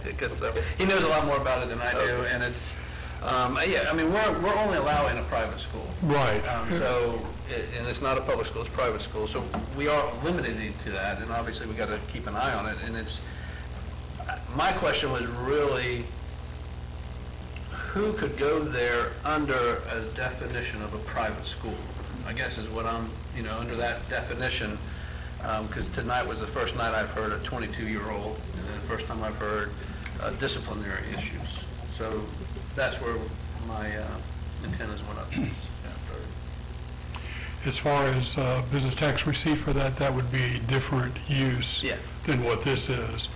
because he knows a lot more about it than I do, and it's, yeah, I mean, we're only allowing a private school. Right. And it's not a public school, it's a private school, so we are limited to that, and obviously we got to keep an eye on it, and it's, my question was really, who could go there under a definition of a private school? I guess is what I'm, under that definition, because tonight was the first night I've heard a 22-year-old, and then the first time I've heard disciplinary issues. So that's where my antennas went up. As far as business tax receipt for that, that would be a different use than what this is,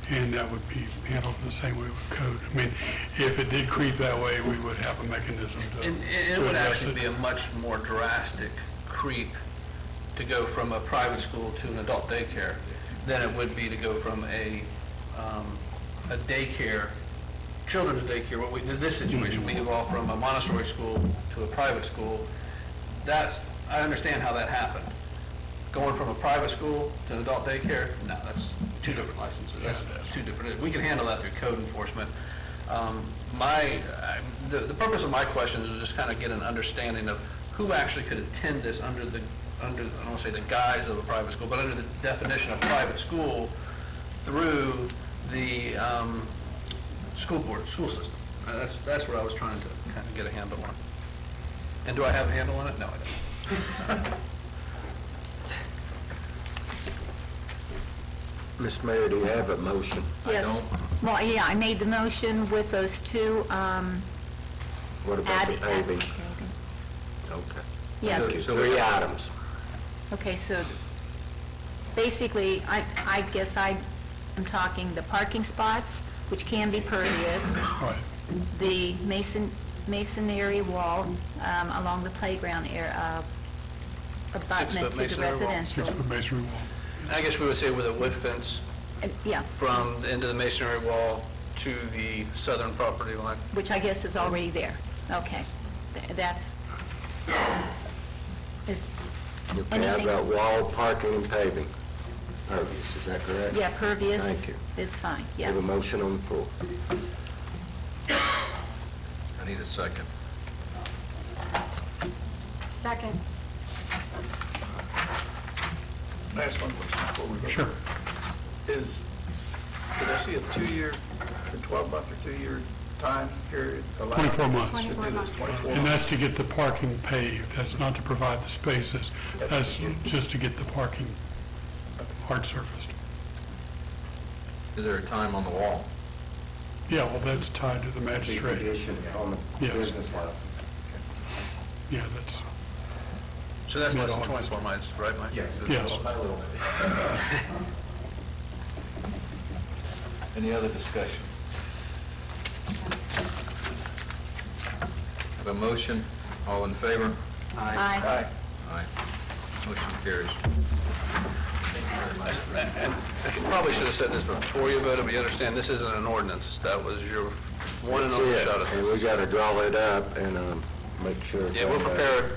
and that would be handled the same way with code. I mean, if it did creep that way, we would have a mechanism to And it would address actually be a much more drastic creep to go from a private school to an adult daycare than it would be to go from a daycare, children's daycare. What we did in this situation, we evolved from a Montessori school to a private school. I understand how that happened. Going from a private school to an adult daycare, no, that's two different licenses. That's two different. We can handle that through code enforcement. The purpose of my questions is just kind of get an understanding of who actually could attend this under I don't want to say the guise of a private school, but under the definition of private school through the school system. That's what I was trying to kind of get a handle on. And do I have a handle on it? No, I don't. Mr. Mayor, do you have a motion? Yes. Well, yeah, I made the motion with those two, What about the paving? Okay. Yeah. So 3 items. Okay, so basically, I guess I'm talking the parking spots, which can be pervious, the masonry wall along the playground area, abutment to the residential. 6-foot masonry wall. I guess we would say with a wood fence Yeah, from the end of the masonry wall to the southern property line. which I guess is already there. Okay, that's, is Okay, how anything? about wall, parking, and paving? Pervious, is that correct? Yeah, pervious Thank you. is fine, We have yes. a motion on the floor. I need a second. Second. Last one, before we vote. Sure. Did I see a 2-year, or 12-month or 2-year time period allowed? 24 months. To do this, 24 And months? that's to get the parking paved. That's not to provide the spaces. That's just to get the parking hard surfaced. Is there a time on the wall? Yeah, well, that's tied to the magistrate. On the Yes. business license. Yeah, that's, So that's less than 24 months, right, Mike? yes. Any other discussion? Have a motion, all in favor? Aye. Aye. Motion carries. And I probably should have said this before you voted, but you understand, this isn't an ordinance. That was your one and That's only it. shot at And we this. got to draw it up and make sure. it's Yeah, we're on there. prepared.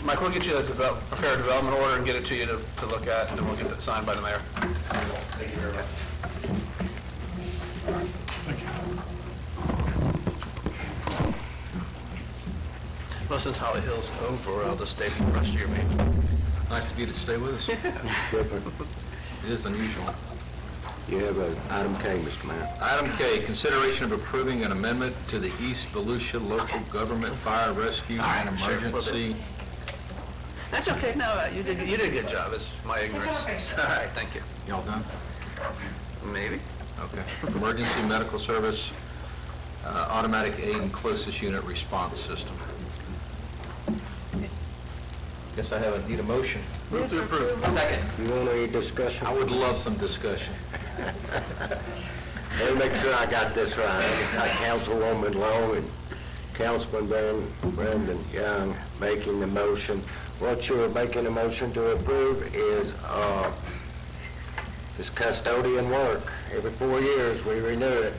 Mike, we'll get you a prepared development order and get it to you to look at, and then we'll get that signed by the mayor. Thank you very much. Well, since Holly Hill's over, I'll just stay for the rest of your meeting. Nice of you to stay with us. It is unusual. You have item K, Mr. Mayor. Item K, consideration of approving an amendment to the East Volusia Local Government Fire Rescue and Sure, will do. Emergency. That's okay. No, you did a good job. It's my ignorance. All right, thank you. Y'all done? Maybe. Okay. Emergency Medical Service, Automatic Aid and Closest Unit Response System. Guess I need a motion. Move to approve. Second. You want any discussion? I would love some discussion. Let me make sure I got this right. I got Councilwoman Long and Councilman Brandon Young making the motion What you're making a motion to approve is this custodian work. Every 4 years, we renew it.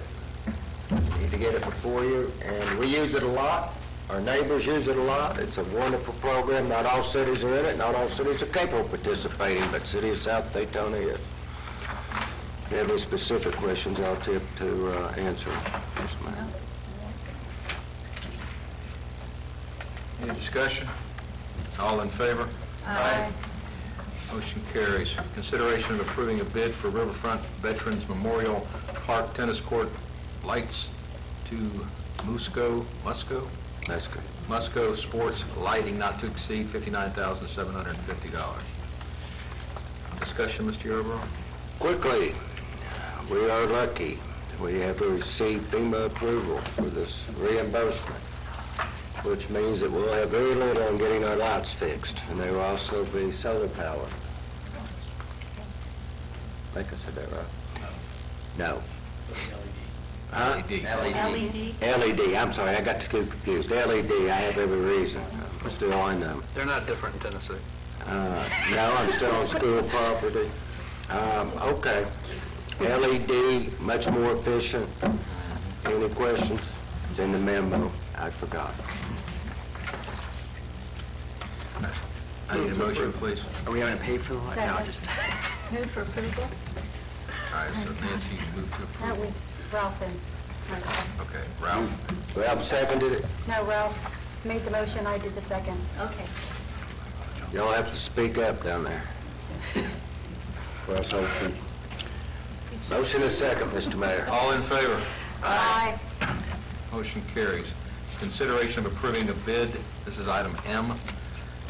Need to get it for 4 years, and we use it a lot. Our neighbors use it a lot. It's a wonderful program. Not all cities are in it. Not all cities are capable of participating, but City of South Daytona is. If you have any specific questions, I'll attempt to answer. Yes, ma'am. Any discussion? All in favor? Aye. Motion carries. Consideration of approving a bid for Riverfront Veterans Memorial Park Tennis Court lights to Musco Sports Lighting not to exceed $59,750. Discussion, Mr. Yarborough? Quickly, we are lucky. We have received FEMA approval for this reimbursement, which means that we'll have very little on getting our lights fixed, and they will also be solar powered. I think I said that right. No. Huh? LED. LED, I'm sorry, I got too confused. LED, I have every reason. I'm still on them. They're not different in Tennessee. No, I'm still on school property. Okay. LED, much more efficient. Any questions? It's in the memo. I forgot. I need a motion, please. Are we having to pay for the light? No, Second. just, Move for approval? All right, so Nancy, you move to That approve. was Ralph and myself. Okay, Ralph? Ralph seconded it. No, Ralph made the motion, I did the second. Okay. Y'all have to speak up down there. For us old people. Motion is second, Mr. Mayor. All in favor? Aye. Motion carries. Consideration of approving a bid, this is item M.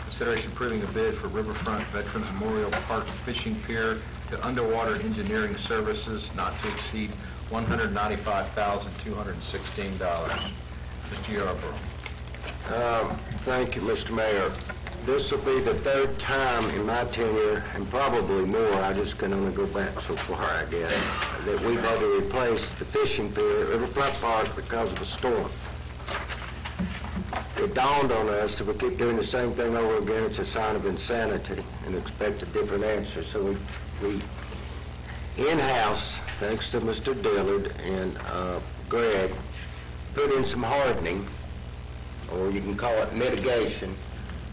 Consideration approving a bid for Riverfront Veterans Memorial Park Fishing Pier to Underwater Engineering Services not to exceed $195,216. Mr. Yarborough. Thank you, Mr. Mayor. This will be the third time in my tenure, and probably more, I just can only go back so far, I guess, that we've had to replace the fishing pier at Riverfront Park because of a storm. It dawned on us that we keep doing the same thing over again, it's a sign of insanity, and expect a different answer. So we in-house, thanks to Mr. Dillard and Greg, put in some hardening, or you can call it mitigation,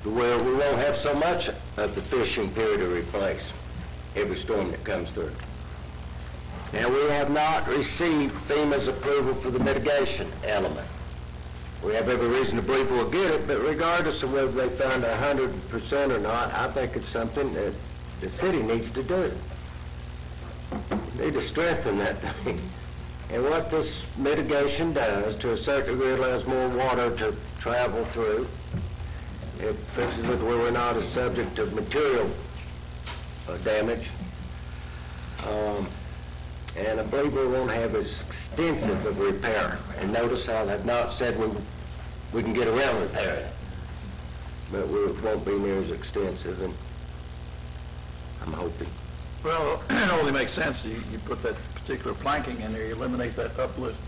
to where we won't have so much of the fishing pier to replace every storm that comes through. Now, we have not received FEMA's approval for the mitigation element. We have every reason to believe we'll get it, but regardless of whether they found 100% or not, I think it's something that the city needs to do. We need to strengthen that thing. And what this mitigation does, to a certain degree, allows more water to travel through. It fixes it where we're not a subject of material damage. And I believe we won't have as extensive of repair. And notice I have not said we can get around repairing it, but we won't be near as extensive, and I'm hoping. Well, it only makes sense, you put that particular planking in there, you eliminate that uplift.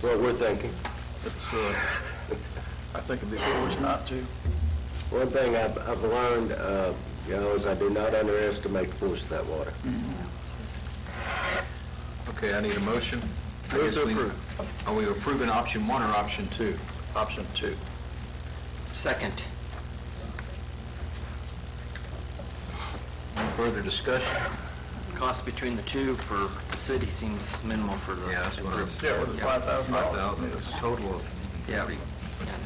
What we're thinking. It's, I think it'd be foolish not to. One thing I've learned, is I do not underestimate the force of that water. Okay, I need a motion. Move to approve. Are we approving option 1 or option 2? Option 2. second. Further discussion? Cost between the two for the city seems minimal for the... Yeah, that's what I was... Yeah, with the $5,000. 5,000, it's a total of... Yeah,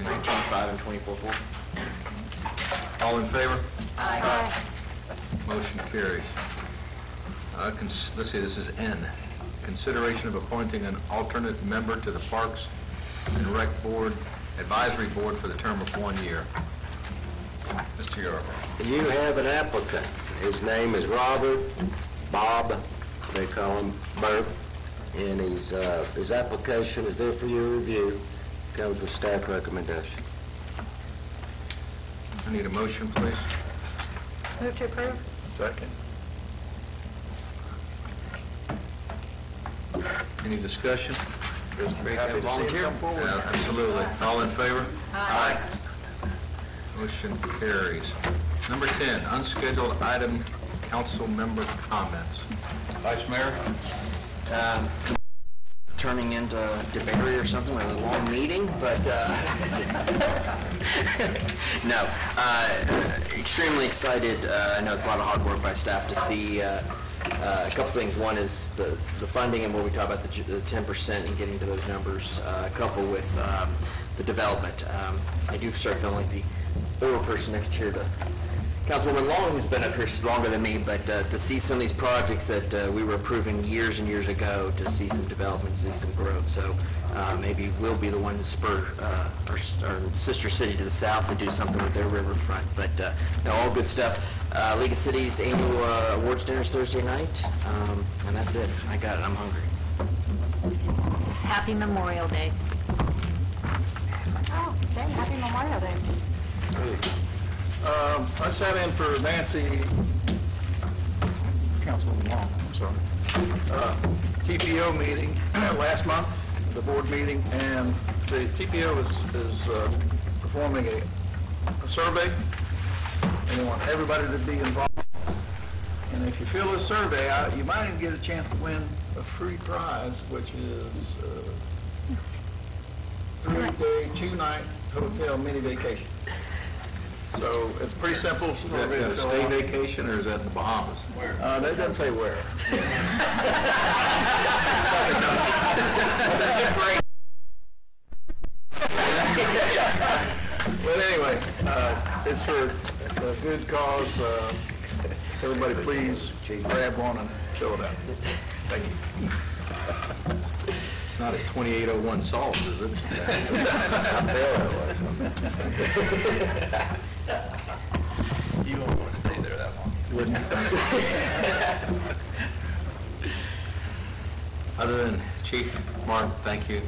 19.5 and 24.4. All in favor? Aye. Motion carries. Let's see, this is N. Consideration of appointing an alternate member to the Parks and Rec Board, Advisory Board for the term of 1 year. Mr. Yarborough. You have an applicant. His name is Bob, they call him Burke, and his application is there for your review. Comes with staff recommendation. I need a motion, please. Move to approve? Second. Any discussion? Just be happy to see him come forward. Yeah, absolutely. All in favor? Aye. Motion carries. Number 10, unscheduled item, council member comments. Vice Mayor? Turning into DeBerry or something, like a long meeting, but no. Extremely excited. I know it's a lot of hard work by staff to see a couple things. One is the funding and where we talk about the 10% and getting to those numbers, coupled with the development. I do start feeling like the older person next here to Councilwoman Long, who's been up here longer than me, but to see some of these projects that we were approving years and years ago, to see some development, see some growth. So maybe we'll be the one to spur our sister city to the south to do something with their riverfront. But no, all good stuff. League of Cities annual awards dinner is Thursday night, and that's it. I got it. I'm hungry. It's Happy Memorial Day. Oh, today, happy Memorial Day. I sat in for Nancy, Councilwoman Long, I'm sorry, TPO meeting last month, the board meeting, and the TPO is performing a survey, and they want everybody to be involved. And if you fill this survey out, you might even get a chance to win a free prize, which is 3-day, 2-night hotel mini vacation. So it's pretty simple. Is that a stay vacation or is that in the Bahamas? That doesn't say where. But anyway, it's for a good cause. Everybody please grab one and fill it out. Thank you. It's not a 2801 solved, is it? You won't want to stay there that long. Wouldn't. Other than Chief Martin, thank you.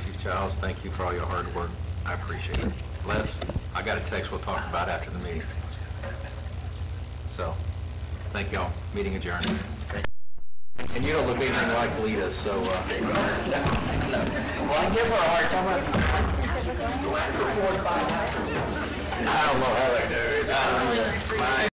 Chief Giles, thank you for all your hard work. I appreciate it. Les, I got a text we'll talk about after the meeting. So, thank y'all. Meeting adjourned. And you don't look anything like Lita, so... Well, I give her a hard time. I don't know how they do it.